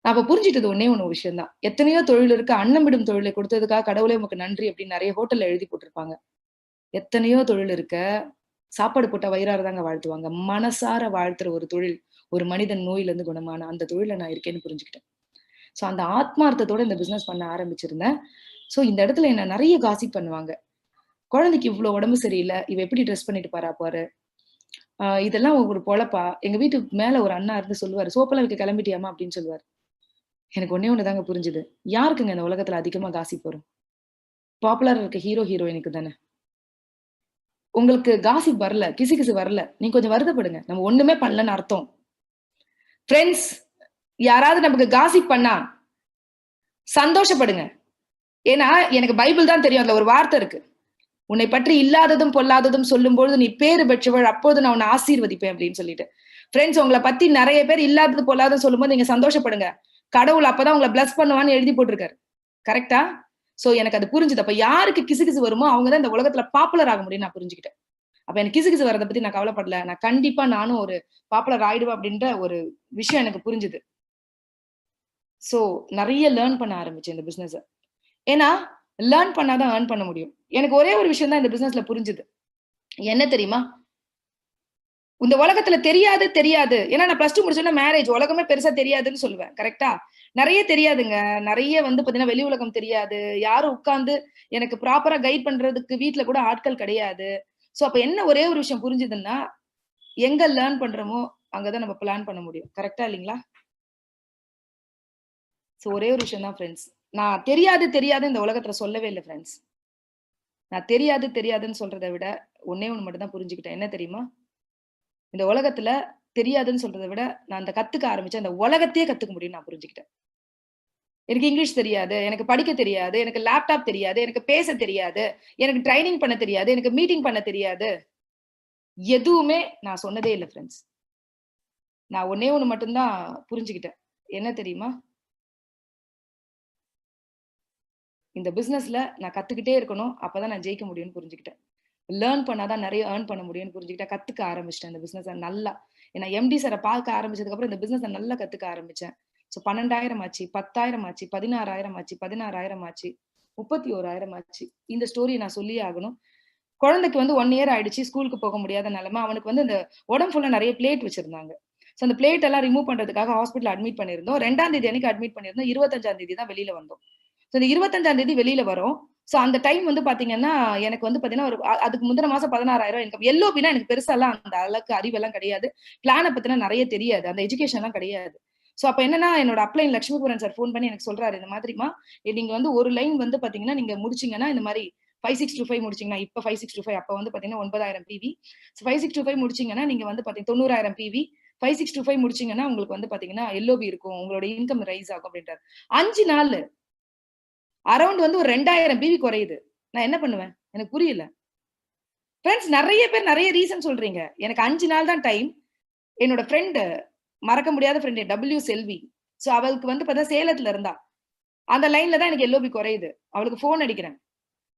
நான் அப்ப புரிஞ்சுட்டது ஒண்ணே ஒண்ணு விஷயம் தான். எத்தனையோ தொழில் இருக்கு. அன்னமிடும் தொழிலை கொடுத்ததுக்காக கடவுளே உமக்கு நன்றி அப்படின்னு நெறைய ஹோட்டல்ல எழுதி போட்டிருப்பாங்க. எத்தனையோ தொழில் இருக்க. சாப்பாடு போட்டா வயிறார தாங்க வாழ்த்துவாங்க. மனசார வாழ்த்துற ஒரு தொழில். ஒரு மனிதன் நோயிலிருந்து குணமான அந்த தொழில்ல நான் இருக்கேன்னு புரிஞ்சுக்கிட்டேன். சோ அந்த ஆத்மார்த்தத்தோட இந்த பிசினஸ் பண்ண ஆரம்பிச்சிருந்தேன். சோ இந்த இடத்துல என்ன நெறைய காசிப் பண்ணுவாங்க. குழந்தைக்கு இவ்ளோ உடம்பு சரியில்ல. இவ எப்படி டிரெஸ் பண்ணிட்டு பாரா பாரு. இதெல்லாம் ஒரு பொழப்பா? எங்க வீட்டுக்கு மேல ஒரு அண்ணா இருந்து சொல்லுவாரு. "சோப்பெல்லாம் விக்க கிளம்பிட்டியாம்மா?" அப்படின்னு சொல்லுவாரு. எனக்கு ஒண்ணே ஒண்ணு தாங்க புரிஞ்சுது. யாருக்குங்க இந்த உலகத்துல அதிகமா காசிப் வரும்? பாப்புலரா இருக்க ஹீரோ, ஹீரோயினுக்கு தானே. உங்களுக்கு காசிப் வரல, கிசுகிசு வரல. நீங்க கொஞ்சம் வருத்தப்படுங்க. நம்ம ஒண்ணுமே பண்ணலன்னு அர்த்தம். ஃபிரெண்ட்ஸ் யாராவது நமக்கு காசிப் பண்ணா சந்தோஷப்படுங்க. ஏன்னா, எனக்கு பைபிள் தான் தெரியும். அதுல ஒரு வார்த்தை இருக்கு. "உன்னை பற்றி இல்லாததும் பொல்லாததும் சொல்லும்பொழுது நீ பேறு பெற்றவள். அப்போது நான் உன்னை ஆசீர்வதிப்பேன்" அப்படின்னு சொல்லிட்டு. ஃபிரெண்ட்ஸ் உங்கள பத்தி நெறைய பேர் இல்லாதது பொல்லாததும் சொல்லும்போது நீங்க சந்தோஷப்படுங்க. கடவுள் அப்பதான் உங்கள பிளஸ் பண்ணுவான்னு எழுதி போட்டிருக்காரு. கரெக்ட்டா? சோ எனக்கு அது புரிஞ்சுது. அப்ப யாருக்கு கிசுகிசு வருமோ அவங்க தான் இந்த உலகத்துல பாப்புலர் ஆக முடியும்னு நான் புரிஞ்சுக்கிட்டேன். அப்ப எனக்கு கிசுகிசு வரத பத்தி நான் கவலைப்படல. நான் கண்டிப்பா நானும் ஒரு பாப்புலர் ஆயிடுவேன் அப்படின்ற ஒரு விஷயம் எனக்கு புரிஞ்சுது. சோ நெறைய லேர்ன் பண்ண ஆரம்பிச்சேன் இந்த பிசினஸ. ஏன்னா, லேர்ன் பண்ணா தான் ஏர்ன் பண்ண முடியும். எனக்கு ஒரே ஒரு விஷயம் தான் இந்த பிசினஸ்ல புரிஞ்சுது. என்ன தெரியுமா? இந்த உலகத்துல தெரியாது, தெரியாது. ஏன்னா நான் பிளஸ் 2 முடிச்சோனே மேரேஜ். உலகமே பெருசா தெரியாதுன்னு சொல்லுவேன். கரெக்ட்டா? நெறைய தெரியாதுங்க. நெறைய வந்து பார்த்தீங்கன்னா, வெளி உலகம் தெரியாது. யாரும் உட்கார்ந்து எனக்கு ப்ராப்பரா கைட் பண்றதுக்கு வீட்ல கூட ஆட்கள் கிடையாது. சோ அப்ப என்ன ஒரே ஒரு விஷயம் புரிஞ்சுதுன்னா, எங்க லேர்ன் பண்றோமோ, அங்க தான் நம்ம பிளான் பண்ண முடியும். கரெக்ட்டா இல்லீங்களா? சோ ஒரே ஒரு விஷயம் தான் ஃபிரெண்ட்ஸ். நான் தெரியாது, தெரியாது இந்த உலகத்துல சொல்லவே இல்ல ஃபிரெண்ட்ஸ். நான் தெரியாது, தெரியாதுன்னு சொல்றத விட, ஒண்ணே ஒண்ணு மட்டும் தான் புரிஞ்சுக்கிட்டேன். என்ன தெரியுமா? இந்த உலகத்துல தெரியாதுன்னு சொல்றத விட, நான் அந்த கத்துக்க ஆரம்பிச்சேன். இந்த உலகத்தையே கத்துக்க முடியும்னு நான் புரிஞ்சுக்கிட்டேன். எனக்கு இங்கிலீஷ் தெரியாது, எனக்கு படிக்க தெரியாது, எனக்கு லேப்டாப் தெரியாது, எனக்கு பேச தெரியாது, எனக்கு ட்ரெய்னிங் பண்ண தெரியாது, எனக்கு மீட்டிங் பண்ண தெரியாது. எதுவுமே நான் சொன்னதே இல்ல ஃபிரெண்ட்ஸ். நான் ஒண்ணே ஒண்ணு மட்டும் தான் புரிஞ்சுக்கிட்டேன். என்ன தெரியுமா? இந்த பிசினஸ்ல நான் கத்துக்கிட்டே இருக்கணும். அப்பதான் நான் ஜெயிக்க முடியும்னு புரிஞ்சுக்கிட்டேன். லேர்ன் பண்ணாதான் நிறைய ஏர்ன் பண்ண முடியும்னு புரிஞ்சுக்கிட்டேன். கத்துக்க ஆரம்பிச்சிட்டேன் இந்த பிசினஸ நல்லா. ஏன்னா எம்டி சார பார்க்க ஆரம்பிச்சதுக்கு அப்புறம் இந்த பிசினஸ நல்லா கத்துக்க ஆரம்பிச்சேன். சோ 12,000 ஆச்சு, 10,000 ஆச்சு, 16,000 ஆச்சு, 16,000 ஆச்சு, 31,000 ஆச்சு. இந்த ஸ்டோரிய நான் சொல்லியே ஆகணும். குழந்தைக்கு வந்து 1 இயர் ஆயிடுச்சு. ஸ்கூலுக்கு போக முடியாத நிலைமை. அவனுக்கு வந்து இந்த உடம்பு ஃபுல்லா நிறைய பிளேட் வச்சிருந்தாங்க. சோ அந்த பிளேட் எல்லாம் ரிமூவ் பண்றதுக்காக ஹாஸ்பிடல் அட்மிட் பண்ணியிருந்தோம். 2ஆம் தேதி அன்னைக்கு அட்மிட் பண்ணியிருந்தோம். 25ஆம் தேதி தான் வெளியில வந்தோம். சோ இந்த 25ஆம் தேதி வெளியில வரோம். சோ அந்த டைம் வந்து பாத்தீங்கன்னா, எனக்கு வந்து பாத்தீங்கன்னா, ஒரு அதுக்கு முந்தின மாசம் 16,000 இன்கம். எல்ஓபின்னா எனக்கு பெருசாலாம் அந்த அளவுக்கு அறிவெல்லாம் கிடையாது. பிளான பத்தின நிறைய தெரியாது. அந்த எஜுகேஷன்லாம் கிடையாது. சோ அப்ப என்னன்னா, என்னோட அப்ளைன் லட்சுமிபுரன் சார் ஃபோன் பண்ணி எனக்கு சொல்றாரு, இந்த மாதிரிமா, நீங்க வந்து ஒரு லைன் வந்து பாத்தீங்கன்னா, நீங்க முடிச்சீங்கன்னா இந்த மாரி 5625 முடிச்சீங்கன்னா, இப்ப 5625 அப்ப வந்து பாத்தீங்கன்னா 9,000 பிவி. 5625 முடிச்சீங்கன்னா, நீங்க வந்து பாத்தீங்கன்னா 90,000 பிவி. 5625 முடிச்சீங்கன்னா, உங்களுக்கு வந்து பாத்தீங்கன்னா எல்ஓபி இருக்கும். உங்களோட இன்கம் ரைஸ் ஆகும் அப்படின்றாரு. 5 நாள் அரவுண்ட் வந்து ஒரு 2,000 பிவி குறையுது. நான் என்ன பண்ணுவேன்? எனக்கு புரியல. ஃபிரெண்ட்ஸ் நெறைய பேர் நெறைய ரீசன் சொல்றீங்க. எனக்கு 5 நாள் தான் டைம். என்னோட ஃப்ரெண்ட் மறக்க முடியாத ஃப்ரெண்ட் டபிள்யூ செல்வி. சோ அவளுக்கு வந்து பார்த்தா சேலத்துல இருந்தா. அந்த லைன்ல தான் எனக்கு எல்ஓபி குறையுது. அவளுக்கு ஃபோன் அடிக்கிறேன்.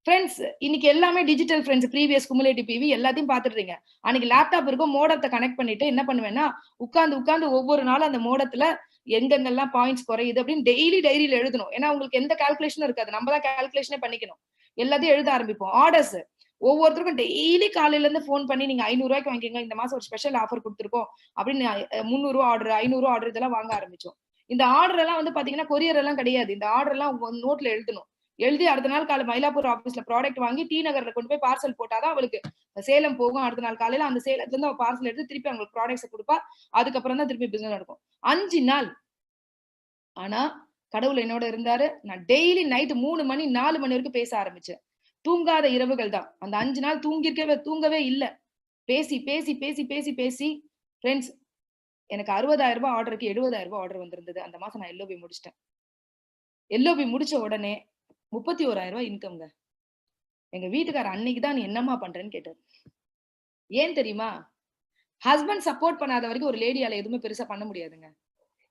ஃபிரெண்ட்ஸ் இன்னைக்கு எல்லாமே digital friends previous cumulative PV எல்லாத்தையும் பார்த்துடுறீங்க. அன்னைக்கு லேப்டாப் இருக்கும் மோடத்த கனெக்ட் பண்ணிட்டு என்ன பண்ணுவேன்னா, உட்கார்ந்து ஒவ்வொரு நாளும் அந்த மோடத்துல எங்கெங்கெல்லாம் பாயிண்ட்ஸ் குறையுது அப்படின்னு டெய்லி டைரியில எழுதணும். ஏன்னா உங்களுக்கு எந்த கால்குலேஷனும் இருக்காது. நம்ம தான் கால்குலேஷனே பண்ணிக்கணும். எல்லாத்தையும் எழுத ஆரம்பிப்போம். ஆர்டர்ஸ் ஒவ்வொருத்தருக்கும் டெய்லி காலையில இருந்து ஃபோன் பண்ணி நீங்க 500 ரூபாய்க்கு வாங்கிக்கங்க. இந்த மாசம் ஒரு ஸ்பெஷல் ஆஃபர் குடுத்துருக்கோம் அப்படின்னு 300 ஆர்டர், 500 ஆர்டர் இதெல்லாம் வாங்க ஆரம்பிச்சோம். இந்த ஆர்டர் எல்லாம் வந்து பாத்தீங்கன்னா கொரியர் எல்லாம் கிடையாது. இந்த ஆர்டர் எல்லாம் உங்க நோட்ல எழுதணும். எழுதி அடுத்த நாள் காலை மயிலாப்பூர் ஆபீஸ்ல ப்ராடக்ட் வாங்கி டி நகர்ல கொண்டு போய் பார்சல் போட்டாதான் அவளுக்கு சேலம் போகும். அடுத்த நாள் காலையில அந்த சேலத்துல இருந்து அவ பார்சல் எடுத்து திருப்பி அவங்களுக்கு ப்ராடக்ட்ஸ் கொடுப்பா. அதுக்கப்புறம் தான் திருப்பி பிசினஸ் நடக்கும். 5 நாள். ஆனா கடவுள் என்னோட இருந்தாரு. நான் டெய்லி நைட் 3 மணி 4 மணி வரைக்கும் பேச ஆரம்பிச்சேன். தூங்காத இரவுகள் தான். அந்த 5 நாள் தூங்கவே இல்ல. பேசி பேசி பேசி பேசி பேசி ஃப்ரெண்ட்ஸ் எனக்கு 60,000 ரூபாய் ஆர்டருக்கு 70,000 ரூபாய் ஆர்டர் வந்திருந்தது. அந்த மாசம் நான் எல்ஓபி முடிச்சிட்டேன். எல்ஓபி முடிச்ச உடனே 31,000 ரூபாய் இன்கம்ங்க. எங்க வீட்டுக்காரர் அன்னைக்கு தான் நீ என்னம்மா பண்றேன்னு கேட்டாரு. ஏன் தெரியுமா? ஹஸ்பண்ட் சப்போர்ட் பண்ணாத வரைக்கும் ஒரு லேடியால எதுவுமே பெருசா பண்ண முடியாதுங்க.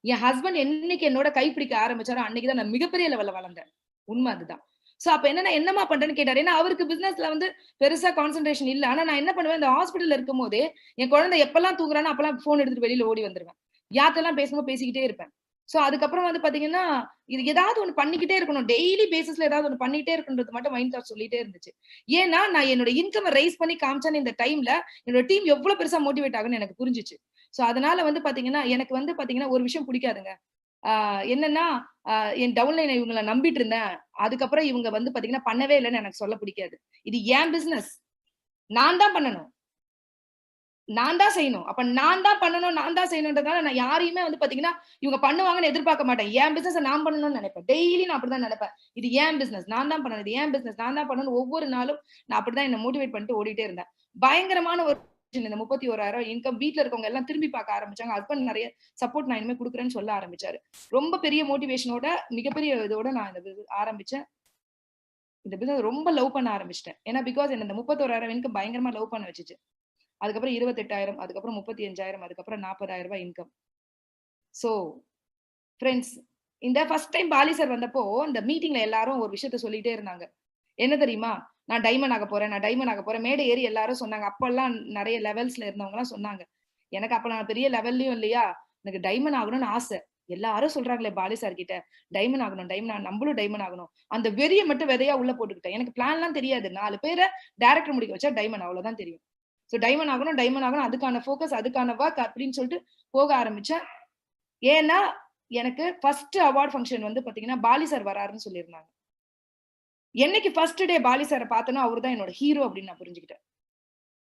என் ஹஸ்பண்ட் என்னைக்கு என்னோட கைப்பிடிக்க ஆரம்பிச்சாரோ அன்னைக்கு தான் நான் மிகப்பெரிய லெவல்ல வளர்ந்தேன். உண்மை அதுதான். சோ அப்ப என்னன்னா என்னம்மா பண்றேன்னு கேட்டாரு. ஏன்னா அவருக்கு பிசினஸ்ல வந்து பெருசா கான்சன்ட்ரேஷன் இல்ல. ஆனா நான் என்ன பண்ணுவேன், இந்த ஹாஸ்பிடல்ல இருக்கும்போதே என் குழந்தை எப்பெல்லாம் தூங்குறானோ அப்பெல்லாம் போன் எடுத்துட்டு வெளியில ஓடி வந்துருவேன். யார்ட்டெல்லாம் பேசும்போது பேசிக்கிட்டே இருப்பேன். சோ அதுக்கப்புறம் வந்து பாத்தீங்கன்னா, இது ஏதாவது ஒண்ணு பண்ணிக்கிட்டே இருக்கணும். டெய்லி பேசிஸ்ல ஏதாவது ஒண்ணு பண்ணிட்டே இருக்கணும்ன்றது மட்டும் மைண்ட் தாட் சொல்லிட்டே இருந்துச்சு. ஏன்னா நான் என்னோட இன்கம் ரைஸ் பண்ணி காமிச்சேன்னு இந்த டைம்ல என்னோட டீம் எவ்வளவு பெருசா மோட்டிவேட் ஆகும்னு எனக்கு புரிஞ்சுச்சு. சோ அதனால வந்து பாத்தீங்கன்னா, எனக்கு வந்து பாத்தீங்கன்னா ஒரு விஷயம் பிடிக்காதுங்க. என்னன்னா, என் டவுன்லைன் இவங்கள நம்பிட்டு இருந்தேன். அதுக்கப்புறம் இவங்க வந்து பாத்தீங்கன்னா பண்ணவே இல்லன்னு எனக்கு சொல்ல பிடிக்காது. இது என் பிசினஸ். நான் தான் பண்ணணும். நான் தான் செய்யணும். அப்ப நான் தான் பண்ணணும், நான் தான் செய்யணும்ன்றதால நான் யாரையுமே வந்து பாத்தீங்கன்னா, இவங்க பண்ணுவாங்கன்னு எதிர்பார்க்க மாட்டேன். என் பிசினஸ நான் பண்ணணும்னு நெனைப்பேன். டெய்லி நான் அப்படிதான் நெனைப்பேன். இது என் பிசினஸ். நான் தான் பண்ணணும். இது என் பிசினஸ். நான் தான் பண்ணணும். ஒவ்வொரு நாளும் நான் அப்படிதான் என்ன மோட்டிவேட் பண்ணிட்டு ஓடிட்டே இருந்தேன். பயங்கரமான ஒரு இந்த 31,000 இன்கம் வீட்ல இருக்கவங்க எல்லாம் திரும்பி பார்க்க ஆரம்பிச்சாங்க. ஹஸ்பண்ட் நெறைய சப்போர்ட் நான் இனிமே குடுக்குறேன்னு சொல்ல ஆரம்பிச்சாரு. ரொம்ப பெரிய மோட்டிவேஷனோட, மிகப்பெரிய இதோட நான் இந்த ஆரம்பிச்சேன். இந்த பிசினஸ் ரொம்ப லவ் பண்ண ஆரம்பிச்சுட்டேன். ஏன்னா பிகாஸ் என்ன இந்த 31,000 இன்கம் பயங்கரமா லவ் பண்ண வச்சுச்சு. அதுக்கப்புறம் 28,000 அதுக்கப்புறம் 35,000 அதுக்கப்புறம் 40,000 ரூபாய் இன்கம். சோ ஃபிரெண்ட்ஸ் இந்த ஃபர்ஸ்ட் டைம் பாலி சார் வந்தப்போ இந்த மீட்டிங்ல எல்லாரும் ஒரு விஷயத்த சொல்லிட்டே இருந்தாங்க. என்ன தெரியுமா? நான் டைமண்ட் ஆக போறேன். நான் டைமண்ட் ஆக போறேன். மேடை ஏறி எல்லாரும் சொன்னாங்க. அப்பல்லாம் நெறைய லெவல்ஸ்ல இருந்தவங்க எல்லாம் சொன்னாங்க. எனக்கு அப்ப நான் பெரிய லெவல்லயும் இல்லையா? எனக்கு டைமண்ட் ஆகணும்னு ஆசை. எல்லாரும் சொல்றாங்களே பாலி சார் கிட்ட டைமண்ட் ஆகணும், டைமண்ட் நம்மளும் டைமண்ட் ஆகணும். அந்த வெறிய மட்டும் விதையா உள்ள போட்டுக்கிட்டேன். எனக்கு பிளான்லாம் தெரியாது. 4 பேரை டைரக்டர் முடிக்க வச்சா டைமண்ட் அவ்வளவுதான் தெரியும். சோ டைமண்ட் ஆகணும். அதுக்கான ஃபோக்கஸ், அதுக்கான வொர்க் அப்படின்னு சொல்லிட்டு போக ஆரம்பிச்சேன். ஏன்னா, எனக்கு ஃபர்ஸ்ட் அவார்ட் ஃபங்ஷன் வந்து பாத்தீங்கன்னா, பாலி சார் வராருன்னு சொல்லியிருந்தாங்க. என்னைக்கு ஃபர்ஸ்ட் டே பாலி சார பார்த்தனோ, அவரு தான் என்னோட ஹீரோ அப்படின்னு நான் புரிஞ்சுக்கிட்டேன்.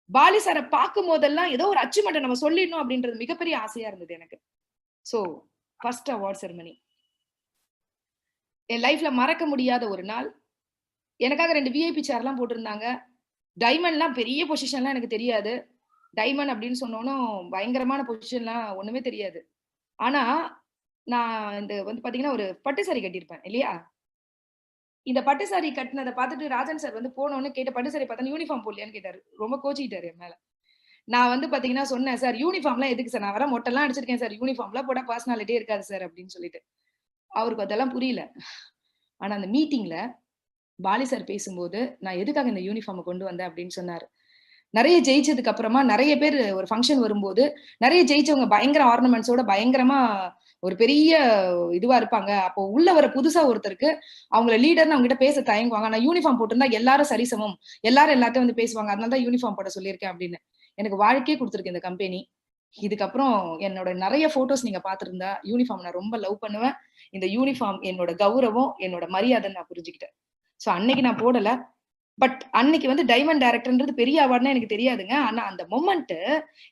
பாலி சார பார்க்கும்போதெல்லாம் ஏதோ ஒரு அச்சீவ்மென்ட்ட நம்ம சொல்லிடணும் அப்படின்றது மிகப்பெரிய ஆசையா இருந்தது எனக்கு. So, first award ceremony. என் லைஃப்ல மறக்க முடியாத ஒரு நாள். எனக்காக 2 விஐபி சேர்லாம் போட்டிருந்தாங்க. டைமண்ட்லாம் பெரிய பொசிஷன்லாம் எனக்கு தெரியாது. டைமண்ட் அப்படின்னு சொன்னோனும் பயங்கரமான பொசிஷன்லாம் ஒண்ணுமே தெரியாது. ஆனா, நான் இந்த வந்து பாத்தீங்கன்னா, ஒரு பட்டு சாரி கட்டியிருப்பேன் இல்லையா? இந்த பட்டு சாரி கட்டினத பாத்துட்டு ராஜன் சார் வந்து போனோனே கேட்ட பட்டு சாரி பார்த்தோனே யூனிஃபார்ம் போடலையான்னு கேட்டாரு. ரொம்ப கோச்சுக்கிட்டாரு என் மேல. நான் வந்து பாத்தீங்கன்னா சொன்னேன், சார் யூனிஃபார்ம்லாம் எதுக்கு சார்? நான் வர மொட்டைலாம் அடிச்சிருக்கேன் சார். யூனிஃபார்ம்லாம் போட்டா பர்சனாலிட்டியே இருக்காது சார் அப்படின்னு சொல்லிட்டு. அவருக்கு அதெல்லாம் புரியல. ஆனா அந்த மீட்டிங்ல பாலி சார் பேசும்போது, நான் எதுக்காக இந்த யூனிஃபார்ம கொண்டு வந்தேன் அப்படின்னு சொன்னாரு. நெறைய ஜெயிச்சதுக்கு அப்புறமா நெறைய பேர் ஒரு ஃபங்ஷன் வரும்போது, நெறைய ஜெயிச்சவங்க பயங்கர ஆர்னமெண்ட்ஸோட பயங்கரமா ஒரு பெரிய இதுவா இருப்பாங்க. அப்போ உள்ள வர புதுசா ஒருத்தருக்கு அவங்கள லீடர்ன்னு அவங்ககிட்ட பேச தயங்குவாங்க. ஆனா யூனிஃபார்ம் போட்டிருந்தா எல்லாரும் சரிசமம். எல்லாரும் எல்லார்ட்டயும் வந்து பேசுவாங்க. அதனால தான் யூனிஃபார்ம் போட சொல்லியிருக்கேன் அப்படின்னு. எனக்கு வாழ்க்கையே குடுத்திருக்கு இந்த கம்பெனி. இதுக்கப்புறம் என்னோட நெறைய ஃபோட்டோஸ் நீங்க பார்த்திருந்தா, யூனிஃபார்ம் நான் ரொம்ப லவ் பண்ணுவேன். இந்த யூனிஃபார்ம் என்னோட கௌரவம், என்னோட மரியாதைன்னு நான் புரிஞ்சுக்கிட்டேன். சோ அன்னைக்கு நான் போடல. பட் அன்னைக்கு வந்து டைமண்ட் டைரக்டர்ன்றது பெரிய அவார்ட்னா எனக்கு தெரியாதுங்க. ஆனா அந்த மொமெண்ட்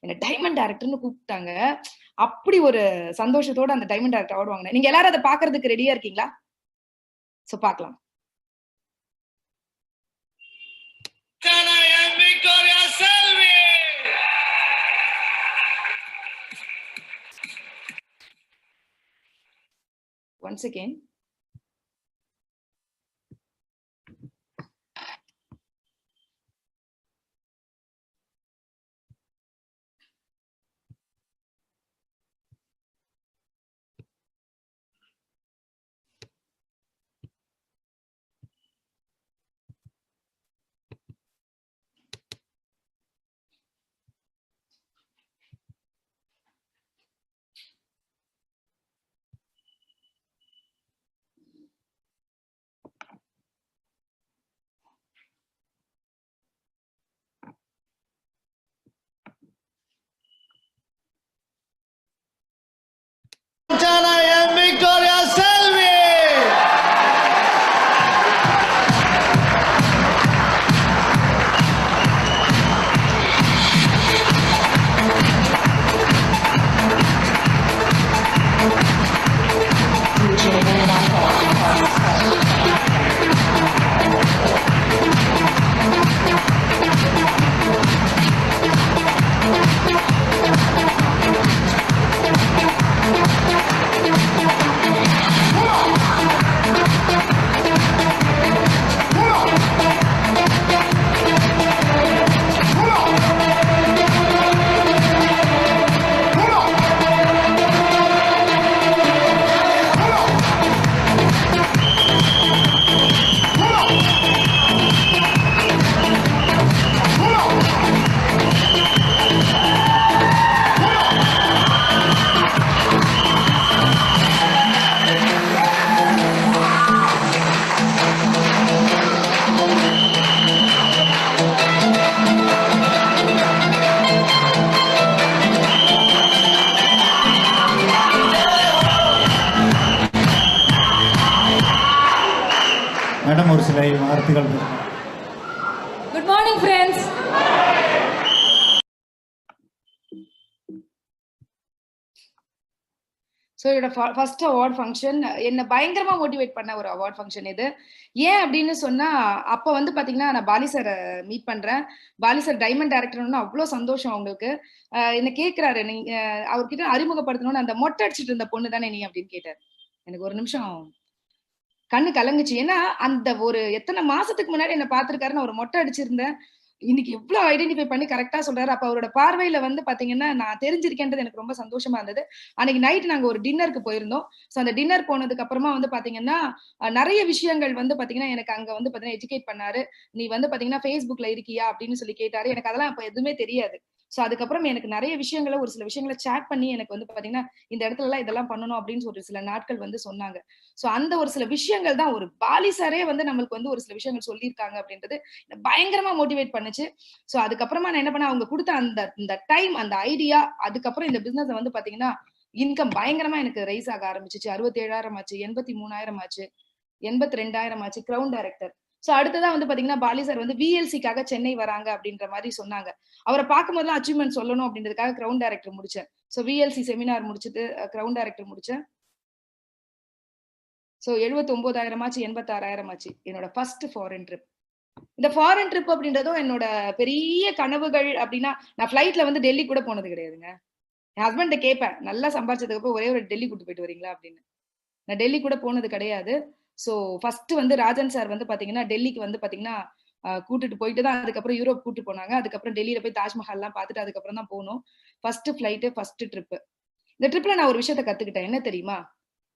என்ன டைமண்ட் டைரக்டர்ன்னு கூப்பிட்டாங்க. அப்படி ஒரு சந்தோஷத்தோட அந்த டைமண்ட் டைரக்டர் அவார்ட் வாங்குனேன். நீங்க எல்லாரும் அத பார்க்கறதுக்கு ரெடியா இருக்கீங்களா? சோ பார்க்கலாம். Once again. மேடம் ஒரு சில வார்த்தைகள். Good morning friends. ஸோ என்னோட ஃபர்ஸ்ட் அவார்ட் ஃபங்க்ஷன் என்ன பயங்கரமா மோட்டிவேட் பண்ண ஒரு அவார்ட் ஃபங்க்ஷன் இது. ஏன் அப்படின்னு சொன்னா, அப்ப வந்து பாத்தீங்கன்னா நான் பாலி சார் மீட் பண்றேன். பாலி சார் டைமண்ட் டைரக்டர்னு அவ்வளோ சந்தோஷம் அவங்களுக்கு. என்ன கேட்கிறாரு, நீங்க அவர்கிட்ட அறிமுகப்படுத்தணும்னு, அந்த மொட்டை அடிச்சிட்டு இருந்த பொண்ணு தானே நீ அப்படின்னு கேட்டாரு. எனக்கு ஒரு நிமிஷம் கண்ணு கலங்குச்சு. ஏன்னா அந்த ஒரு எத்தனை மாசத்துக்கு முன்னாடி என்ன பார்த்திருக்காரு, நான் ஒரு மொட்டை அடிச்சிருந்தேன். இன்னைக்கு எவ்வளவு ஐடென்டிஃபை பண்ணி கரெக்டா சொல்றாரு. அப்ப அவரோட பார்வையில வந்து பாத்தீங்கன்னா நான் தெரிஞ்சிருக்கேன்றது எனக்கு ரொம்ப சந்தோஷமா இருந்தது. அன்னைக்கு நைட் நாங்க ஒரு டின்னருக்கு போயிருந்தோம். சோ அந்த டின்னர் போனதுக்கு அப்புறமா வந்து பாத்தீங்கன்னா நிறைய விஷயங்கள் வந்து பாத்தீங்கன்னா எனக்கு அங்க வந்து பாத்தீங்கன்னா எஜுகேட் பண்ணாரு. நீ வந்து பாத்தீங்கன்னா Facebookல இருக்கியா அப்படின்னு சொல்லி கேட்டாரு. எனக்கு அதெல்லாம் அப்ப எதுவுமே தெரியாது. சோ அதுக்கப்புறம் எனக்கு நிறைய விஷயங்களை ஒரு சில விஷயங்களை சேட் பண்ணி எனக்கு வந்து பாத்தீங்கன்னா இந்த இடத்துல எல்லாம் இதெல்லாம் பண்ணணும் அப்படின்னு ஒரு சில நாட்கள் வந்து சொன்னாங்க. சோ அந்த ஒரு சில விஷயங்கள் தான் ஒரு பாலி சாரே வந்து நம்மளுக்கு வந்து ஒரு சில விஷயங்கள் சொல்லியிருக்காங்க அப்படின்றது பயங்கரமா மோட்டிவேட் பண்ணுச்சு. சோ அதுக்கப்புறமா நான் என்ன பண்ணேன், அவங்க கொடுத்த அந்த டைம், அந்த ஐடியா, அதுக்கப்புறம் இந்த பிசினஸ் வந்து பாத்தீங்கன்னா இன்கம் பயங்கரமா எனக்கு ரைஸ் ஆக ஆரம்பிச்சிச்சு. 67,000 ஆச்சு, 83,000 ஆச்சு, 82,000 ஆச்சு. Crown director. சோ அடுத்ததா வந்து பாத்தீங்கன்னா பாலி சார் வந்து VLCக்காக சென்னை வராங்க அப்படின்ற மாதிரி சொன்னாங்க. அவரை பார்க்கும்போதெல்லாம் அச்சீவ்மெண்ட் சொல்லணும் அப்படின்றதுக்காக கிரவுன் டைரக்டர் முடிச்சேன். சோ VLC செமினார் முடிச்சுட்டு கிரவுன் டைரக்டர் முடிச்சேன். சோ 79,000 ஆச்சு, 86,000 ஆச்சு. என்னோட ஃபர்ஸ்ட் ஃபாரின் ட்ரிப். இந்த ஃபாரின் ட்ரிப் அப்படின்றதும் என்னோட பெரிய கனவுகள். அப்படின்னா நான் ஃபிளைட்ல வந்து டெல்லி கூட போனது கிடையாதுங்க. என் ஹஸ்பண்ட கேட்பேன், நல்லா சம்பாதிச்சதுக்கு அப்புறம் ஒரே ஒரு டெல்லி கூட்டு போயிட்டு வரீங்களா அப்படின்னு. நான் டெல்லி கூட போனது கிடையாது. சோ ஃபர்ஸ்ட் வந்து ராஜன் சார் வந்து பாத்தீங்கன்னா டெல்லிக்கு வந்து பாத்தீங்கன்னா கூட்டிட்டு போயிட்டு தான் அதுக்கப்புறம் யூரோப் கூட்டு போனாங்க. அதுக்கப்புறம் டெல்லியில போய் தாஜ்மஹால்லாம் பார்த்துட்டு அதுக்கப்புறம் தான் போனோம். First flight, first trip. இந்த ட்ரிப்ல நான் ஒரு விஷயத்த கத்துக்கிட்டேன். என்ன தெரியுமா?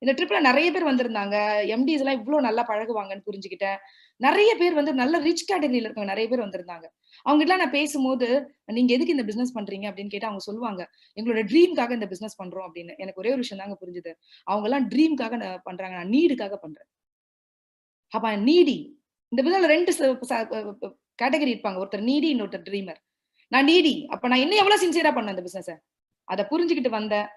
இந்த ட்ரிப்ல நெறைய பேர் வந்திருந்தாங்க. எம்டிஸ் எல்லாம் இவ்ளோ நல்லா பழகுவாங்கன்னு புரிஞ்சுக்கிட்டேன். நெறைய பேர் வந்து நல்ல ரிச் கேட்டகரியில இருக்கவங்க நெறைய பேர் வந்திருந்தாங்க. அவங்ககிட்டலாம் நான் பேசும்போது, "நீங்க எதுக்கு இந்த பிசினஸ் பண்றீங்க?" அப்படின்னு கேட்டா அவங்க சொல்லுவாங்க, "எங்களோட ட்ரீம்க்காக இந்த பிசினஸ் பண்றோம்" அப்படின்னு. எனக்கு ஒரே ஒரு விஷயம் தாங்க புரிஞ்சது. அவங்கலாம் ட்ரீம்க்காக பண்றாங்க. நான் நீடுக்காக பண்றேன். அப்ப நீடி. இந்த பிசினஸ்ல 2 கேட்டகரி இருப்பாங்க. ஒருத்தர் நீடி, இன்னொருத்தர் ட்ரீமர். நான் நீடி. அப்ப நான் இன்னும் எவ்வளவு சின்சியரா பண்ணேன் இந்த பிசினஸ. அத புரிஞ்சுகிட்டு வந்தேன்.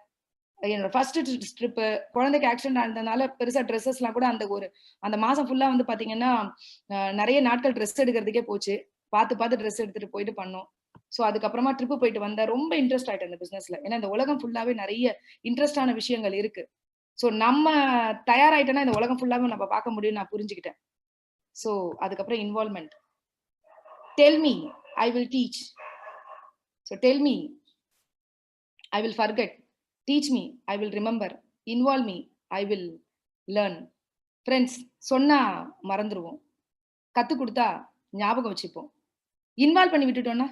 என்னோட ஃபர்ஸ்ட் ட்ரிப் குழந்தைக்கு ஆக்சிடென்ட் ஆனதுனால பெருசா ட்ரெஸ்ஸஸ்லாம் கூட அந்த மாசம் ஃபுல்லா வந்து பாத்தீங்கன்னா, நெறைய நாட்கள் ட்ரெஸ் எடுக்கிறதுக்கே போச்சு. பார்த்து ட்ரெஸ் எடுத்துட்டு போயிட்டு பண்ணோம். சோ அதுக்கப்புறமா ட்ரிப் போயிட்டு வந்தேன். ரொம்ப இன்ட்ரெஸ்ட் ஆயிட்டேன் இந்த பிசினஸ்ல. ஏன்னா இந்த உலகம் ஃபுல்லாவே நெறைய இன்ட்ரெஸ்டான விஷயங்கள் இருக்கு. சோ நம்ம தயாராயிட்டோம்னா இந்த உலகம் ஃபுல்லாவே நம்ம பார்க்க முடியும்னு நான் புரிஞ்சுக்கிட்டேன். சோ அதுக்கப்புறம் involvement. Tell me, I will teach. So tell me, I will forget. Teach me, I will remember. Involve me, I will learn. Friends, சொன்னா மறந்துருவோம். கத்து கொடுத்தா ஞாபகம் வச்சுப்போம். இன்வால்வ் பண்ணி விட்டுட்டோம்னா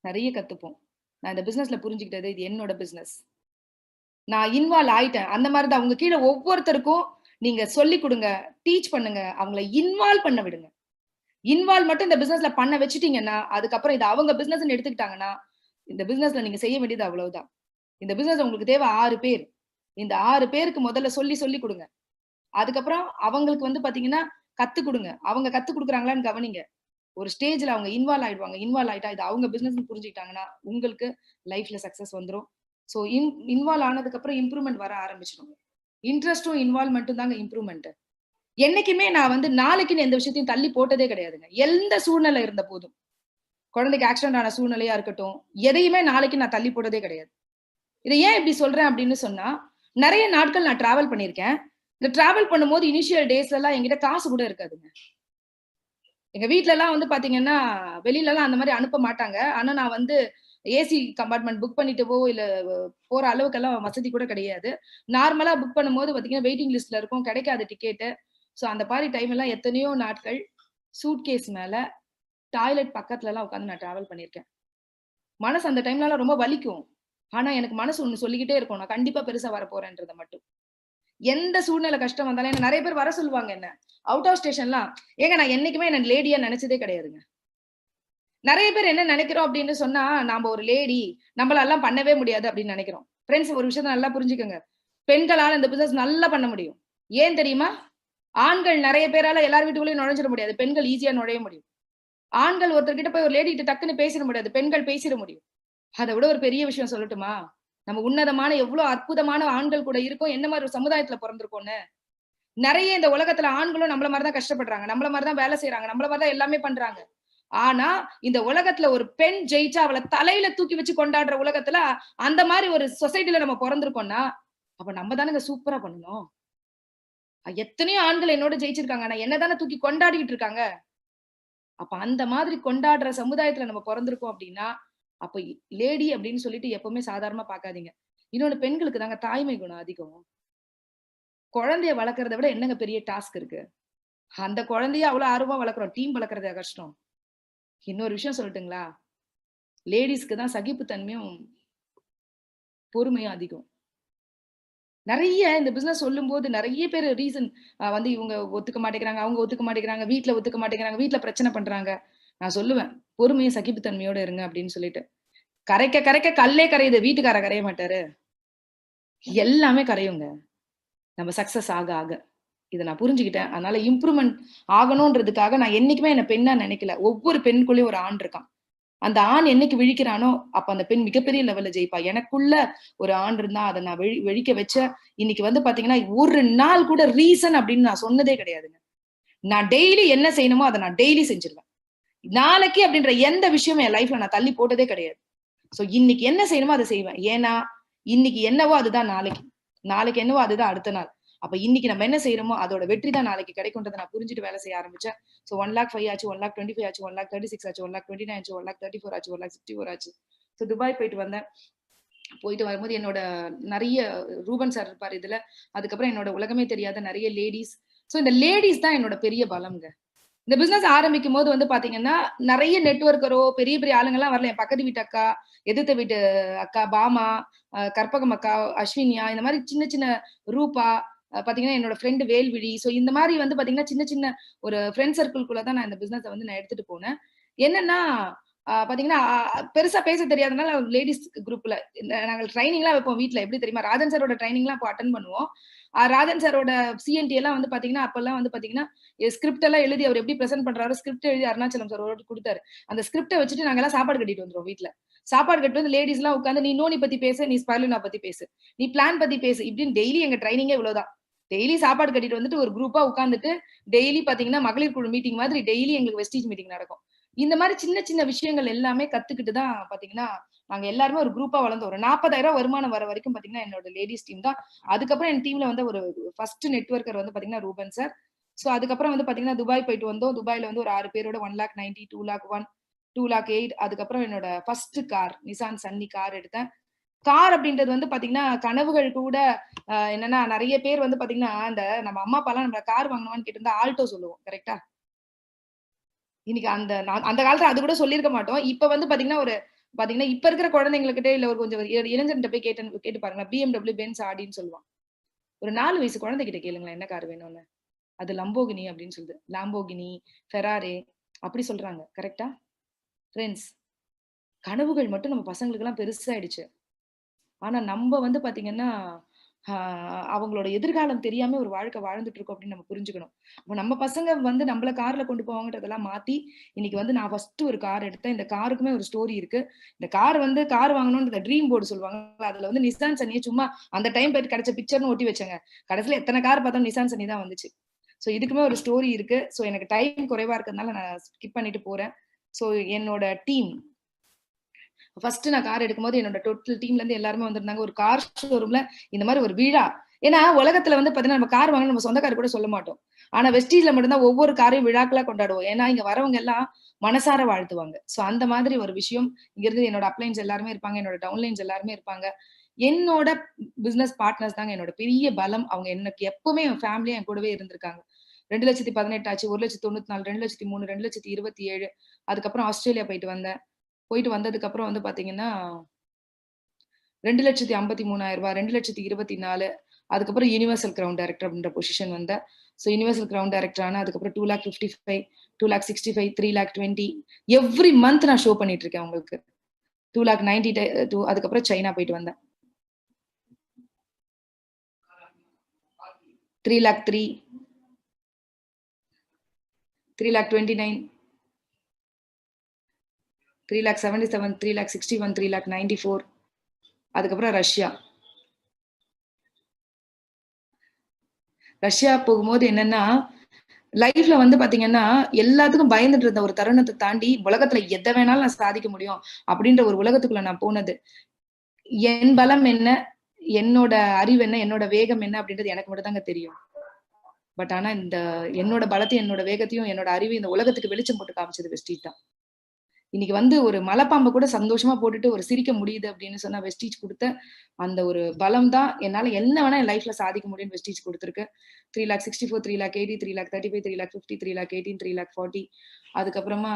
நிறைய கத்துப்போம். நான் இந்த பிசினஸ்ல புரிஞ்சுக்கிட்டது, இது என்னோட பிசினஸ். நான் இன்வால்வ் ஆயிட்டேன். அந்த மாதிரி தான் உங்க கீழ ஒவ்வொருத்தருக்கும் நீங்க சொல்லிக் கொடுங்க, டீச் பண்ணுங்க, அவங்கள இன்வால்வ் பண்ண விடுங்க. இன்வால்வ் மட்டும் இந்த பிசினஸ்ல பண்ண வச்சுட்டீங்கன்னா, அதுக்கப்புறம் இது அவங்க பிசினஸ்னு எடுத்துக்கிட்டாங்கன்னா, இந்த பிசினஸ்ல நீங்க செய்ய வேண்டியது அவ்வளவுதான். இந்த பிசினஸ் உங்களுக்கு தேவை 6 பேர். இந்த 6 பேருக்கு முதல்ல சொல்லி கொடுங்க. அதுக்கப்புறம் அவங்களுக்கு வந்து பாத்தீங்கன்னா கத்து கொடுங்க. அவங்க கத்து கொடுக்குறாங்களான்னு கவனிங்க. ஒரு ஸ்டேஜ்ல அவங்க இன்வால்வ் ஆயிடுவாங்க. இன்வால்வ் ஆயிட்டா இது அவங்க பிசினஸ்னு புரிஞ்சுக்கிட்டாங்கன்னா, உங்களுக்கு லைஃப்ல சக்சஸ் வந்துரும். சோ இன்வால்வ் ஆனதுக்கு அப்புறம் இம்ப்ரூவ்மெண்ட் வர ஆரம்பிச்சிடும். இன்ட்ரெஸ்டும் இன்வால்வ்மெண்ட்டும் தாங்க இம்ப்ரூவ்மெண்ட். என்னைக்குமே நான் வந்து நாளைக்குன்னு எந்த விஷயத்தையும் தள்ளி போட்டதே கிடையாதுங்க. எந்த சூழ்நிலை இருந்த போதும். குழந்தைக்கு ஆக்சிடென்ட் ஆன சூழ்நிலையா இருக்கட்டும், எதையுமே நாளைக்கு நான் தள்ளி போட்டதே கிடையாது. இதை ஏன் இப்படி சொல்றேன் அப்படின்னு சொன்னா, நிறைய நாட்கள் நான் டிராவல் பண்ணியிருக்கேன். இந்த டிராவல் பண்ணும்போது இனிஷியல் டேஸ்ல எல்லாம் என்கிட்ட காசு கூட இருக்காதுங்க. எங்க வீட்ல எல்லாம் வந்து பாத்தீங்கன்னா, வெளியில எல்லாம் அந்த மாதிரி அனுப்ப மாட்டாங்க. ஆனா நான் வந்து ஏசி கம்பார்ட்மெண்ட் புக் பண்ணிட்டவோ, இல்ல போற அளவுக்கெல்லாம் வசதி கூட கிடையாது. நார்மலா புக் பண்ணும்போது பாத்தீங்கன்னா, வெயிட்டிங் லிஸ்ட்ல இருக்கும். கிடைக்காது டிக்கெட்டு. சோ அந்த மாதிரி டைம் எல்லாம் எத்தனையோ நாட்கள் சூட்கேஸ் மேல டாய்லெட் பக்கத்துல எல்லாம் உட்கார்ந்து நான் டிராவல் பண்ணியிருக்கேன். மனசு அந்த டைம்ல எல்லாம் ரொம்ப வலிக்கும். ஆனா எனக்கு மனசு ஒண்ணு சொல்லிக்கிட்டே இருக்கும். நான் கண்டிப்பா பெருசா வரப்போறேன்றத மட்டும். எந்த சூழ்நிலை கஷ்டம் வந்தாலும் என்ன நிறைய பேர் வர சொல்லுவாங்க என்ன. அவுட் ஆஃப் ஸ்டேஷன்லாம் ஏங்க நான் என்னைக்குமே என்ன லேடியா நினைச்சதே கிடையாதுங்க. நிறைய பேர் என்ன நினைக்கிறோம் அப்படின்னு சொன்னா, நாம ஒரு லேடி, நம்மளால எல்லாம் பண்ணவே முடியாது அப்படின்னு நினைக்கிறோம். ஃப்ரெண்ட்ஸ், ஒரு விஷயத்தை நல்லா புரிஞ்சுக்கோங்க. பெண்களால இந்த பிசினஸ் நல்லா பண்ண முடியும். ஏன் தெரியுமா? ஆண்கள் நிறைய பேரால எல்லார் வீட்டுக்குள்ளேயும் நுழைஞ்சிட முடியாது. பெண்கள் ஈஸியா நுழைய முடியும். ஆண்கள் ஒருத்தர்கிட்ட போய் ஒரு லேடி கிட்ட டக்குன்னு பேசிட முடியாது. பெண்கள் பேசிட முடியும். அதை விட ஒரு பெரிய விஷயம் சொல்லட்டுமா? நம்ம உன்னதமான எவ்வளவு அற்புதமான ஆண்கள் கூட இருக்கோம், என்ன மாதிரி ஒரு சமுதாயத்துல பிறந்திருக்கோம்னு. நிறைய இந்த உலகத்துல ஆண்களும் நம்மள மாதிரிதான் கஷ்டப்படுறாங்க, நம்மள மாதிரிதான் வேலை செய்யறாங்க, நம்மள மாதிரிதான் எல்லாமே பண்றாங்க. ஆனா இந்த உலகத்துல ஒரு பெண் ஜெயிச்சா அவளை தலையில தூக்கி வச்சு கொண்டாடுற உலகத்துல அந்த மாதிரி ஒரு சொசைட்டில நம்ம பிறந்திருக்கோம்னா, அப்ப நம்ம தானங்க சூப்பரா பண்ணணும். எத்தனையோ ஆண்கள் என்னோட ஜெயிச்சிருக்காங்க, ஆனா என்னதானே தூக்கி கொண்டாடிட்டு இருக்காங்க. அப்ப அந்த மாதிரி கொண்டாடுற சமுதாயத்துல நம்ம பிறந்திருக்கோம் அப்படின்னா, அப்ப லேடி அப்படின்னு சொல்லிட்டு எப்பவுமே சாதாரணமா பாக்காதீங்க. இன்னொன்னு, பெண்களுக்கு தாங்க தாய்மை குணம் அதிகம். குழந்தைய வளர்க்கறத விட என்னங்க பெரிய டாஸ்க் இருக்கு? அந்த குழந்தைய அவ்வளவு ஆர்வமா வளர்க்குறோம். டீம் வளர்க்கறது கஷ்டம். இன்னொரு விஷயம் சொல்லட்டுங்களா? லேடிஸ்க்கு தான் சகிப்புத்தன்மையும் பொறுமையும் அதிகம். நிறைய இந்த பிசினஸ் சொல்லும்போது நிறைய பேர் ரீசன் வந்து இவங்க ஒத்துக்க மாட்டேங்கிறாங்க, அவங்க ஒத்துக்க மாட்டேங்கிறாங்க, வீட்டுல ஒத்துக்க மாட்டேங்கிறாங்க, வீட்டுல பிரச்சனை பண்றாங்க. நான் சொல்லுவேன், பொறுமையும் சகிப்புத்தன்மையோட இருங்க அப்படின்னு சொல்லிட்டு. கரைக்க கரைக்க கல்லே கரையுது, வீட்டுக்கார கரைய மாட்டாரு. எல்லாமே கரையுங்க நம்ம சக்சஸ் ஆக ஆக. இதை நான் புரிஞ்சுக்கிட்டேன். அதனால இம்ப்ரூவ்மெண்ட் ஆகணும்ன்றதுக்காக நான் என்னைக்குமே என்ன பெண்ணா நினைக்கல. ஒவ்வொரு பெண்குள்ளேயும் ஒரு ஆண் இருக்கான். அந்த ஆண் என்னைக்கு விழிக்கிறானோ அப்ப அந்த பெண் மிகப்பெரிய லெவல்ல ஜெயிப்பா. எனக்குள்ள ஒரு ஆண் இருந்தா அதை நான் வெளிக்க வச்ச. இன்னைக்கு வந்து பாத்தீங்கன்னா ஒரு நாள் கூட ரீசன் அப்படின்னு நான் சொன்னதே கிடையாதுங்க. நான் டெய்லி என்ன செய்யணுமோ அதை நான் டெய்லி செஞ்சிருவேன். நாளைக்கு அப்படின்ற எந்த விஷயமும் என் லைஃப்ல நான் தள்ளி போட்டதே கிடையாது. சோ இன்னைக்கு என்ன செய்யணுமோ அதை செய்வேன். ஏன்னா இன்னைக்கு என்னவோ அதுதான் நாளைக்கு, நாளைக்கு என்னவோ அதுதான் அடுத்த நாள். அப்ப இன்னைக்கு நம்ம என்ன செய்யறோமோ அதோட வெற்றி தான் நாளைக்கு கிடைக்கும்ன்றதை நான் புரிஞ்சுட்டு வேலை செய்ய ஆரம்பிச்சேன். சோ 1,05,000 ஆச்சு, 1,25,000 ஆச்சு, 1,36,000 ஆச்சு, 1,29,000 ஆச்சு, 1,34,000 ஆச்சு, 1,64,000 ஆச்சு. சோ துபாய் போயிட்டு வந்தேன். போயிட்டு வரும்போது என்னோட நிறைய ரூபன் சார் இருப்பாரு இதுல. அதுக்கப்புறம் என்னோட உலகமே தெரியாத நிறைய லேடிஸ். சோ இந்த லேடிஸ் தான் என்னோட பெரிய பலம்ங்க. இந்த பிசினஸ் ஆரம்பிக்கும் போது வந்து பாத்தீங்கன்னா நிறைய நெட்வொர்க்கரோ பெரிய பெரிய ஆளுங்கெல்லாம் வரல. என் பக்கத்து வீட்டு அக்கா, எதிர்த்த வீட்டு அக்கா, பாமா, கற்பகம் அக்கா, அஸ்வினியா, இந்த மாதிரி சின்ன சின்ன ரூபா, பாத்தீங்கன்னா என்னோட ஃப்ரெண்டு வேல்விழி. ஸோ இந்த மாதிரி வந்து பாத்தீங்கன்னா சின்ன சின்ன ஒரு ஃப்ரெண்ட் சர்க்கிள்குள்ள தான் நான் இந்த பிசினஸை வந்து நான் எடுத்துட்டு போனேன். என்னன்னா பாத்தீங்கன்னா பெருசா பேச தெரியாதனால லேடிஸ் குரூப்ல நாங்கள் ட்ரைனிங் எல்லாம் வைப்போம் வீட்டுல. எப்படி தெரியுமா, ராஜன் சாரோட ட்ரைனிங் எல்லாம் இப்போ அட்டன் பண்ணுவோம். ராஜன் சாரோட சிஎன்டி எல்லாம் வந்து பாத்தீங்கன்னா அப்பெல்லாம் வந்து பாத்தீங்கன்னா ஸ்கிரிப்ட் எல்லாம் எழுதி அவர் எப்படி பிரசென்ட் பண்றாரு, ஸ்கிரிப்ட் எழுதி அருணாச்சலம் சார் கொடுத்தாரு. அந்த ஸ்கிரிப்டை வச்சுட்டு நாங்க எல்லாம் சாப்பாடு கட்டிட்டு வந்துரும் வீட்டுல. சாப்பாடு கட்டு வந்து லேடிஸ் எல்லாம் உட்காந்து நீ நோனி பத்தி பேசு, நீ ஸ்பைலுனா பத்தி பேசு, நீ பிளான் பத்தி பேசு, இப்படின்னு டெய்லி எங்க ட்ரைனிங்கே இவ்வளவுதான். டெய்லி சாப்பாடு கட்டிட்டு வந்துட்டு ஒரு குரூப்பா உட்காந்துட்டு டெய்லி பாத்தீங்கன்னா மகளிர் குழு மீட்டிங் மாதிரி டெய்லி எங்களுக்கு வெஸ்டீஜ் மீட்டிங் நடக்கும். இந்த மாதிரி சின்ன சின்ன விஷயங்கள் எல்லாமே கத்துக்கிட்டு தான் பாத்தீங்கன்னா நாங்க எல்லாருமே ஒரு குரூப்பா வளர்ந்து ஒரு 40,000 வருமானம் வர வரைக்கும் பாத்தீங்கன்னா என்னோட லேடிஸ் டீம் தான். அதுக்கப்புறம் என் டீம்ல வந்து ஒரு ஃபர்ஸ்ட் நெட்வொர்க்கர் வந்து பாத்தீங்கன்னா ரூபன் சார். சோ அதுக்கப்புறம் வந்து பாத்தீங்கன்னா துபாய் போயிட்டு வந்தோம். துபாயில வந்து ஒரு 6 பேரோட 1,90,000, 2,01,000, 2,08,000. அதுக்கப்புறம் என்னோட first car Nissan Sunny car எடுத்தேன். கார் அப்படின்றது வந்து பாத்தீங்கன்னா கனவுகள் கூட என்னன்னா நிறைய பேர் வந்து பாத்தீங்கன்னா இந்த நம்ம அம்மா அப்பா எல்லாம் நம்ம கார் வாங்கணும்னு கேட்டிருந்தா ஆல்டோ சொல்லுவோம். கரெக்டா? இன்னைக்கு அந்த காலத்துல அது கூட சொல்லியிருக்க மாட்டோம். இப்ப வந்து பாத்தீங்கன்னா ஒரு பாத்தீங்கன்னா இப்ப இருக்கிற குழந்தைங்ககிட்ட இல்ல ஒரு கொஞ்சம் இளைஞர்கிட்ட போய் கேட்டு பாருங்க, BMW, பென்ஸ், ஆடின்னு சொல்லுவான். ஒரு 4 வயசு குழந்தைகிட்ட கேளுங்களேன் என்ன கார் வேணும்னு. அது லம்போகினி அப்படின்னு சொல்லுது. லாம்போகினி, ஃபெராரி அப்படி சொல்றாங்க. கரெக்டா ஃப்ரெண்ட்ஸ்? கனவுகள் மட்டும் நம்ம பசங்களுக்கு எல்லாம் பெருசாயிடுச்சு. ஆனா நம்ம வந்து பாத்தீங்கன்னா அவங்களோட எதிர்காலம் தெரியாம ஒரு வாழ்க்கை வாழ்ந்துட்டு இருக்கோம் அப்படின்னு நம்ம புரிஞ்சுக்கணும். அப்ப நம்ம பசங்க வந்து நம்மள கார்ல கொண்டு போவாங்கன்றதெல்லாம் மாத்தி இன்னைக்கு வந்து நான் ஃபர்ஸ்ட் ஒரு கார் எடுத்தேன். இந்த காருக்குமே ஒரு ஸ்டோரி இருக்கு. இந்த கார் வந்து கார் வாங்கணும்ன்ற ட்ரீம் போர்டு சொல்லுவாங்க. அதுல வந்து நிசான் சன்னியை சும்மா அந்த டைம் போயிட்டு கிடைச்ச பிக்சர்னு ஒட்டி வச்சாங்க. கடைசியில எத்தனை கார் பார்த்தோம் நிசான் சன்னி தான் வந்துச்சு. சோ இதுக்குமே ஒரு ஸ்டோரி இருக்கு. சோ எனக்கு டைம் குறைவா இருக்கிறதுனால நான் ஸ்கிப் பண்ணிட்டு போறேன். சோ என்னோட டீம் ஃபர்ஸ்ட் நான் கார் எடுக்கும்போது என்னோட டோட்டல் டீம்ல இருந்து எல்லாருமே வந்திருந்தாங்க. ஒரு கார் ஷோரூம்ல இந்த மாதிரி ஒரு விழா. ஏன்னா உலகத்துல வந்து பாத்தீங்கன்னா நம்ம கார் வாங்கணும் நம்ம சொந்தக்காரர் கூட சொல்ல மாட்டோம். ஆனா வெஸ்டீஜ்ல மட்டும்தான் ஒவ்வொரு காரையும் விழாக்களா கொண்டாடுவோம். ஏன்னா இங்க வரவங்க எல்லாம் மனசார வாழ்த்துவாங்க. சோ அந்த மாதிரி ஒரு விஷயம் இங்க இருந்து என்னோட அப்ளைன்ஸ் எல்லாருமே இருப்பாங்க, என்னோட டவுன்லைன்ஸ் எல்லாருமே இருப்பாங்க. என்னோட பிசினஸ் பார்ட்னர்ஸ் தாங்க என்னோட பெரிய பலம். அவங்க எனக்கு எப்பவுமே என் ஃபேமிலியா என் கூடவே இருந்திருக்காங்க. 2,18,000 ஆச்சு, 1,94,000, 2,03,000, 2,27,000. அதுக்கப்புறம் ஆஸ்திரேலியா போயிட்டு வந்தேன். போயிட்டு வந்ததுக்கு அப்புறம் வந்து பாத்தீங்கன்னா 2,53,000 ரூபாய், 2,24,000. அதுக்கப்புறம் யூனிவர்சல் கிரவுண்ட் டைரக்டர் அப்படின்ற பொசிஷன் வந்தேன். ஸோ யூனிவர்சல் கிரவுண்ட் டைரக்டர் ஆனா அதுக்கப்புறம் 2,55,000, 2,65,000, 3,20,000 எவ்ரி மந்த் நான் ஷோ பண்ணிட்டு இருக்கேன் உங்களுக்கு. 2,90,000. அதுக்கப்புறம் சைனா போயிட்டு வந்தேன். 3,03,000, 3,29,000, 3,77,000, 3,61,000, 3,94,000. அதுக்கப்புறம் ரஷ்யா போகும்போது என்னன்னா லைஃப்ல வந்து பாத்தீங்கன்னா எல்லாத்துக்கும் பயந்துட்டு இருந்த ஒரு தருணத்தை தாண்டி உலகத்துல எதை வேணாலும் நான் சாதிக்க முடியும் அப்படின்ற ஒரு உலகத்துக்குள்ள நான் போனது. என் பலம் என்ன, என்னோட அறிவு என்ன, என்னோட வேகம் என்ன அப்படின்றது எனக்கு மட்டும் தாங்க தெரியும். பட் ஆனா இந்த என்னோட பலத்தையும் என்னோட வேகத்தையும் என்னோட அறிவு இந்த உலகத்துக்கு வெளிச்சம் போட்டு காமிச்சது வெஸ்டீஜ் தான். இன்னைக்கு வந்து ஒரு மலைப்பாம்பை கூட சந்தோஷமா போட்டுட்டு ஒரு சிரிக்க முடியுது அப்படின்னு சொன்னா வெஸ்டீஜ் கொடுத்த அந்த ஒரு பலம் தான் என்னால என்ன வேணா என் லைஃப்ல சாதிக்க முடியும்னு வெஸ்டீஜ் கொடுத்துருக்கு. 3,64,000, 3,80,000, 3,35,000, 3,50,000, 3,18,000, 3,40,000. அதுக்கப்புறமா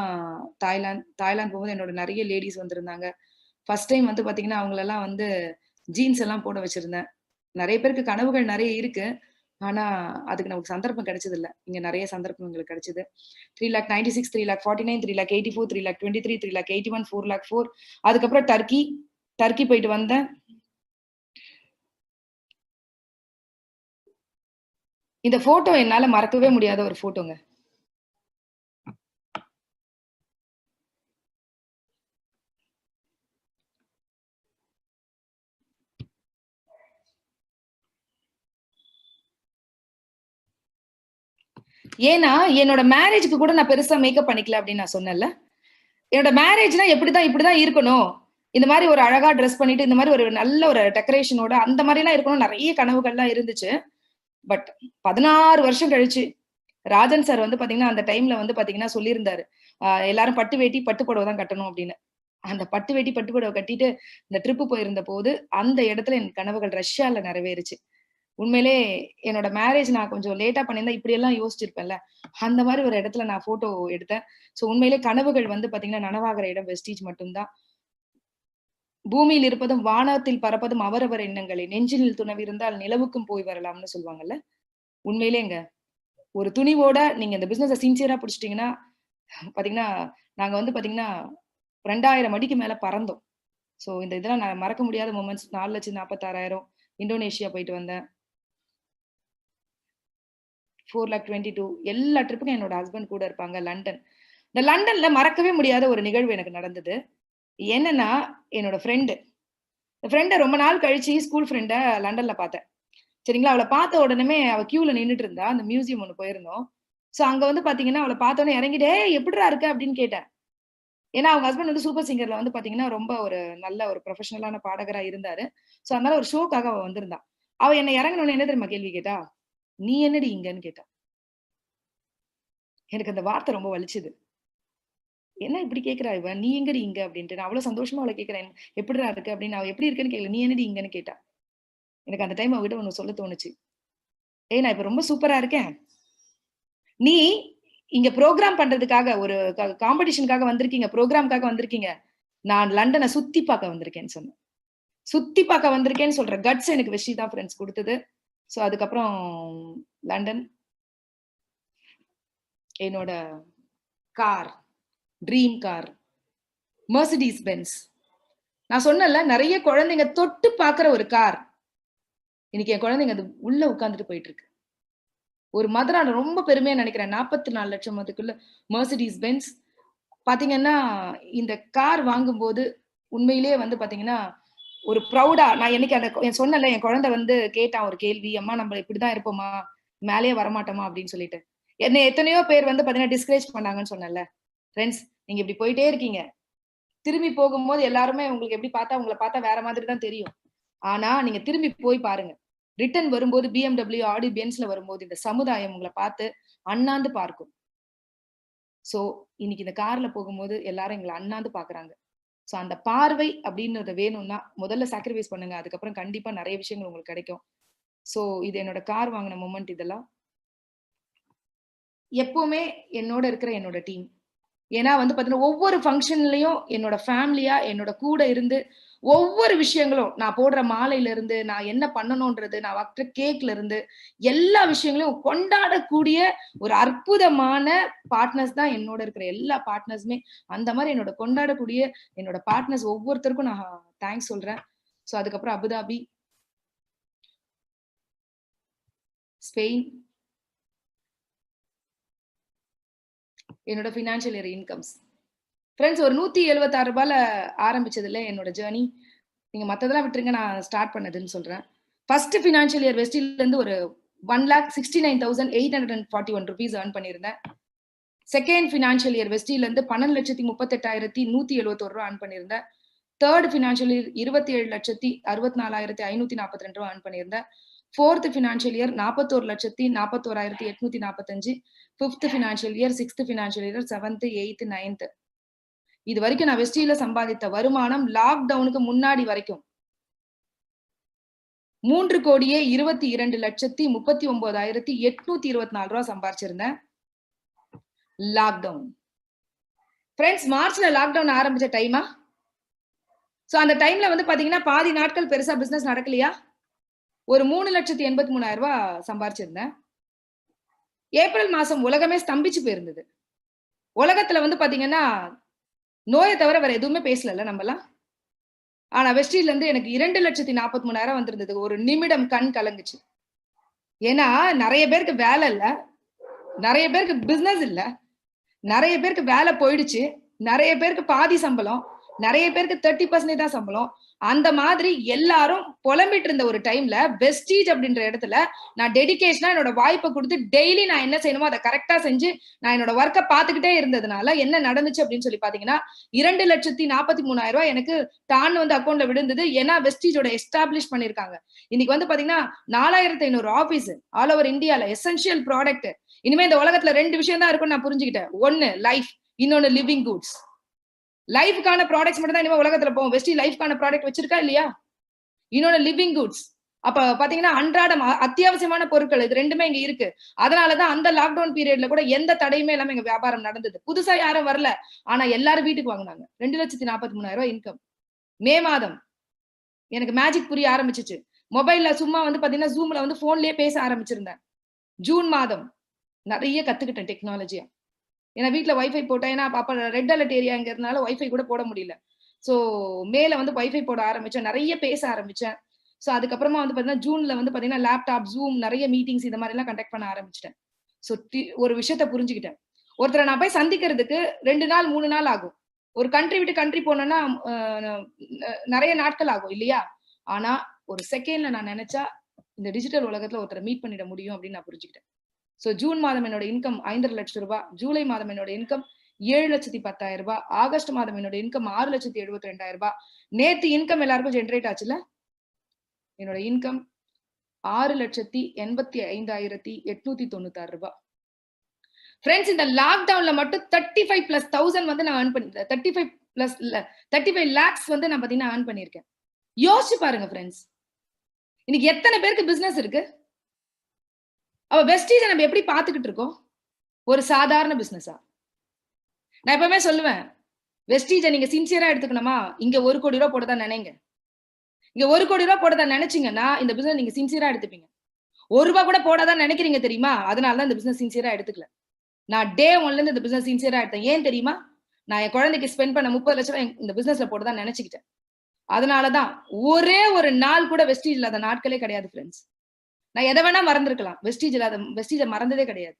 தாய்லாந்து போகும்போது என்னோட நிறைய லேடிஸ் வந்திருந்தாங்க. ஃபர்ஸ்ட் டைம் வந்து பாத்தீங்கன்னா அவங்களெல்லாம் வந்து ஜீன்ஸ் எல்லாம் போட வச்சிருந்தேன். நிறைய பேருக்கு கனவுகள் நிறைய இருக்கு. ஆனா அதுக்கு நமக்கு சந்தர்ப்பம் கிடைச்சது இல்ல. இங்க நிறைய சந்தர்ப்பம் எங்களுக்கு கிடைச்சது. 3,96,000, 3,49,000, 3,84,000, 3,23,000, 3,81,000, 4,04,000. அதுக்கப்புறம் டர்க்கி போயிட்டு வந்தேன். இந்த போட்டோ என்னால மறக்கவே முடியாத ஒரு போட்டோங்க. ஏன்னா என்னோட மேரேஜ்க்கு கூட நான் பெருசா மேக்கப் பண்ணிக்கல அப்படின்னு நான் சொன்னேன்ல. என்னோட மேரேஜ்னா இப்படிதான் இருக்கணும், இந்த மாதிரி ஒரு அழகா ட்ரெஸ் பண்ணிட்டு இந்த மாதிரி ஒரு நல்ல ஒரு டெக்கரேஷனோட அந்த மாதிரி எல்லாம் இருக்கணும் நிறைய கனவுகள்லாம் இருந்துச்சு. பட் 16 வருஷம் கழிச்சு ராஜன் சார் வந்து பாத்தீங்கன்னா அந்த டைம்ல வந்து பாத்தீங்கன்னா சொல்லியிருந்தாரு, எல்லாரும் பட்டு வேட்டி பட்டு புடவை தான் கட்டணும் அப்படின்னு. அந்த பட்டு வேட்டி பட்டு புடவை கட்டிட்டு இந்த ட்ரிப்பு போயிருந்த போது அந்த இடத்துல என் கனவுகள் ரஷ்யால நிறைவேறுச்சு. உண்மையிலே என்னோட மேரேஜ் நான் கொஞ்சம் லேட்டா பண்ணியிருந்தா இப்படி எல்லாம் யோசிச்சிருப்பேன்ல, அந்த மாதிரி ஒரு இடத்துல நான் போட்டோ எடுத்தேன். ஸோ உண்மையிலே கனவுகள் வந்து பாத்தீங்கன்னா நனவாகிற இடம் வெஸ்டீஜ் மட்டும்தான். பூமியில் இருப்பதும் வானத்தில் பறப்பதும் அவரவர் எண்ணங்களே, நெஞ்சினில் துணவி இருந்தால் நிலவுக்கும் போய் வரலாம்னு சொல்லுவாங்கல்ல. உண்மையிலேங்க ஒரு துணிவோட நீங்க இந்த பிசினஸ சின்சியரா புடிச்சிட்டீங்கன்னா பாத்தீங்கன்னா, நாங்க வந்து பாத்தீங்கன்னா 2000 அடிக்கு மேல பறந்தோம். ஸோ இந்த இதெல்லாம் நான் மறக்க முடியாத மொமெண்ட்ஸ். 4,46,000 இந்தோனேஷியா போயிட்டு வந்தேன். 4,22,000 எல்லா ட்ரிப்புக்கும் என்னோட ஹஸ்பண்ட் கூட இருப்பாங்க. லண்டன். இந்த லண்டன்ல மறக்கவே முடியாத ஒரு நிகழ்வு எனக்கு நடந்தது. என்னன்னா, என்னோட ஃப்ரெண்ட ரொம்ப நாள் கழிச்சு ஸ்கூல் ஃப்ரெண்ட லண்டன்ல பார்த்தேன். சரிங்களா? அவள பார்த்த உடனேமே அவ கியூல நின்னுட்டு இருந்தா. அந்த மியூசியம் ஒண்ணு போயிருந்தோம். சோ அங்க வந்து பாத்தீங்கன்னா, அவள பார்த்த உடனே இறங்கிட்டு, "ஏய் எப்புட்றா இருக்க?" அப்படின்னு கேட்டேன். ஏன்னா, அவங்க ஹஸ்பண்ட் வந்து சூப்பர் சிங்கர்ல வந்து பாத்தீங்கன்னா, ரொம்ப ஒரு நல்ல ஒரு ப்ரொஃபஷனலான பாடகரா இருந்தாரு. சோ அதனால ஒரு ஷோக்காக அவ வந்திருந்தா. அவ என்ன இறங்குன உடனே என்ன தெரியுமா கேள்வி கேட்டா? "நீ என்னடி இங்கன்னு?" கேட்டா. எனக்கு அந்த வார்த்தை ரொம்ப வலிச்சுது. என்ன இப்படி கேட்கிறா இவ? "நீ எங்கடி இங்க?" அப்படின்ட்டு. நான் அவ்வளவு சந்தோஷமா அவள கேட்கிறேன். "எப்புட்றா இருக்க?" அப்படின்னு. அவ எப்படி இருக்கேன்னு கேட்கல. "நீ என்னடி இங்கன்னு?" கேட்டா. எனக்கு அந்த டைம் அவகிட்ட ஒண்ணு சொல்ல தோணுச்சு. "ஏய் நான் இப்ப ரொம்ப சூப்பரா இருக்கேன். நீ இங்க புரோகிராம் பண்றதுக்காக ஒரு காம்படிஷனுக்காக வந்திருக்கீங்க, புரோகிராம்க்காக வந்திருக்கீங்க. நான் லண்டன சுத்தி பார்க்க வந்திருக்கேன்னு சொன்னேன். சுத்தி பார்க்க வந்திருக்கேன்னு சொல்ற கட்ஸ் எனக்கு வெற்றி தான் ஃப்ரெண்ட்ஸ் குடுத்தது. சோ அதுக்கப்புறம் லண்டன் என்னோட car, dream car, Mercedes Benz. நான் சொன்னேன்ல நெறைய குழந்தைங்க தொட்டு பார்க்கிற ஒரு கார். இன்னைக்கு என் குழந்தைங்க அது உள்ள உட்கார்ந்துட்டு போயிட்டு இருக்கு. ஒரு மதரா நான் ரொம்ப பெருமையா நினைக்கிறேன். 44 லட்சம் அதுக்குள்ள மெர்சிடிஸ் பென்ஸ். பாத்தீங்கன்னா, இந்த கார் வாங்கும்போது உண்மையிலேயே வந்து பாத்தீங்கன்னா, ஒரு ப்ரௌடா நான் என்னைக்கு சொன்னேன்ல என் குழந்தை வந்து கேட்டான் ஒரு கேள்வி, "அம்மா நம்ம இப்படிதான் இருப்போமா? மேலயே வரமாட்டோமா?" அப்படின்னு சொல்லிட்டு. என்னை எத்தனையோ பேர் வந்து பாத்தீங்கன்னா டிஸ்கரேஜ் பண்ணாங்கன்னு சொன்னேன்ல. ஃபிரெண்ட்ஸ் நீங்க இப்படி போயிட்டே இருக்கீங்க. திரும்பி போகும்போது எல்லாருமே உங்களுக்கு எப்படி பார்த்தா உங்கள பார்த்தா வேற மாதிரி தான் தெரியும். ஆனா நீங்க திரும்பி போய் பாருங்க. ரிட்டர்ன் வரும்போது BMW, ஆடி, பென்ஸ்ல வரும்போது இந்த சமுதாயம் உங்கள பார்த்து அண்ணாந்து பார்க்கும். சோ இன்னைக்கு இந்த கார்ல போகும்போது எல்லாரும் எங்கள அண்ணாந்து பார்க்குறாங்க. சோ அந்த பார்வை அப்படின்றது வேணும்னா முதல்ல சாக்ரிஃபைஸ் பண்ணுங்க. அதுக்கப்புறம் கண்டிப்பா நெறைய விஷயங்கள் உங்களுக்கு கிடைக்கும். சோ இது என்னோட கார் வாங்குன மொமெண்ட் இதெல்லாம். எப்பவுமே என்னோட இருக்கிற என்னோட டீம். ஏன்னா வந்து பாத்தீங்கன்னா, ஒவ்வொரு ஃபங்ஷன்லயும் என்னோட ஃபேமிலியா என்னோட கூட இருந்து ஒவ்வொரு விஷயங்களும் நான் போடுற மாலையில இருந்து, நான் என்ன பண்ணணும்ன்றது, நான் வைக்கிற கேக்ல இருந்து எல்லா விஷயங்களையும் கொண்டாடக்கூடிய ஒரு அற்புதமான பார்ட்னர்ஸ் தான் என்னோட இருக்கிற எல்லா பார்ட்னர்ஸுமே. அந்த மாரி என்னோட கொண்டாடக்கூடிய என்னோட பார்ட்னர்ஸ் ஒவ்வொருத்தருக்கும் நான் தேங்க்ஸ் சொல்றேன். சோ அதுக்கப்புறம் அபுதாபி, ஸ்பெயின், என்னோட ஃபினான்ஷியல் இயர் இன்கம்ஸ். ஃப்ரெண்ட்ஸ் ஒரு ₹176 ஆரம்பிச்சதுல என்னோட ஜர்னி. நீங்க மத்ததெல்லாம் விட்டுருங்க நான் ஸ்டார்ட் பண்ணதுன்னு சொல்றேன். ஃபர்ஸ்ட் ஃபினான்ஷியல் இயர் வெஸ்டில இருந்து ஒரு ₹1,69,841 ஏர்ன் பண்ணியிருந்தேன். செகண்ட் ஃபினான்ஷியல் இயர் வெஸ்டில இருந்து 12,38,171 ஏர்ன் பண்ணியிருந்தேன். தேர்ட் ஃபினான்ஷியல் இயர் 27,64,542 ஏர்ன் பண்ணியிருந்தேன். Fourth financial year 41,41,845. Fifth financial year, sixth financial year, seventh, eighth, ninth. இது வரைக்கும் நான் வெஸ்டில சம்பாதித்த வருமானம் லாக்டவுனுக்கு முன்னாடி வரைக்கும் 3,22,39,824 சம்பாதிச்சிருந்தேன். லாக்டவுன். ஃப்ரெண்ட்ஸ் மார்ச்ல லாக்டவுன் ஆரம்பிச்ச டைமா? சோ அந்த டைம்ல வந்து பாத்தீங்கன்னா பாதி நாட்கள் பெருசா பிசினஸ் நடக்கலையா? ஒரு 3,83,000 சம்பாதிச்சிருந்தேன். ஏப்ரல் மாசம் உலகமே ஸ்தம்பிச்சு போயிருந்தது. உலகத்துல வந்து பாத்தீங்கன்னா நோயை தவிர வேற எதுவுமே பேசல நம்மலாம். ஆனா வெஸ்டில இருந்து எனக்கு 2,43,000 வந்திருந்தது. ஒரு நிமிடம் கண் கலங்குச்சு. ஏன்னா நிறைய பேருக்கு வேலை இல்ல, நிறைய பேருக்கு பிசினஸ் இல்ல, நிறைய பேருக்கு வேலை போயிடுச்சு, நிறைய பேருக்கு பாதி சம்பளம், நிறைய பேருக்கு 30% தான் சம்பளம். அந்த மாதிரி எல்லாரும் புலம்பிட்டு இருந்த ஒரு டைம்ல வெஸ்டீஜ் அப்படின்ற இடத்துல நான் டெடிகேஷனா என்னோட வாய்ப்பை கொடுத்து டெய்லி நான் என்ன செய்யணுமோ அதை கரெக்டா செஞ்சு நான் என்னோட ஒர்க்கை பார்த்துக்கிட்டே இருந்ததுனால என்ன நடந்துச்சு அப்படின்னு சொல்லி பாத்தீங்கன்னா 2,43,000 எனக்கு டான் வந்து அக்கௌண்ட்ல விழுந்தது. ஏன்னா வெஸ்டீஜோட எஸ்டாப்ளிஷ் பண்ணிருக்காங்க. இன்னைக்கு வந்து பாத்தீங்கன்னா 4,500 ஆபீஸ் ஆல் ஓவர் இந்தியால எசென்ஷியல் ப்ராடக்ட். இனிமே இந்த உலகத்துல 2 விஷயம் தான் இருக்கும்னு நான் புரிஞ்சுக்கிட்டேன். ஒன்னு லைஃப், இன்னொன்னு லிவிங் குட்ஸ். லைஃப்கான ப்ராடக்ட்ஸ் மட்டும் தான் இனிமே உலகத்துல போவோம். வெஸ்டி லைஃப்கான ப்ராடக்ட் வச்சிருக்கா இல்லையா? இன்னொன்னு லிவிங் குட்ஸ். அப்ப பாத்தீங்கன்னா அன்றாடம் அத்தியாவசியமான பொருட்கள் இது ரெண்டுமே இங்க இருக்கு. அதனாலதான் அந்த லாக்டவுன் பீரியட்ல கூட எந்த தடையுமே இல்லாம எங்க வியாபாரம் நடந்தது. புதுசா யாரும் வரல. ஆனா எல்லாரும் வீட்டுக்கு வாங்கினாங்க. 2,43,000 இன்கம். மே மாதம் எனக்கு மேஜிக் புரிய ஆரம்பிச்சிச்சு. மொபைல்ல சும்மா வந்து பாத்தீங்கன்னா ஜூம்ல வந்து போன்லயே பேச ஆரம்பிச்சிருந்தேன். ஜூன் மாதம் நிறைய கத்துக்கிட்டேன் டெக்னாலஜியா. ஏன்னா வீட்டுல வைஃபை போட்டேன். ஏன்னா அப்ப ரெட் அலர்ட் ஏரியாங்கிறதுனால வைஃபை கூட போட முடியல. சோ மேல வந்து வைஃபை போட ஆரம்பிச்சேன். நிறைய பேச ஆரம்பிச்சேன். சோ அதுக்கப்புறமா வந்து பாத்தீங்கன்னா ஜூன்ல வந்து பாத்தீங்கன்னா லேப்டாப், ஜூம் நிறைய மீட்டிங்ஸ் இந்த மாதிரி எல்லாம் கண்டக்ட் பண்ண ஆரம்பிச்சிட்டேன். சோ ஒரு விஷயத்த புரிஞ்சுக்கிட்டேன். ஒருத்தரை நான் போய் சந்திக்கிறதுக்கு 2 நாள் 3 நாள் ஆகும். ஒரு கண்ட்ரி விட்டு கண்ட்ரி போனோம்னா நிறைய நாட்கள் ஆகும் இல்லையா? ஆனா ஒரு செகண்ட்ல நான் நினைச்சா இந்த டிஜிட்டல் உலகத்துல ஒருத்தரை மீட் பண்ணிட முடியும் அப்படின்னு நான் புரிஞ்சுக்கிட்டேன். சோ ஜூன் மாதம் என்னோட இன்கம் 5,50,000 லட்சம் ரூபாய். ஜூலை மாதம் என்னோட இன்கம் 7,10,000 ரூபாய். ஆகஸ்ட் மாதம் என்னோட இன்கம் 6,72,000 ரூபாய். நேத்து இன்கம் எல்லாருக்கும் ஜென்ரேட் ஆச்சுல. என்னோட இன்கம் 6,85,896 ரூபாய். ஃப்ரெண்ட்ஸ், இந்த லாக்டவுன்ல மட்டும் 35,000+ வந்து நான் earn பண்ணிருக்கேன். 35 lakhs வந்து நான் பாத்தீங்கன்னா earn பண்ணிருக்கேன். யோசிச்சு பாருங்க ஃப்ரெண்ட்ஸ். இன்னைக்கு எத்தனை பேருக்கு பிசினஸ் இருக்கு? அவ வெஸ்டீஜை நம்ம எப்படி பாத்துக்கிட்டு இருக்கோம்? ஒரு சாதாரண பிசினஸா? நான் எப்பவுமே சொல்லுவேன், வெஸ்டீஜை நீங்க சின்சியரா எடுத்துக்கணுமா, இங்க 1 கோடி ரூபாய் போட்டதா நினைங்க. இங்க 1 கோடி ரூபாய் போட்டதா நினைச்சீங்கன்னா இந்த பிசினஸ் நீங்க சின்சியரா எடுத்துப்பீங்க. 1 ரூபாய் கூட போடாதான் நினைக்கிறீங்க தெரியுமா? அதனாலதான் இந்த பிசினஸ் சின்சியரா எடுத்துக்கல. நான் டே 1ல இருந்து இந்த பிசினஸ் சின்சியரா எடுத்தேன். ஏன் தெரியுமா? நான் என் குழந்தைக்கு ஸ்பெண்ட் பண்ண 30 லட்சம் இந்த பிசினஸ்ல போட்டதா நினைச்சுக்கிட்டேன். அதனாலதான் ஒரே ஒரு நாள் கூட வெஸ்டீஜ் இல்லாத நாட்களே கிடையாது ஃப்ரெண்ட்ஸ். நான் எதை வேணா மறந்துருக்கலாம், வெஸ்டீஜை மறந்ததே கிடையாது.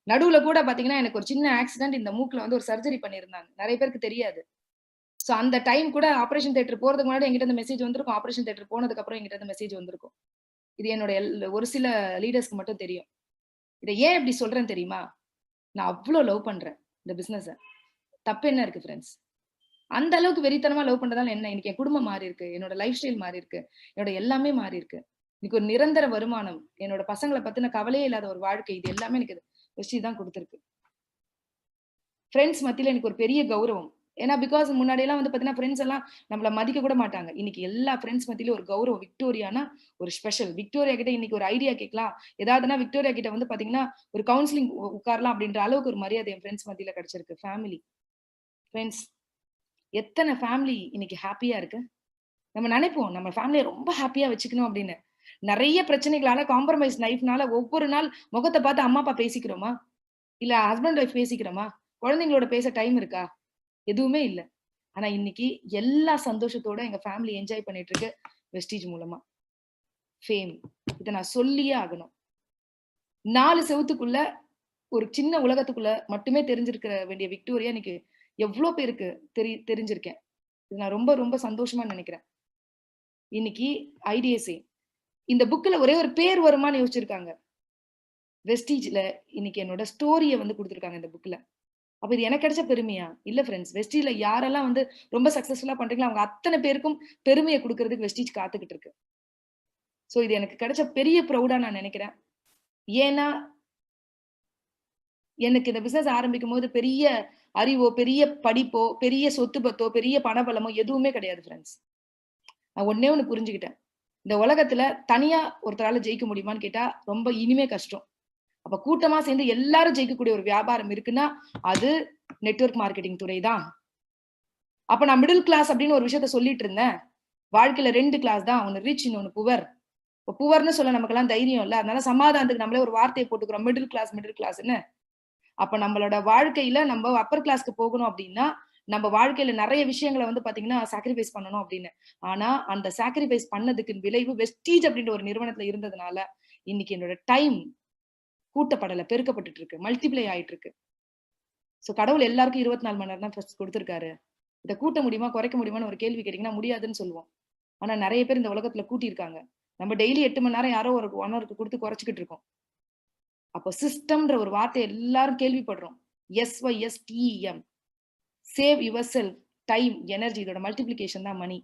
நடுவுல கூட பாத்தீங்கன்னா எனக்கு ஒரு சின்ன ஆக்சிடென்ட், இந்த மூக்குல வந்து ஒரு சர்ஜரி பண்ணிருந்தாங்க. நிறைய பேருக்கு தெரியாது. சோ அந்த டைம் கூட ஆபரேஷன் தியேட்டர் போறதுக்கு முன்னாடி என்கிட்ட இந்த மெசேஜ் வந்திருக்கும். ஆபரேஷன் தியேட்டர் போனதுக்கு அப்புறம் என்கிட்ட இந்த மெசேஜ் வந்திருக்கும். இது என்னோட ஒரு சில லீடர்ஸ்க்கு மட்டும் தெரியும். இதை ஏன் இப்படி சொல்றேன் தெரியுமா? நான் அவ்வளவு லவ் பண்றேன் இந்த பிசினஸ. தப்பு என்ன இருக்கு ஃப்ரெண்ட்ஸ்? அந்த அளவுக்கு வெறித்தனமா லவ் பண்றதால என்ன? இன்னைக்கு என் குடும்பம் மாறி இருக்கு, என்னோட லைஃப் ஸ்டைல் மாறி இருக்கு, என்னோட எல்லாமே மாறி இருக்கு. இன்னைக்கு ஒரு நிரந்தர வருமானம், என்னோட பசங்களை பத்தின கவலையே இல்லாத ஒரு வாழ்க்கை, இது எல்லாமே எனக்கு வெஸ்டீஜ் தான் கொடுத்திருக்கு. ஃப்ரெண்ட்ஸ் மத்தியில எனக்கு ஒரு பெரிய கௌரவம். ஏன்னா பிகாஸ் முன்னாடி எல்லாம் வந்து பாத்தீங்கன்னா ஃப்ரெண்ட்ஸ் எல்லாம் நம்மள மதிக்க கூட மாட்டாங்க. இன்னைக்கு எல்லா ஃப்ரெண்ட்ஸ் மத்தியிலும் ஒரு கௌரவம். விக்டோரியானா ஒரு ஸ்பெஷல். விக்டோரியா கிட்ட இன்னைக்கு ஒரு ஐடியா கேட்கலாம், ஏதாவதுனா விக்டோரியா கிட்ட வந்து பாத்தீங்கன்னா ஒரு கவுன்சிலிங் உட்காரலாம் அப்படின்ற அளவுக்கு ஒரு மரியாதை என் ஃப்ரெண்ட்ஸ் மத்தியில கிடைச்சிருக்கு. ஃபேமிலி ஃப்ரெண்ட்ஸ், எத்தனை ஃபேமிலி இன்னைக்கு ஹாப்பியா இருக்கு? நம்ம நினைப்போம் நம்ம ஃபேமிலியை ரொம்ப ஹாப்பியா வச்சுக்கணும் அப்படின்னு. நிறைய பிரச்சனைகளால, காம்ப்ரமைஸ் லைஃப்னால ஒவ்வொரு நாள் முகத்தை பார்த்து அம்மா அப்பா பேசிக்கிறோமா? இல்ல ஹஸ்பண்ட் ஒய்ஃப் பேசிக்கிறோமா? குழந்தைங்களோட பேச டைம் இருக்கா? எதுவுமே இல்ல. ஆனா இன்னைக்கு எல்லா சந்தோஷத்தோட எங்க ஃபேமிலி என்ஜாய் பண்ணிட்டு இருக்கு வெஸ்டீஜ் மூலமா. ஃபேம், இதை நான் சொல்லியே ஆகணும். 4 செவத்துக்குள்ள ஒரு சின்ன உலகத்துக்குள்ள மட்டுமே தெரிஞ்சிருக்க வேண்டிய விக்டோரியா இன்னைக்கு எவ்வளவு பேருக்கு தெரிஞ்சிருக்கேன். இது நான் ரொம்ப ரொம்ப சந்தோஷமா நினைக்கிறேன். இன்னைக்கு ஐடிஎஸ்ஏ இந்த புக்ல ஒரே ஒரு பேர் வருமானு யோசிச்சிருக்காங்க. வெஸ்டீஜ்ல இன்னைக்கு என்னோட ஸ்டோரிய வந்து கொடுத்திருக்காங்க இந்த புக்ல. அப்ப இது எனக்கு கிடைச்ச பெருமையா? இல்ல ஃப்ரெண்ட்ஸ். வெஸ்டீஜ்ல யாரெல்லாம் வந்து ரொம்ப சக்சஸ்ஃபுல்லா பண்றீங்களோ அவங்க அத்தனை பேருக்கும் பெருமையை கொடுக்கறதுக்கு வெஸ்டீஜ் காத்துக்கிட்டு இருக்கு. சோ இது எனக்கு கிடைச்ச பெரிய ப்ரௌடா நான் நினைக்கிறேன். ஏன்னா எனக்கு இந்த பிசினஸ் ஆரம்பிக்கும் போது பெரிய அறிவோ, பெரிய படிப்போ, பெரிய சொத்து பத்தோ, பெரிய பணபலமோ எதுவுமே கிடையாது ஃப்ரெண்ட்ஸ். நான் ஒன்னே ஒண்ணு புரிஞ்சுக்கிட்டேன். இந்த உலகத்துல தனியா ஒருத்தரால ஜெயிக்க முடியுமான்னு கேட்டா ரொம்ப இனிமே கஷ்டம். அப்ப கூட்டமா சேர்ந்து எல்லாரும் ஜெயிக்கக்கூடிய ஒரு வியாபாரம் இருக்குன்னா அது நெட்வொர்க் மார்க்கெட்டிங் துறை தான். அப்ப நான் மிடில் கிளாஸ் அப்படின்னு ஒரு விஷயத்த சொல்லிட்டு இருந்தேன். வாழ்க்கையில 2 கிளாஸ் தான், ஒன்னு ரிச், இன்னொன்னு புவர். இப்ப புவர்னு சொல்ல நமக்கு எல்லாம் தைரியம் இல்ல, அதனால சமாதானத்துக்கு நம்மளே ஒரு வார்த்தையை போட்டுக்கிறோம், மிடில் கிளாஸ்ன்னு. அப்ப நம்மளோட வாழ்க்கையில நம்ம அப்பர் கிளாஸ்க்கு போகணும் அப்படின்னா நம்ம வாழ்க்கையில நிறைய விஷயங்களை வந்து பாத்தீங்கன்னா சாக்ரிஃபைஸ் பண்ணணும் அப்படின்னு. ஆனா அந்த சாக்ரிஃபைஸ் பண்ணதுக்கு விளைவு வெஸ்டீஜ் அப்படின்ற ஒரு நிறுவனத்துல இருந்ததுனால இன்னைக்கு என்னோட டைம் கூட்டப்படல, பெருக்கப்பட்டு இருக்கு, மல்டிப்ளை ஆயிட்டு இருக்கு. சோ கடவுள் எல்லாருக்கும் 24 மணி நேரம் தான் ஃபர்ஸ்ட் கொடுத்திருக்காரு. இதை கூட்ட முடியுமா, குறைக்க முடியுமான்னு ஒரு கேள்வி கேட்டீங்கன்னா முடியாதுன்னு சொல்லுவோம். ஆனா நிறைய பேர் இந்த உலகத்துல கூட்டியிருக்காங்க. நம்ம டெய்லி 8 மணி நேரம் யாரோ ஒரு 1 ஹவருக்கு கொடுத்து குறைச்சிக்கிட்டு இருக்கோம். அப்போ சிஸ்டம்ன்ற ஒரு வார்த்தை எல்லாரும் கேள்விப்படுறோம். SYSTEM, save your self, time, energy. இதோட மல்டிபிளிகேஷன் தான் மணி.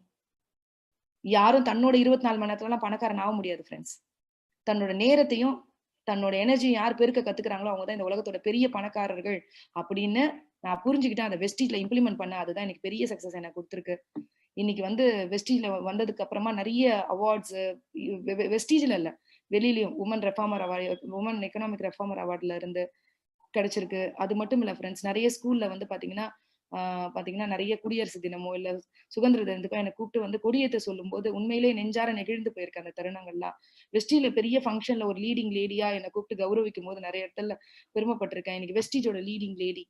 யாரும் தன்னோட 24 மணி நேரத்துல எல்லாம் பணக்காரன் ஆக முடியாது ஃப்ரெண்ட்ஸ். தன்னோட நேரத்தையும் தன்னோட எனர்ஜியும் யார் பெருக்க கத்துக்கிறாங்களோ அவங்கதான் இந்த உலகத்தோட பெரிய பணக்காரர்கள் அப்படின்னு நான் புரிஞ்சுக்கிட்டேன். அதை வெஸ்டீஜ்ல இம்ப்ளிமெண்ட் பண்ண அதுதான் எனக்கு பெரிய சக்சஸ் எனக்கு கொடுத்துருக்கு. இன்னைக்கு வந்து வெஸ்டீஜ்ல வந்ததுக்கு அப்புறமா நிறைய அவார்ட்ஸ், வெஸ்டீஜ்ல இல்ல வெளியிலயும் உமன் எக்கனாமிக் ரெஃபார்மர் அவார்ட்ல இருந்து கிடைச்சிருக்கு. அது மட்டும் இல்ல ஃப்ரெண்ட்ஸ், நிறைய ஸ்கூல்ல வந்து பாத்தீங்கன்னா நிறைய குடியரசு தினமோ இல்ல சுதந்திர தினத்துக்கோ என்னை கூப்பிட்டு வந்து கொடியேற்ற சொல்லும் போது உண்மையிலேயே நெஞ்சார நெகிழ்ந்து போயிருக்க அந்த தருணங்கள்லாம். வெஸ்டீஜ்ல பெரிய ஃபங்க்ஷன்ல ஒரு லீடிங் லேடியா என்னை கூப்பிட்டு கௌரவிக்கும் போது நிறைய இடத்துல பெருமைப்பட்டிருக்கேன். இன்னைக்கு வெஸ்டீஜோட லீடிங் லேடி.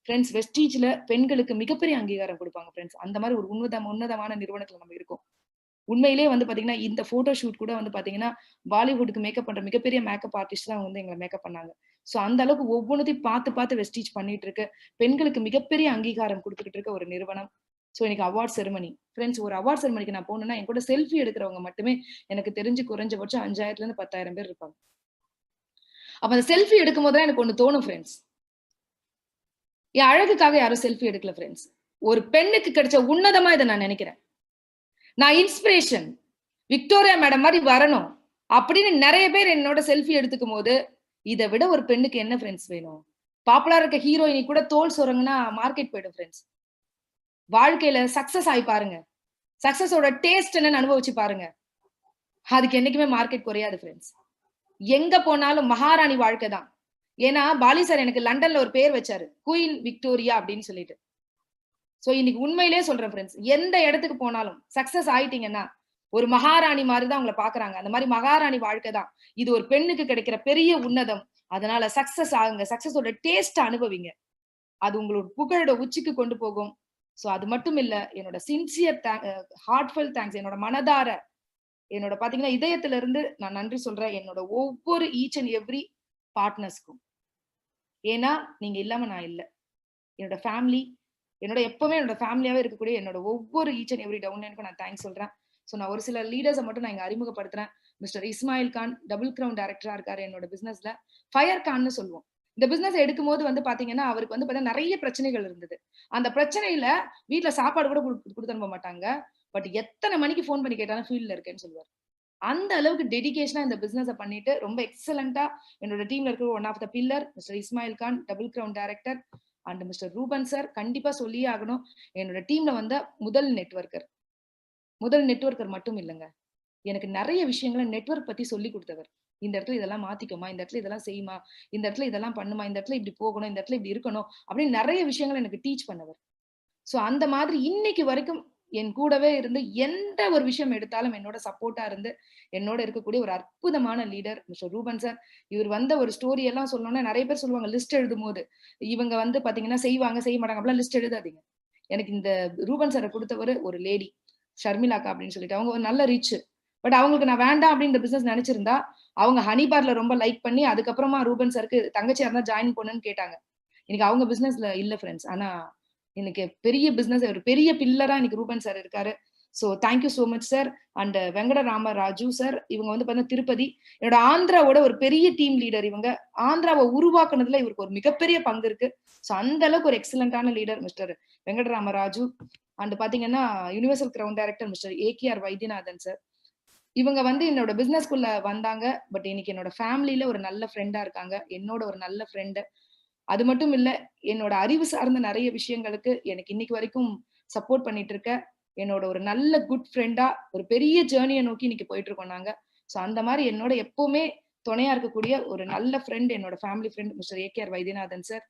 ஃப்ரெண்ட்ஸ், வெஸ்டீஜ்ல பெண்களுக்கு மிகப்பெரிய அங்கீகாரம் கொடுப்பாங்க ஃப்ரெண்ட்ஸ். அந்த மாதிரி ஒரு உன்னதமான நிறுவனத்துல நம்ம இருக்கோம். உண்மையிலேயே வந்து பாத்தீங்கன்னா இந்த போட்டோ ஷூட் கூட வந்து பாத்தீங்கன்னா பாலிவுட்டுக்கு மேக்கப் பண்ற மிகப்பெரிய மேக்கப் ஆர்டிஸ்ட் தான் வந்து எங்களை மேக்கப் பண்ணாங்க. சோ அந்த அளவுக்கு ஒவ்வொன்றையும் பார்த்து வெஸ்டீஜ் பண்ணிட்டு இருக்கு. பெண்களுக்கு மிகப்பெரிய அங்கீகாரம் கொடுத்துக்கிட்டு இருக்க ஒரு நிறுவனம். சோ இன்னைக்கு அவார்ட் செரிமனி ஃப்ரெண்ட்ஸ். ஒரு அவார்ட் செரிமனிக்கு நான் போனேன்னா என் கூட செல்ஃபி எடுக்கிறவங்க மட்டுமே எனக்கு தெரிஞ்சு குறைஞ்சபட்சம் 5000 இருந்து 10,000 பேர் இருப்பாங்க. அப்ப அந்த செல்ஃபி எடுக்கும் போதுதான் எனக்கு ஒண்ணு தோணும் ஃப்ரெண்ட்ஸ், என் அழகுக்காக யாரும் செல்ஃபி எடுக்கல ஃப்ரெண்ட்ஸ். ஒரு பெண்ணுக்கு கிடைச்ச உன்னதமா இதை நான் நினைக்கிறேன். நான் இன்ஸ்பிரேஷன், விக்டோரியா மேடம் மாதிரி வரணும் அப்படின்னு நிறைய பேர் என்னோட செல்ஃபி எடுத்துக்கும் போது இதை விட ஒரு பெண்ணுக்கு என்ன ஃப்ரெண்ட்ஸ் வேணும்? பாப்புலரா இருக்க ஹீரோயினி கூட தோல் சொரங்கன்னா மார்க்கெட் போயிடும் ஃப்ரெண்ட்ஸ். வாழ்க்கையில சக்சஸ் ஆகி பாருங்க, சக்சஸோட டேஸ்ட் என்னன்னு அனுபவிச்சு பாருங்க. அதுக்கு என்னைக்குமே மார்க்கெட் குறையாது ஃப்ரெண்ட்ஸ். எங்க போனாலும் மகாராணி வாழ்க்கை தான். ஏன்னா பாலி சார் எனக்கு லண்டன்ல ஒரு பேர் வச்சாரு, குயின் விக்டோரியா அப்படின்னு சொல்லிட்டு. சோ இன்னைக்கு உண்மையிலேயே சொல்றேன் ஃப்ரெண்ட்ஸ், எந்த இடத்துக்கு போனாலும் சக்சஸ் ஆயிட்டீங்கன்னா ஒரு மகாராணி மாதிரி தான் உங்களை பாக்குறாங்க. அந்த மாதிரி மகாராணி வாழ்க்கை தான் இது. ஒரு பெண்ணுக்கு கிடைக்கிற பெரிய உன்னதம். அதனால சக்சஸ் ஆகுங்க, சக்சஸோட டேஸ்ட் அனுபவிங்க. அது உங்களோட புகழோட உச்சிக்கு கொண்டு போகும். சோ அது மட்டும் இல்ல, என்னோட சின்சியர் ஹார்ட்ஃபுல் தேங்க்ஸ் என்னோட மனதார, என்னோட பாத்தீங்கன்னா இதயத்துல இருந்து நான் நன்றி சொல்றேன் என்னோட ஒவ்வொரு ஈச் அண்ட் எவ்ரி பார்ட்னர்ஸ்க்கும். ஏன்னா நீங்க இல்லாம நான் இல்ல. என்னோட ஃபேமிலி, எப்பவுமே என்னோட ஃபேமிலியாவே இருக்கக்கூடிய என்னோட ஒவ்வொரு ஈச் அண்ட் எவ்ரி டவுன்லைனுக்கும் நான் தேங்க்ஸ் சொல்றேன். சோ நான் ஒரு சில லீடர்ஸை மட்டும் நான் இங்க அறிமுகப்படுத்துறேன். Mister Ismail Khan double crown டைரக்டரா இருக்காரு என்னோட பிசினஸ்ல. ஃபயர் கான்னு சொல்லுவோம். இந்த பிசினஸ் எடுக்கும் போது வந்து பாத்தீங்கன்னா அவருக்கு வந்து பாத்தீங்கன்னா நிறைய பிரச்சனைகள் இருந்தது. அந்த பிரச்சனையில வீட்டுல சாப்பாடு கூட கொடுத்து அனுப்ப மாட்டாங்க. பட் எத்தனை மணிக்கு போன் பண்ணி கேட்டாலும் ஃபீல்ட்ல இருக்கேன்னு சொல்லுவார். அந்த அளவுக்கு டெடிகேஷனா இந்த பிசினஸ் பண்ணிட்டு ரொம்ப எக்ஸலண்டா என்னோட டீம்ல இருக்கிற one of the pillar mister Ismail Khan double crown director and mister Ruben sir. கண்டிப்பா சொல்லியே ஆகணும், என்னோட டீம்ல வந்த முதல் நெட்வொர்க்கர் மட்டும் இல்லைங்க, எனக்கு நிறைய விஷயங்களை நெட்வொர்க் பத்தி சொல்லி கொடுத்தவர். இந்த இடத்துல இதெல்லாம் மாத்திக்கோமா, இந்த இடத்துல இதெல்லாம் செய்யுமா, இந்த இடத்துல இதெல்லாம் பண்ணுமா, இந்த இடத்துல இப்படி போகணும், இந்த இடத்துல இப்படி இருக்கணும் அப்படின்னு நிறைய விஷயங்களை எனக்கு டீச் பண்ணவர். சோ அந்த மாதிரி இன்னைக்கு வரைக்கும் என் கூடவே இருந்து எந்த ஒரு விஷயம் எடுத்தாலும் என்னோட சப்போர்ட்டா இருந்து என்னோட இருக்கக்கூடிய ஒரு அற்புதமான லீடர் மிஸ்டர் ரூபன் சார். இவர் வந்த ஒரு ஸ்டோரி எல்லாம் சொல்லணும்னா நிறைய பேர் சொல்லுவாங்க லிஸ்ட் எழுதும் போது இவங்க வந்து பாத்தீங்கன்னா செய்வாங்க செய்ய மாட்டாங்க அப்படிலாம் லிஸ்ட் எழுதாதீங்க. எனக்கு இந்த ரூபன் சாரை கொடுத்தவர் ஒரு லேடி ஷர்மிலாக்கா அப்படின்னு சொல்லிட்டு, அவங்க ஒரு நல்ல ரிச். பட் அவங்களுக்கு நான் வேண்டாம் அப்படின்னு பிசினஸ் நினைச்சிருந்தா அவங்க ஹனி பார்ல ரொம்ப லைக் பண்ணி அதுக்கப்புறமா ரூபன் சாருக்கு தங்கச்சியா இருந்தா ஜாயின் பண்ணுன்னு கேட்டாங்க. இன்னைக்கு அவங்க பிசினஸ்ல இல்ல ஃப்ரெண்ட்ஸ். ஆனா எனக்கு பெரிய பிசினஸ் ஒரு பெரிய பில்லரா இன்னைக்கு ரூபன் சார் இருக்காரு. So thank you so much sir. And Venkatarama Raju sir, இவங்க வந்து பாத்தீங்கன்னா திருப்பதி, என்னோட ஆந்திராவோட ஒரு பெரிய டீம் லீடர். இவங்க ஆந்திராவை உருவாக்குனதுல இவருக்கு ஒரு மிகப்பெரிய பங்கு இருக்கு. சோ அந்த அளவுக்கு ஒரு எக்ஸலண்டான leader mister Venkatarama Raju. And பாத்தீங்கன்னா universal crown director mister AKR Vaidyanathan sir. இவங்க வந்து என்னோட பிசினஸ்குள்ள வந்தாங்க. பட் இன்னைக்கு என்னோட ஃபேமிலியில ஒரு நல்ல ஃப்ரெண்டா இருக்காங்க, என்னோட ஒரு நல்ல ஃப்ரெண்டு. அது மட்டும் இல்ல, என்னோட அறிவு சார்ந்த நிறைய விஷயங்களுக்கு எனக்கு இன்னைக்கு வரைக்கும் சப்போர்ட் பண்ணிட்டு இருக்க என்னோட ஒரு நல்ல குட் ஃப்ரெண்டா ஒரு பெரிய ஜேர்னியை நோக்கி இன்னைக்கு போயிட்டு இருக்கோம் நாங்க. சோ அந்த மாதிரி என்னோட எப்பவுமே துணையா இருக்கக்கூடிய ஒரு நல்ல ஃப்ரெண்ட் என்னோட family friend mister AKR Vaidyanathan sir.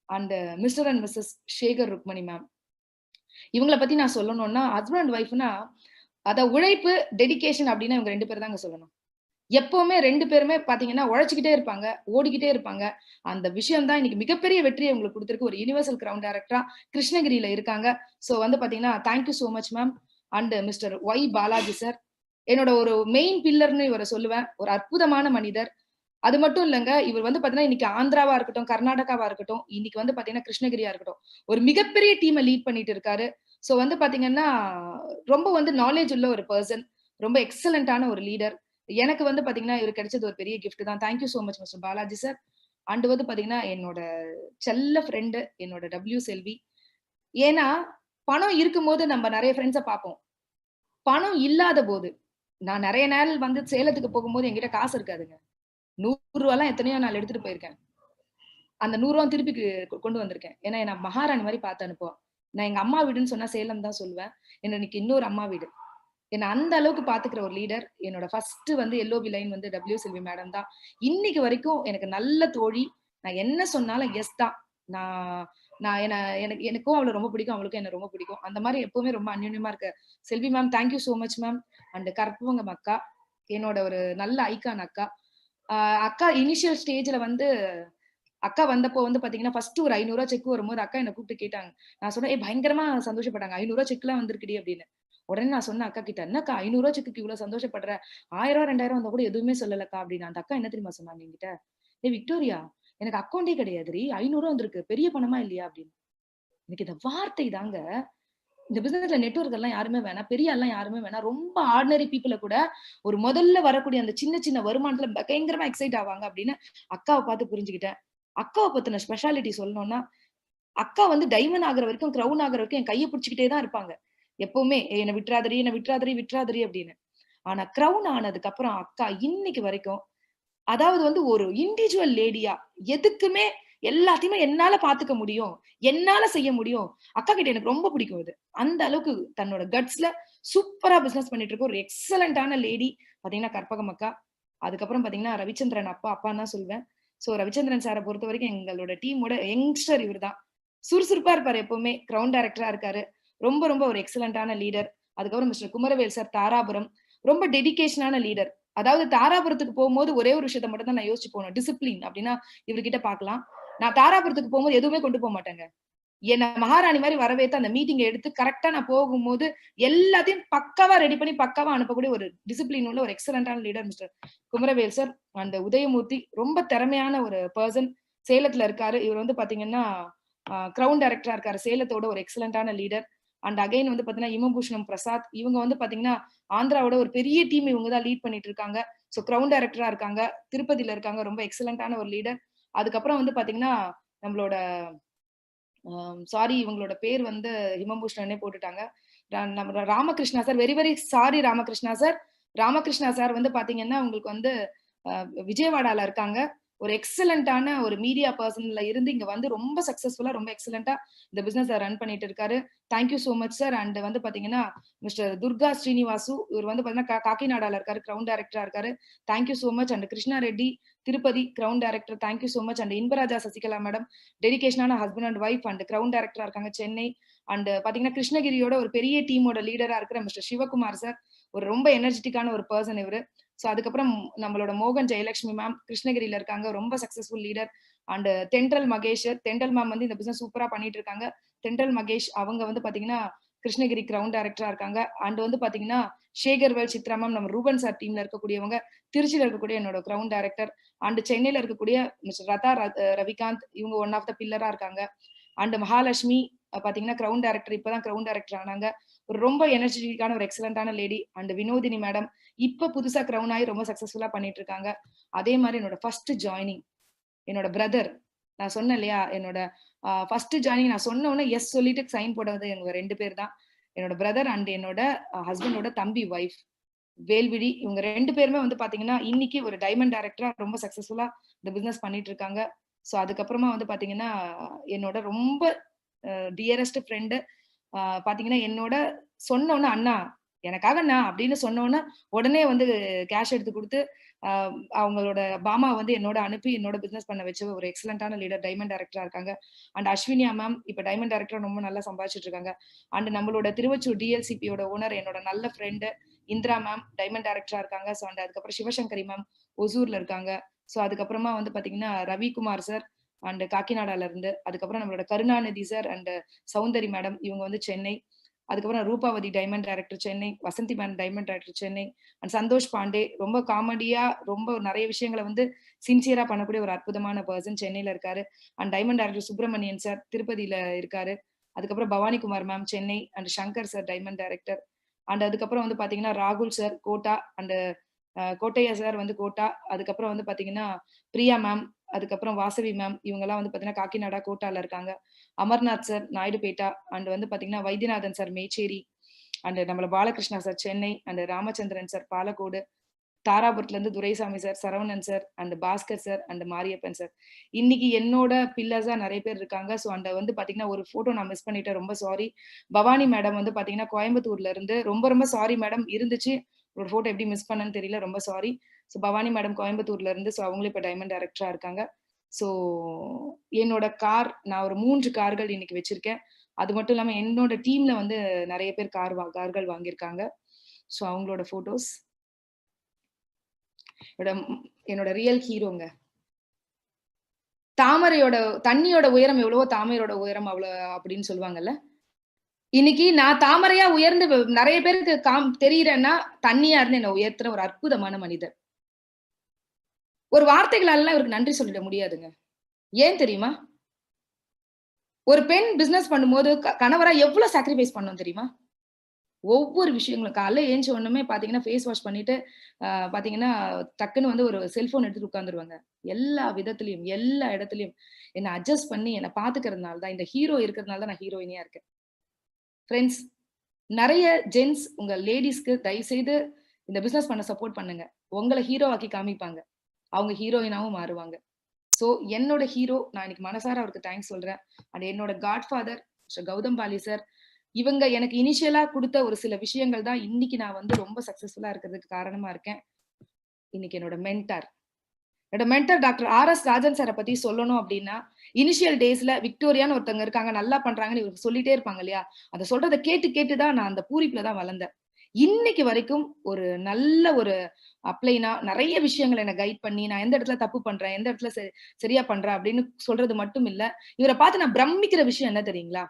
And mister and missus Sekar Rukmani ma'am. இவங்களை பத்தி நான் சொல்லணும்னா ஹஸ்பண்ட் அண்ட் ஒய்ஃப்னா அத உழைப்பு டெடிகேஷன் அப்படின்னா இவங்க 2 பேர் தாங்க சொல்லணும். எப்பவுமே 2 பேருமே பாத்தீங்கன்னா உழைச்சுக்கிட்டே இருப்பாங்க, ஓடிக்கிட்டே இருப்பாங்க. அந்த விஷயம் தான் இன்னைக்கு மிகப்பெரிய வெற்றியை உங்களுக்கு கொடுத்திருக்கு. ஒரு யுனிவர்சல் கிரவுன் டைரக்டரா கிருஷ்ணகிரியில இருக்காங்க. சோ வந்து பாத்தீங்கன்னா thank you so much ma'am. And mister Y Balaji sir, என்னோட ஒரு மெயின் பில்லர்னு இவரை சொல்லுவேன். ஒரு அற்புதமான மனிதர். அது மட்டும் இல்லைங்க, இவர் வந்து பாத்தீங்கன்னா இன்னைக்கு ஆந்திராவா இருக்கட்டும், கர்நாடகாவா இருக்கட்டும், இன்னைக்கு வந்து பாத்தீங்கன்னா கிருஷ்ணகிரியா இருக்கட்டும், ஒரு மிகப்பெரிய டீமை லீட் பண்ணிட்டு இருக்காரு. சோ வந்து பாத்தீங்கன்னா ரொம்ப வந்து நாலேஜ் உள்ள ஒரு பர்சன், ரொம்ப எக்ஸலண்டான ஒரு லீடர். எனக்கு வந்து பாத்தீங்கன்னா இவர் கிடைச்சது ஒரு பெரிய கிஃப்ட் தான். Thank you so much mister Balaji sir. And வந்து பாத்தீங்கன்னா என்னோட செல்ல ஃப்ரெண்டு என்னோட W செல்வி. ஏன்னா பணம் இருக்கும்போது நம்ம நிறைய ஃப்ரெண்ட்ஸை பார்ப்போம், பணம் இல்லாத போது நான் நிறைய நாள் வந்து சேலத்துக்கு போகும்போது என்கிட்ட காசு இருக்காதுங்க. 100 ரூபாய்லாம் எத்தனையோ நாள் எடுத்துட்டு போயிருக்கேன். அந்த 100 ரூபா திருப்பி கொண்டு வந்திருக்கேன். ஏன்னா நான் மகாராணி மாதிரி பார்த்து அனுப்புவோம். நான் எங்க அம்மா வீடுன்னு சொன்னா சேலம் தான் சொல்லுவேன். எனக்கு இன்னொரு அம்மா வீடு. என்ன அந்த அளவுக்கு பாத்துக்கிற ஒரு லீடர். என்னோட ஃபர்ஸ்ட் வந்து எல்ஓபி லைன் வந்து டபிள்யூ செல்வி மேடம் தான். இன்னைக்கு வரைக்கும் எனக்கு நல்ல தோழி. நான் என்ன சொன்னாலும் எஸ் தான். நான் நான் எனக்கும் அவள ரொம்ப பிடிக்கும். அவளுக்கும் என்ன ரொம்ப பிடிக்கும். அந்த மாதிரி எப்பவுமே ரொம்ப அந்யோன்யமா இருக்க Selvi ma'am, thank you so much ma'am. And Karpagam அக்கா, என்னோட ஒரு நல்ல ஐகான் அக்கா. அக்கா இனிஷியல் ஸ்டேஜ்ல வந்து அக்கா வந்தப்போ வந்து பாத்தீங்கன்னா ஃபர்ஸ்ட் ஒரு 500 ரூபாய் செக் வரும்போது அக்கா என்ன கூப்பிட்டு கேட்டாங்க. நான் சொன்னேன், பயங்கரமா சந்தோஷப்பட்டாங்க. 500 ரூபாய் செக்லாம் வந்திருக்குடி அப்படின்னு. உடனே நான் சொன்னேன் அக்கா கிட்ட, என்னக்கா 500 ரூபாய் செக்குக்கு இவ்வளவு சந்தோஷப்படுற? 1000 2000 வந்தா கூட எதுவுமே சொல்லலக்கா அப்படின்னு. அந்த அக்கா என்ன தெரியுமா சொன்னாங்க என்கிட்ட, விக்டோரியா, எனக்கு அக்கௌண்டே கிடையாதுரி, 500 ரூபாய் வந்திருக்கு, பெரிய பணமா இல்லையா அப்படின்னு. எனக்கு இந்த வார்த்தை தாங்க. இந்த பிசினஸ்ல நெட்வொர்க் எல்லாம் யாருமே வேணாம், பெரிய எல்லாம் யாருமே வேணாம். ரொம்ப ஆர்டினரி பீப்புள கூட ஒரு முதல்ல வரக்கூடிய அந்த சின்ன சின்ன வருமானத்துல பயங்கரமா எக்ஸைட் ஆவாங்க அப்படின்னு அக்காவை பார்த்து புரிஞ்சுக்கிட்டேன். அக்காவை பத்தின ஸ்பெஷாலிட்டி சொல்லணும்னா, அக்கா வந்து டைமண்ட் ஆகுற வரைக்கும், கிரவுன் ஆகுற வரைக்கும் என் கையை பிடிச்சிக்கிட்டே தான் இருப்பாங்க. எப்பவுமே என்ன விட்டுறாதடி, என்ன விட்டுறாதடி, விட்டுறாதடி அப்படின்னு. ஆனா கிரவுன் ஆனதுக்கு அப்புறம் அக்கா இன்னைக்கு வரைக்கும், அதாவது வந்து ஒரு இண்டிவிஜுவல் லேடியா எதுக்குமே எல்லாத்தையுமே என்னால பாத்துக்க முடியும், என்னால செய்ய முடியும். அக்கா கிட்ட எனக்கு ரொம்ப பிடிக்கும் இது. அந்த அளவுக்கு தன்னோட கட்ஸ்ல சூப்பரா பிசினஸ் பண்ணிட்டு இருக்க ஒரு எக்ஸலண்டான லேடி பாத்தீங்கன்னா கற்பகம் அக்கா. அதுக்கப்புறம் பாத்தீங்கன்னா ரவிச்சந்திரன் அப்பான்னு தான் சொல்வேன். சோ ரவிச்சந்திரன் சாரை பொறுத்த வரைக்கும் எங்களோட டீமோட யங்ஸ்டர் இவர் தான். சுறுசுறுப்பா இருப்பாரு எப்பவுமே. கிரவுண்ட் டைரக்டரா இருக்காரு. ரொம்ப ரொம்ப ஒரு எக்ஸலண்டான லீடர். அதுக்கப்புறம் மிஸ்டர் குமரவேல் சார் தாராபுரம். ரொம்ப டெடிகேஷனான லீடர். அதாவது தாராபுரத்துக்கு போகும்போது ஒரே ஒரு விஷயத்த மட்டும் தான் நான் யோசிச்சு போனேன். டிசிப்ளின் அப்படின்னா இவர்கிட்ட பார்க்கலாம். நான் தாராபுரத்துக்கு போகும்போது எதுவுமே கொண்டு போக மாட்டேங்க. என்ன மகாராணி மாதிரி வரவேத்து அந்த மீட்டிங் எடுத்து கரெக்டா நான் போகும்போது எல்லாத்தையும் பக்காவா ரெடி பண்ணி பக்காவா அனுப்பக்கூடிய ஒரு டிசிப்ளின் உள்ள ஒரு எக்ஸலண்டான லீடர் மிஸ்டர் குமரவேல் சார். அந்த உதயமூர்த்தி ரொம்ப திறமையான ஒரு பர்சன். சேலத்துல இருக்காரு. இவர் வந்து பாத்தீங்கன்னா கிரவுண்ட் டைரக்டரா இருக்காரு. சேலத்தோட ஒரு எக்ஸலண்டான லீடர். அண்ட் அகைன் வந்து பாத்தீங்கன்னா இமபூஷணம் பிரசாத். இவங்க வந்து பாத்தீங்கன்னா ஆந்திராவோட ஒரு பெரிய டீம் இவங்க தான் லீட் பண்ணிட்டு இருக்காங்க. சோ கிரவுண்ட் டைரக்டரா இருக்காங்க. திருப்பதியில இருக்காங்க. ரொம்ப எக்ஸலண்டான ஒரு லீடர். அதுக்கப்புறம் வந்து பாத்தீங்கன்னா நம்மளோட சாரி இவங்களோட பேர் வந்து ஹிமபூஷணனே போட்டுட்டாங்க. நம்ம Ramakrishna sir. Very very sorry Ramakrishna sir. Ramakrishna sir வந்து பாத்தீங்கன்னா உங்களுக்கு வந்து விஜயவாடால இருக்காங்க. ஒரு எக்ஸலண்டான ஒரு மீடியா பர்சன்ல இருந்து இங்க வந்து ரொம்ப சக்சஸ்ஃபுல்லா ரொம்ப எக்ஸலண்டா இந்த பிசினஸ் ரன் பண்ணிட்டு இருக்காரு. Thank you so much sir. And வந்து பாத்தீங்கன்னா மிஸ்டர் துர்கா ஸ்ரீனிவாசு, இவர் வந்து பாத்தீங்கன்னா காக்கிநாடால இருக்காரு. கிரவுண்ட் டைரக்டரா இருக்காரு. Thank you so much. And Krishna Reddy Tirupati crown director. Thank you so much. And Inbaraja Sasikala madam டெடிகேஷனான husband and wife and crown டைரக்டரா இருக்காங்க சென்னை. அண்ட் பாத்தீங்கன்னா கிருஷ்ணகிரியோட ஒரு பெரிய டீமோட லீடரா இருக்கிற மிஸ்டர் சிவகுமார் சார். ஒரு ரொம்ப எனர்ஜெட்டிக்கான ஒரு பர்சன் இவரு. சோ அதுக்கப்புறம் நம்மளோட மோகன் ஜெயலட்சுமி மேம் கிருஷ்ணகிரியில இருக்காங்க. ரொம்ப சக்சஸ்ஃபுல் லீடர். அண்ட் தென்றல் மகேஷ். தென்றல் மேம் வந்து இந்த பிசினஸ் சூப்பரா பண்ணிட்டு இருக்காங்க. தென்றல் மகேஷ் அவங்க வந்து பாத்தீங்கன்னா கிருஷ்ணகிரி கிரவுண்ட் டைரக்டரா இருக்காங்க. அண்ட் வந்து பாத்தீங்கன்னா சேகர்வேல் சித்ரா மேம் நம்ம ரூபன் சார் டீம்ல இருக்கக்கூடியவங்க. திருச்சியில இருக்கக்கூடிய என்னோட கிரவுண்ட் டைரக்டர். அண்ட் சென்னையில இருக்கக்கூடிய மிஸ்டர் ரதா ரவிகாந்த் இவங்க ஒன் ஆஃப் த பில்லரா இருக்காங்க. அண்ட் மகாலட்சுமி பாத்தீங்கன்னா கிரவுண்ட் டைரக்டர் இப்பதான் கிரவுண்ட் டைரக்டர் ஆனாங்க. ஒரு ரொம்ப எனர்ஜெட்டிக்கான ஒரு எக்ஸலண்டான லேடி. அண்ட் வினோதினி மேடம் இப்ப புதுசா கிரவுண்ட் ஆகி ரொம்ப சக்சஸ்ஃபுல்லா பண்ணிட்டு இருக்காங்க. அதே மாதிரி என்னோட ஃபர்ஸ்ட் ஜாயினிங் என்னோட பிரதர். நான் சொன்னேன் இல்லையா என்னோட ஃபர்ஸ்ட் ஜாயினிங் நான் சொன்ன உடனே எஸ் சொல்லிட்டு சைன் போட்டது எங்க 2 பேர் தான். என்னோட பிரதர் அண்ட் என்னோட ஹஸ்பண்டோட தம்பி ஒய்ஃப் வேல்விழி. இவங்க 2 பேருமே வந்து பாத்தீங்கன்னா இன்னைக்கு ஒரு டைமண்ட் டைரக்டரா ரொம்ப சக்சஸ்ஃபுல்லா இந்த பிசினஸ் பண்ணிட்டு இருக்காங்க. சோ அதுக்கப்புறமா வந்து பாத்தீங்கன்னா என்னோட ரொம்ப டியரஸ்ட் ஃப்ரெண்டு பாத்தீங்கன்னா என்னோட சொன்ன உடனே அண்ணா எனக்காக நான் அப்படின்னு சொன்னோன்னா உடனே வந்து கேஷ் எடுத்து கொடுத்து அவங்களோட பாமா வந்து என்னோட அனுப்பி என்னோட பிசினஸ் பண்ண வச்ச ஒரு எக்ஸலண்டான லீடர் டைமண்ட் டைரக்டரா இருக்காங்க. அண்ட் அஸ்வினியா மேம் இப்ப டைமண்ட் டைரக்டர் ரொம்ப நல்லா சம்பாதிச்சிட்டு இருக்காங்க. அண்ட் நம்மளோட திருவச்சூர் டிஎல்சிபியோட ஓனர் என்னோட நல்ல ஃப்ரெண்டு இந்திரா மேம் டைமண்ட் டைரக்டரா இருக்காங்க. ஸோ அண்ட் அதுக்கப்புறம் சிவசங்கரி மேம் ஒசூர்ல இருக்காங்க. ஸோ அதுக்கப்புறமா வந்து பாத்தீங்கன்னா ரவிக்குமார் சார் அண்ட் காக்கிநாடால இருந்து. அதுக்கப்புறம் நம்மளோட Karunanidhi sir and Soundari madam இவங்க வந்து சென்னை. அதுக்கப்புறம் Rupavathi diamond director Chennai. Vasanthi ma'am diamond director Chennai. And Santhosh Pandey ரொம்ப காமெடியா ரொம்ப நிறைய விஷயங்களை வந்து சின்சியரா பண்ணக்கூடிய ஒரு அற்புதமான பர்சன் சென்னையில இருக்காரு. And diamond director Subramanian sir திருப்பதியில இருக்காரு. அதுக்கப்புறம் Bhavanikumar ma'am Chennai. And Shankar sir diamond director. And அதுக்கப்புறம் வந்து பாத்தீங்கன்னா ராகுல் sir Kota. And Kottaiah sir வந்து கோட்டா. அதுக்கப்புறம் வந்து பாத்தீங்கன்னா பிரியா மேம் அதுக்கப்புறம் வாசவி மேம் இவங்க எல்லாம் வந்து பாத்தீங்கன்னா காக்கிநாடா கோட்டால இருக்காங்க. அமர்நாத் சார் நாயுடுபேட்டா. அண்ட் வந்து பாத்தீங்கன்னா வைத்தியநாதன் சார் மேச்சேரி. அண்ட் நம்மள Balakrishna sir Chennai. And Ramachandran sir Palacode. தாராபுரத்துல இருந்து Duraisamy sir, Saravanan sir, and Bhaskar sir, and Mariappan sir. இன்னைக்கு என்னோட பில்லர்ஸா நிறைய பேர் இருக்காங்க. ஸோ அந்த வந்து பாத்தீங்கன்னா ஒரு போட்டோ நான் மிஸ் பண்ணிட்டேன், ரொம்ப சாரி. பவானி மேடம் வந்து பாத்தீங்கன்னா கோயம்புத்தூர்ல இருந்து, ரொம்ப ரொம்ப சாரி மேடம், இருந்துச்சு ஒரு போட்டோ எப்படி மிஸ் பண்ணன்னு தெரியல, ரொம்ப சாரி. ஸோ பவானி மேடம் கோயம்புத்தூர்ல இருந்து, ஸோ அவங்களும் இப்ப டைமண்ட் டைரக்டரா இருக்காங்க. ஸோ என்னோட கார், நான் ஒரு 3 கார்கள் இன்னைக்கு வச்சிருக்கேன். அது மட்டும் இல்லாம என்னோட டீம்ல வந்து நிறைய பேர் கார்கள் வாங்கியிருக்காங்க. ஸோ அவங்களோட போட்டோஸ். என்னோட ரியல் ஹீரோங்க. தாமரையோட தண்ணியோட உயரம் எவ்வளவோ தாமரையோட உயரம் அவ்வளவு அப்படின்னு சொல்லுவாங்கல்ல. இன்னைக்கு நான் தாமரையா உயர்ந்து நிறைய பேருக்கு தெரியுறேன்னா தண்ணியா இருந்து என்ன உயர்த்துற ஒரு அற்புதமான மனிதர். ஒரு வார்த்தைகளால இவருக்கு நன்றி சொல்லிட முடியாதுங்க. ஏன் தெரியுமா? ஒரு பெண் பிசினஸ் பண்ணும்போது கணவரா எவ்வளவு சாக்ரிஃபைஸ் பண்ணணும் தெரியுமா? ஒவ்வொரு விஷயங்களும் காலைல ஏஞ்ச உடனே பாத்தீங்கன்னா ஃபேஸ் வாஷ் பண்ணிட்டு பாத்தீங்கன்னா டக்குன்னு வந்து ஒரு செல்போன் எடுத்துட்டு உட்கார்ந்துருவாங்க. எல்லா விதத்திலயும் எல்லா இடத்துலயும் என்ன அட்ஜஸ்ட் பண்ணி என்ன பாத்துக்கிறதுனால தான், இந்த ஹீரோ இருக்கிறதுனால தான் நான் ஹீரோயினியா இருக்கேன். ஃப்ரெண்ட்ஸ், நிறைய ஜென்ஸ் உங்க லேடிஸ்க்கு தயவு செய்து இந்த பிசினஸ் பண்ண சப்போர்ட் பண்ணுங்க. உங்களை ஹீரோ ஆக்கி காமிப்பாங்க, அவங்க ஹீரோயினாவும் மாறுவாங்க. சோ என்னோட ஹீரோ, நான் இன்னைக்கு மனசார அவருக்கு தேங்க்ஸ் சொல்றேன். அண்ட் என்னோட காட்ஃபாதர் கௌதம் பாலி சார், இவங்க எனக்கு இனிஷியலா கொடுத்த ஒரு சில விஷயங்கள் தான் இன்னைக்கு நான் வந்து ரொம்ப சக்சஸ்ஃபுல்லா இருக்கிறதுக்கு காரணமா இருக்கேன். இன்னைக்கு என்னோட மென்டர் டாக்டர் RS ராஜன் சாரை பத்தி சொல்லணும் அப்படின்னா, இனிஷியல் டேஸ்ல விக்டோரியான்னு ஒருத்தவங்க இருக்காங்க, நல்லா பண்றாங்கன்னு இவருக்கு சொல்லிட்டே இருப்பாங்க இல்லையா, அதை சொல்றதை கேட்டுதான் நான் அந்த பூரிப்புல தான் வளர்ந்தேன். இன்னைக்கு வரைக்கும் ஒரு நல்ல ஒரு அப்ளைனா நிறைய விஷயங்களை என்ன கைட் பண்ணி, நான் எந்த இடத்துல தப்பு பண்றேன், எந்த இடத்துல சரியா பண்றேன் அப்படின்னு சொல்றது மட்டும் இல்ல, இவரை பார்த்து நான் பிரமிக்கிற விஷயம் என்ன தெரியுங்களா?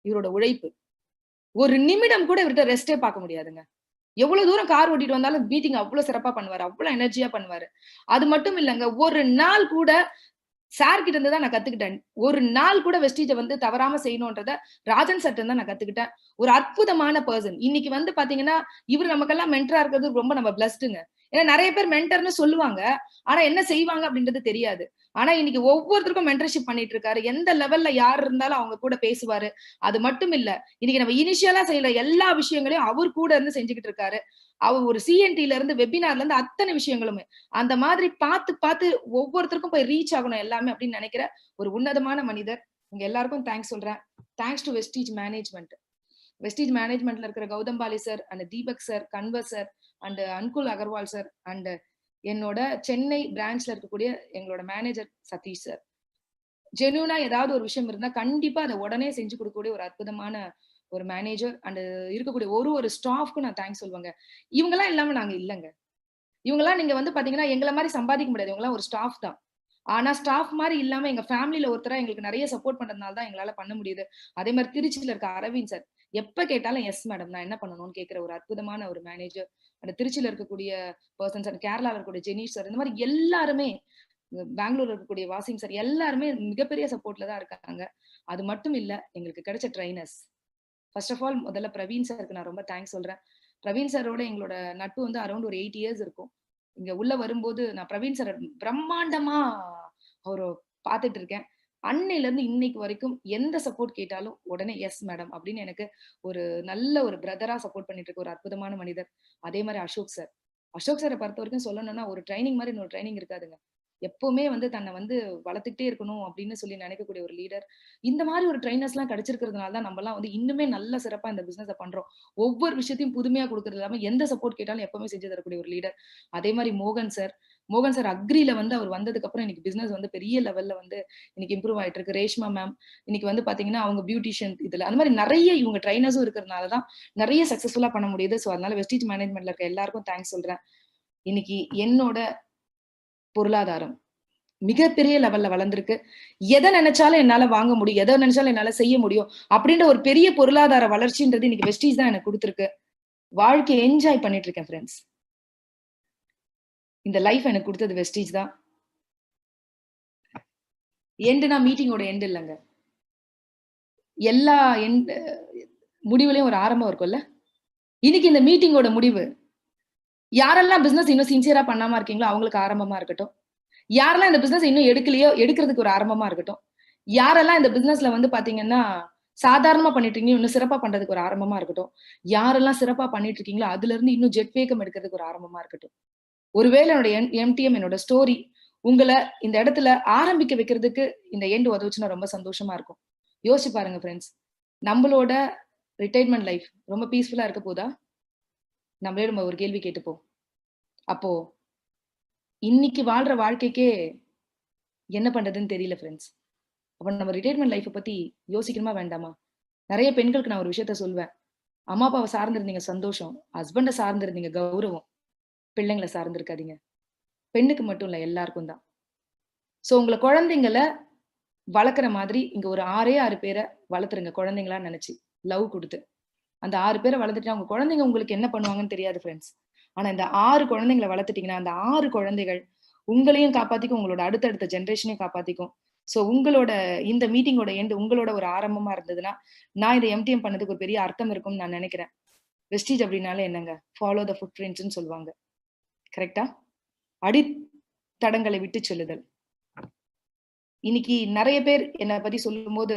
இவரோட உழைப்பு. ஒரு நிமிடம் கூட இவர்கிட்ட ரெஸ்டே பார்க்க முடியாதுங்க. எவ்வளவு தூரம் கார் ஓட்டிட்டு வந்தாலும் மீட்டிங் அவ்வளவு சிறப்பா பண்ணுவாரு, அவ்வளவு எனர்ஜியா பண்ணுவாரு. அது மட்டும் இல்லங்க, ஒரு நாள் கூட சார் கிட்ட இருந்து தான் நான் கத்துக்கிட்டேன். ஒரு நாள் கூட வெஸ்டீஜை வந்து தவறாம செய்யணும்ன்றத ராஜன் சார் தான் நான் கத்துக்கிட்டேன். ஒரு அற்புதமான பர்சன். இன்னைக்கு வந்து பாத்தீங்கன்னா இவர் நமக்கெல்லாம் மென்டரா இருக்கிறது ரொம்ப நம்ம பிளஸ்டுங்க. ஏன்னா நிறைய பேர் மென்டர்னு சொல்லுவாங்க, ஆனா என்ன செய்வாங்க அப்படின்றது தெரியாது. ஆனா இன்னைக்கு ஒவ்வொருத்தருக்கும் மென்டர்ஷிப் பண்ணிட்டு இருக்காரு. எந்த லெவல்ல யார் இருந்தாலும் அவங்க கூட பேசுவாரு. அது மட்டும் இல்ல, இன்னைக்கு நம்ம இனிஷியலா செய்யற எல்லா விஷயங்களையும் அவர் கூட இருந்து செஞ்சுக்கிட்டு இருக்காரு. அவர் ஒரு CNTல இருந்து வெபினார்ல இருந்து அத்தனை விஷயங்களுமே அந்த மாதிரி பார்த்து ஒவ்வொருத்தருக்கும் போய் ரீச் ஆகணும் எல்லாமே அப்படின்னு நினைக்கிற ஒரு உன்னதமான மனிதர். உங்க எல்லாருக்கும் தேங்க்ஸ் சொல்றேன். Thanks to Vestige management. வெஸ்டீஜ் மேனேஜ்மெண்ட்ல இருக்கிற Gautam Bali sir, and Deepak sir, Kanwar sir, and Ankul Agarwal sir, and என்னோட சென்னை பிரான்ச்ல இருக்கக்கூடிய எங்களோட மேனேஜர் சதீஷ் சார். ஜென்யூனா ஏதாவது ஒரு விஷயம் இருந்தா கண்டிப்பா அதை உடனே செஞ்சு கொடுக்கக்கூடிய ஒரு அற்புதமான ஒரு மேனேஜர். அண்ட் இருக்கக்கூடிய ஒரு ஸ்டாஃப்க்கும் நான் தேங்க்ஸ் சொல்லுவாங்க. இவங்கெல்லாம் இல்லாம நாங்க இல்லைங்க. இவங்கெல்லாம் நீங்க வந்து பாத்தீங்கன்னா எங்களை மாதிரி சம்பாதிக்க முடியாது, இவங்கெல்லாம் ஒரு ஸ்டாஃப் தான். ஆனா ஸ்டாஃப் மாதிரி இல்லாம எங்க ஃபேமிலியில ஒருத்தரா எங்களுக்கு நிறைய சப்போர்ட் பண்றதுனால தான் எங்களால பண்ண முடியுது. அதே மாதிரி திருச்சியில இருக்க அரவிந்த் சார், எப்ப கேட்டாலும் எஸ் மேடம் நான் என்ன பண்ணணும்னு கேட்கிற ஒரு அற்புதமான ஒரு மேனேஜர். அந்த திருச்சியில இருக்கக்கூடிய பர்சன்ஸ், அண்ட் கேரளால இருக்கக்கூடிய ஜெனீஷ் சார், இந்த மாதிரி எல்லாருமே, பெங்களூர்ல இருக்கக்கூடிய வாசிம் சார், எல்லாருமே மிகப்பெரிய சப்போர்ட்ல தான் இருக்காங்க. அது மட்டும் இல்ல, எங்களுக்கு கிடைச்ச ட்ரைனர்ஸ். ஃபர்ஸ்ட் ஆஃப் ஆல் முதல்ல பிரவீன் சாருக்கு நான் ரொம்ப தேங்க்ஸ் சொல்றேன். பிரவீன் சாரோட எங்களோட நட்பு வந்து அரௌண்ட் ஒரு 8 இயர்ஸ் இருக்கும். இங்க உள்ள வரும்போது நான் பிரவீன் சார் பிரம்மாண்டமா அவரை பார்த்துட்டு இருக்கேன். அன்னையில இருந்து இன்னைக்கு வரைக்கும் எந்த சப்போர்ட் கேட்டாலும் உடனே எஸ் மேடம் அப்படின்னு எனக்கு ஒரு நல்ல ஒரு பிரதரா சப்போர்ட் பண்ணிட்டு இருக்க ஒரு அற்புதமான மனிதர். அதே மாதிரி அசோக் சாரை பொறுத்த வரைக்கும் சொல்லணும்னா ஒரு ட்ரைனிங் மாதிரி இன்னொரு ட்ரைனிங் இருக்காதுங்க. எப்பவுமே வந்து தன்னை வந்து வளர்த்துக்கிட்டே இருக்கணும் அப்படின்னு சொல்லி நினைக்கக்கூடிய ஒரு லீடர். இந்த மாதிரி ஒரு ட்ரைனர்ஸ் எல்லாம் கிடைச்சிருக்கிறதுனால தான் நம்ம எல்லாம் வந்து இன்னுமே நல்ல சிறப்பா இந்த பிசினஸ் பண்றோம். ஒவ்வொரு விஷயத்தையும் புதுமையா கொடுக்கறது இல்லாம எந்த சப்போர்ட் கேட்டாலும் எப்பவுமே செஞ்சு தரக்கூடிய ஒரு லீடர். அதே மாதிரி மோகன் சார் அக்ரில வந்து அவர் வந்ததுக்கு அப்புறம் இன்னைக்கு பிசினஸ் வந்து பெரிய லெவல்ல வந்து இன்னைக்கு இம்ப்ரூவ் ஆயிட்டு இருக்கு. ரேஷ்மா மேம் இன்னைக்கு வந்து பாத்தீங்கன்னா அவங்க பியூட்டிஷியன் இதுல அந்த மாதிரி நிறைய இவங்க ட்ரைனர்ஸும் இருக்கிறதுனாலதான் நிறைய சக்சஸ்ஃபுல்லா பண்ண முடியுது. ஸோ அதனால வெஸ்டீஜ் மேனேஜ்மெண்ட்ல இருக்க எல்லாருக்கும் தேங்க்ஸ் சொல்றேன். இன்னைக்கு என்னோட பொருளாதாரம் மிகப்பெரிய லெவல்ல வளர்ந்திருக்கு. எதை நினைச்சாலும் என்னால வாங்க முடியும், எதை நினைச்சாலும் என்னால செய்ய முடியும் அப்படின்ற ஒரு பெரிய பொருளாதார வளர்ச்சின்றது இன்னைக்கு வெஸ்டீஜ் தான் எனக்கு கொடுத்திருக்கு. வாழ்க்கையை என்ஜாய் பண்ணிட்டு இருக்கேன் ஃப்ரெண்ட்ஸ். இந்த லைஃப் எனக்கு கொடுத்தது வெஸ்டீஜ் தான். எண்டுனா மீட்டிங்கோட எண்ட் இல்லைங்க, எல்லா முடிவுலயும் ஒரு ஆரம்பம் இருக்கும்ல. இன்னைக்கு இந்த மீட்டிங்கோட முடிவு யாரெல்லாம் பிசினஸ் இன்னும் சின்சியரா பண்ணாம இருக்கீங்களோ அவங்களுக்கு ஆரம்பமா இருக்கட்டும். யாரெல்லாம் இந்த பிசினஸ் இன்னும் எடுக்கலையோ எடுக்கிறதுக்கு ஒரு ஆரம்பமா இருக்கட்டும். யாரெல்லாம் இந்த பிசினஸ்ல வந்து பாத்தீங்கன்னா சாதாரணமா பண்ணிட்டு இருக்கீங்க இன்னும் சிறப்பா பண்றதுக்கு ஒரு ஆரம்பமா இருக்கட்டும். யாரெல்லாம் சிறப்பா பண்ணிட்டு இருக்கீங்களோ அதுல இருந்து இன்னும் ஜெட் வேகம் எடுக்கிறதுக்கு ஒரு ஆரம்பமா இருக்கட்டும். ஒருவேளை என்னோட எம்டிஎம் என்னோட ஸ்டோரி உங்களை இந்த இடத்துல ஆரம்பிக்க வைக்கிறதுக்கு இந்த எண்ட் உதவுச்சுன்னா ரொம்ப சந்தோஷமா இருக்கும். யோசிச்சு பாருங்க ஃப்ரெண்ட்ஸ், நம்மளோட ரிட்டைர்மெண்ட் லைஃப் ரொம்ப பீஸ்ஃபுல்லா இருக்க போதா? நம்மளே நம்ம ஒரு கேள்வி கேட்டுப்போம். அப்போ இன்னைக்கு வாழ்ற வாழ்க்கைக்கே என்ன பண்றதுன்னு தெரியல ஃப்ரெண்ட்ஸ். அப்ப நம்ம ரிட்டைர்மெண்ட் லைஃப்பை பத்தி யோசிக்கணுமா வேண்டாமா? நிறைய பெண்களுக்கு நான் ஒரு விஷயத்த சொல்வேன். அம்மா அப்பாவை சார்ந்திருந்தீங்க சந்தோஷம், ஹஸ்பண்டை சார்ந்திருந்தீங்க கௌரவம், பிள்ளைங்களை சார்ந்திருக்காதீங்க. பெண்ணுக்கு மட்டும் இல்ல, எல்லாருக்கும் தான். சோ உங்களை குழந்தைங்களை வளர்க்குற மாதிரி இங்க ஒரு 6 பேரை வளர்த்துருங்க குழந்தைங்களா நினைச்சு, லவ் கொடுத்து. அந்த 6 பேரை வளர்த்துட்டு அவங்க குழந்தைங்க உங்களுக்கு என்ன பண்ணுவாங்கன்னு தெரியாது ஃப்ரெண்ட்ஸ். ஆனா இந்த 6 குழந்தைங்களை வளர்த்துட்டீங்கன்னா அந்த 6 குழந்தைகள் உங்களையும் காப்பாத்திக்கும், உங்களோட அடுத்தடுத்த ஜென்ரேஷனையும் காப்பாத்திக்கும். சோ உங்களோட இந்த மீட்டிங்கோட எண்ட் உங்களோட ஒரு ஆரம்பமா இருந்ததுன்னா, நான் இதை எம்டிஎம் பண்ணதுக்கு ஒரு பெரிய அர்த்தம் இருக்கும்னு நான் நினைக்கிறேன். வெஸ்டீஜ் அப்படின்னாலே என்னங்க, ஃபாலோ த ஃபுட் பிரிண்ட்ஸ்ன்னு சொல்லுவாங்க. கரெக்டா? அடித்தடங்களை விட்டு செல்லுதல். இன்னைக்கு நிறைய பேர் என்னை பத்தி சொல்லும் போது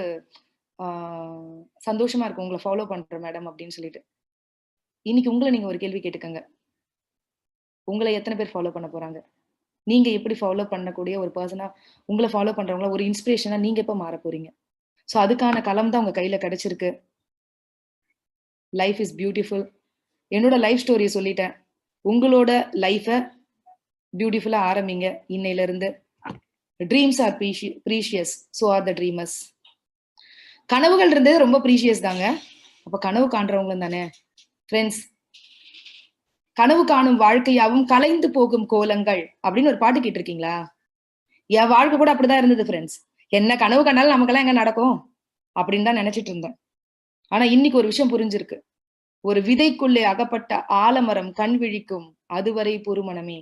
சந்தோஷமா இருக்கும், உங்களை ஃபாலோ பண்றேன் மேடம் அப்படின்னு சொல்லிட்டு. இன்னைக்கு உங்களை நீங்க ஒரு கேள்வி கேட்டுக்கங்க, உங்களை எத்தனை பேர் ஃபாலோ பண்ண போறாங்க? நீங்க எப்படி ஃபாலோ பண்ணக்கூடிய ஒரு பர்சனா, உங்களை ஃபாலோ பண்றவங்களா ஒரு இன்ஸ்பிரேஷனா நீங்க எப்ப மாற போறீங்க? சோ அதுக்கான களம் தான் உங்க கையில கிடைச்சிருக்கு. Life is beautiful. என்னோட லைஃப் ஸ்டோரியை சொல்லிட்டேன். உங்களோட லைஃபை பியூட்டிஃபுல்லா ஆரம்பிங்க இன்னையில இருந்து. Dreams are precious, so are the dreamers. கனவுகள் இருந்தது ரொம்ப ப்ரீஷியஸ் தாங்க. அப்ப கனவு காண்றவங்களும் தானே ஃப்ரெண்ட்ஸ். கனவு காணும் வாழ்க்கையாவும் கலைந்து போகும் கோலங்கள் அப்படின்னு ஒரு பாட்டு கேட்டிருக்கீங்களா? என் வாழ்க்கை கூட அப்படிதான் இருந்தது ஃப்ரெண்ட்ஸ். என்ன கனவு கண்டாலும் நமக்கெல்லாம் எங்க நடக்கும் அப்படின்னு தான் நினைச்சிட்டு இருந்தேன். ஆனா இன்னைக்கு ஒரு விஷயம் புரிஞ்சிருக்கு. ஒரு விதைக்குள்ளே அகப்பட்ட ஆலமரம் கண் விழிக்கும், அதுவரை பொறுமனமே.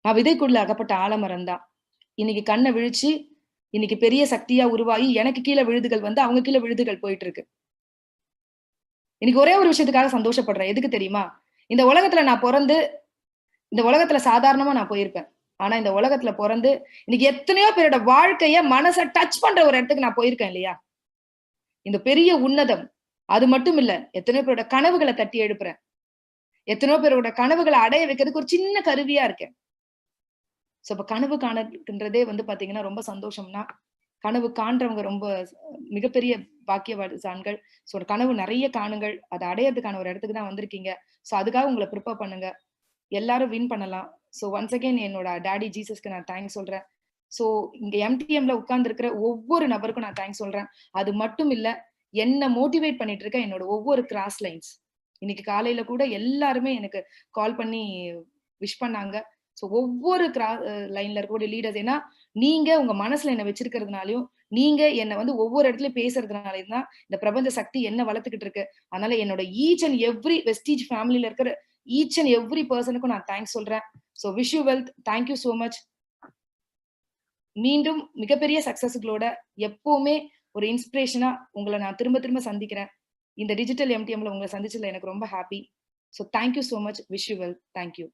நான் விதைக்குள்ள அகப்பட்ட ஆலமரம் தான். இன்னைக்கு கண்ணை விழிச்சு இன்னைக்கு பெரிய சக்தியா உருவாகி எனக்கு கீழே விழுதுகள் வந்து அவங்க கீழே விழுதுகள் போயிட்டு இருக்கு. இன்னைக்கு ஒரே ஒரு விஷயத்துக்காக சந்தோஷப்படுறேன். எதுக்கு தெரியுமா? இந்த உலகத்துல நான் பிறந்து இந்த உலகத்துல சாதாரணமா நான் போயிருப்பேன். ஆனா இந்த உலகத்துல பிறந்து இன்னைக்கு எத்தனையோ பேரோட வாழ்க்கைய மனசை டச் பண்ற ஒரு இடத்துக்கு நான் போயிருக்கேன் இல்லையா? இந்த பெரிய உன்னதம். அது மட்டும் இல்ல, எத்தனையோ பேரோட கனவுகளை தட்டி எழுப்புறேன். எத்தனையோ பேரோட கனவுகளை அடைய வைக்கிறதுக்கு ஒரு சின்ன கருவியா இருக்கேன். சோ இப்ப கனவு காணுன்றதே வந்து பாத்தீங்கன்னா ரொம்ப சந்தோஷம்னா, கனவு காண்றவங்க ரொம்ப மிகப்பெரிய பாக்கியவான்கள். சோ கனவு நிறைய காணுங்கள். அதை அடையறதுக்கான ஒரு இடத்துக்கு தான் வந்திருக்கீங்க. சோ அதுக்காக உங்களை ப்ரிப்பேர் பண்ணுங்க. எல்லாரும் வின் பண்ணலாம். சோ ஒன்ஸ் அகைன் என்னோட டாடி ஜீசஸ்க்கு நான் தேங்க்ஸ் சொல்றேன். சோ இங்க எம்டிஎம்ல உட்கார்ந்து இருக்கிற ஒவ்வொரு நபருக்கும் நான் தேங்க்ஸ் சொல்றேன். அது மட்டும் இல்ல, என்ன மோட்டிவேட் பண்ணிட்டு இருக்க என்னோட ஒவ்வொரு கிராஸ் லைன்ஸ். இன்னைக்கு காலையில கூட எல்லாருமே எனக்கு கால் பண்ணி விஷ் பண்ணாங்க. சோ ஒவ்வொரு லைன்ல இருக்கக்கூடிய லீடர்ஸ், ஏன்னா நீங்க உங்க மனசுல என்ன வச்சிருக்கிறதுனாலயும், நீங்க என்ன வந்து ஒவ்வொரு இடத்துலயும் பேசுறதுனாலயும் தான் இந்த பிரபஞ்ச சக்தி என்ன வளர்த்துக்கிட்டு இருக்கு. அதனால என்னோட ஈச் அண்ட் எவ்ரி வெஸ்டீஜ் ஃபேமிலில இருக்கிற ஈச் அண்ட் எவ்ரி பர்சனுக்கும் நான் தேங்க்ஸ் சொல்றேன். So wish you wealth. Thank you so much. மீண்டும் மிகப்பெரிய சக்சஸ்களோட எப்பவுமே ஒரு இன்ஸ்பிரேஷனா உங்களை நான் திரும்ப திரும்ப சந்திக்கிறேன். இந்த டிஜிட்டல் எம்டிஎம்ல உங்களை சந்திச்சதுல எனக்கு ரொம்ப happy. So thank you so much. Wish you well. Thank you.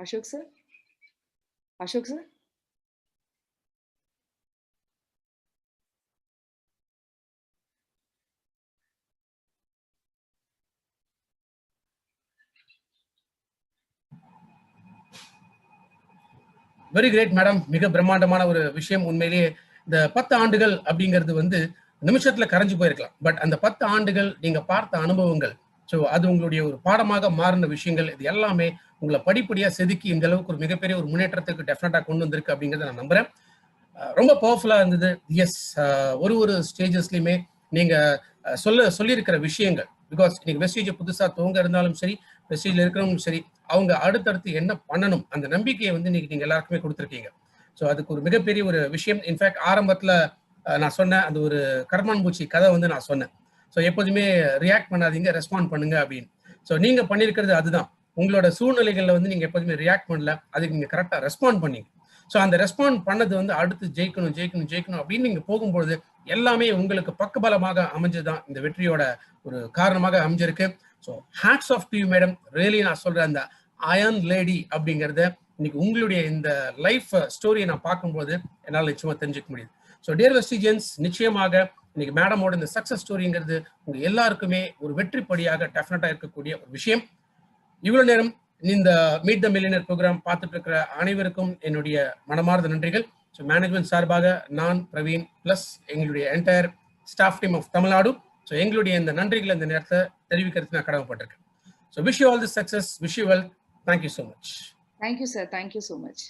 Ashok sir, Ashok sir. Very great madam. மிக பிரம்மாண்டமான ஒரு விஷயம். உண்மையிலேயே இந்த 10 ஆண்டுகள் அப்படிங்கிறது வந்து நிமிஷத்துல கரைஞ்சு போயிருக்கலாம். பட் அந்த 10 ஆண்டுகள் நீங்க பார்த்த அனுபவங்கள், ஸோ அது உங்களுடைய ஒரு பாடமாக மாறின விஷயங்கள், இது எல்லாமே உங்களை படிப்படியா செதுக்கி இந்த அளவுக்கு ஒரு மிகப்பெரிய ஒரு முன்னேற்றத்துக்கு டெஃபினட்டா கொண்டு வந்திருக்கு அப்படிங்கிறத நான் நம்புறேன். ரொம்ப பவர்ஃபுல்லா இருந்தது. எஸ், ஒரு ஸ்டேஜஸ்லயுமே நீங்க சொல்லியிருக்கிற விஷயங்கள், பிகாஸ் இன்னைக்கு வெஸ்டீஜ் புதுசா துவங்க இருந்தாலும் சரி, வெஸ்டீஜ்ல இருக்கிறவங்களும் சரி, அவங்க அடுத்தடுத்து என்ன பண்ணணும் அந்த நம்பிக்கையை வந்து இன்னைக்கு நீங்க எல்லாருக்குமே கொடுத்துருக்கீங்க. ஸோ அதுக்கு ஒரு மிகப்பெரிய ஒரு விஷயம். இன்ஃபேக்ட் ஆரம்பத்துல நான் சொன்னேன், அந்த ஒரு கர்மான்பூச்சி கதை வந்து நான் சொன்னேன். ஸோ எப்போதுமே ரியாக்ட் பண்ணாதீங்க, ரெஸ்பாண்ட் பண்ணுங்க அப்படின்னு. ஸோ நீங்க பண்ணியிருக்கிறது அதுதான். உங்களோட சூழ்நிலைகள்ல வந்து நீங்க எப்போதுமே ரியாக்ட் பண்ணல, அதுக்கு நீங்க கரெக்டா ரெஸ்பாண்ட் பண்ணீங்க. ஸோ அந்த ரெஸ்பாண்ட் பண்ணது வந்து அடுத்து ஜெயிக்கணும் ஜெயிக்கணும் ஜெயிக்கணும் அப்படின்னு நீங்க போகும்பொழுது எல்லாமே உங்களுக்கு பக்கபலமாக அமைஞ்சதுதான் இந்த வெற்றியோட ஒரு காரணமாக அமைஞ்சிருக்கு. So hats off to you madam. Really நான் சொல்றேன், அந்த அயர்ன் லேடி அப்படிங்கிறத இன்னைக்கு உங்களுடைய இந்த லைஃப் ஸ்டோரியை நான் பார்க்கும்போது என்னால் நிச்சயமா தெரிஞ்சுக்க முடியுது. ஸோ டியர் வெஸ்டிஜியன்ஸ், நிச்சயமாக இன்னைக்கு மேடமோட இந்த சக்சஸ் ஸ்டோரிங்கிறது உங்க எல்லாருக்குமே ஒரு வெற்றிப்படியாக டெஃபினட்டா இருக்கக்கூடிய ஒரு விஷயம். இவ்வளவு நேரம் இந்த மீட் த மில்லியனர் ப்ரோக்ராம் பார்த்துட்டு இருக்கிற அனைவருக்கும் என்னுடைய மனமார்ந்த நன்றிகள். ஸோ மேனேஜ்மெண்ட் சார்பாக நான் பிரவீன் பிளஸ் எங்களுடைய entire staff team of Tamil Nadu, so எங்களுடைய இந்த நன்றிகளை இந்த நேரத்தை தெரிவிக்கிறதுக்கு நான் கடமைப்பட்டிருக்கேன். So wish you all the success, wish you well. Thank you so much. Thank you sir, thank you so much.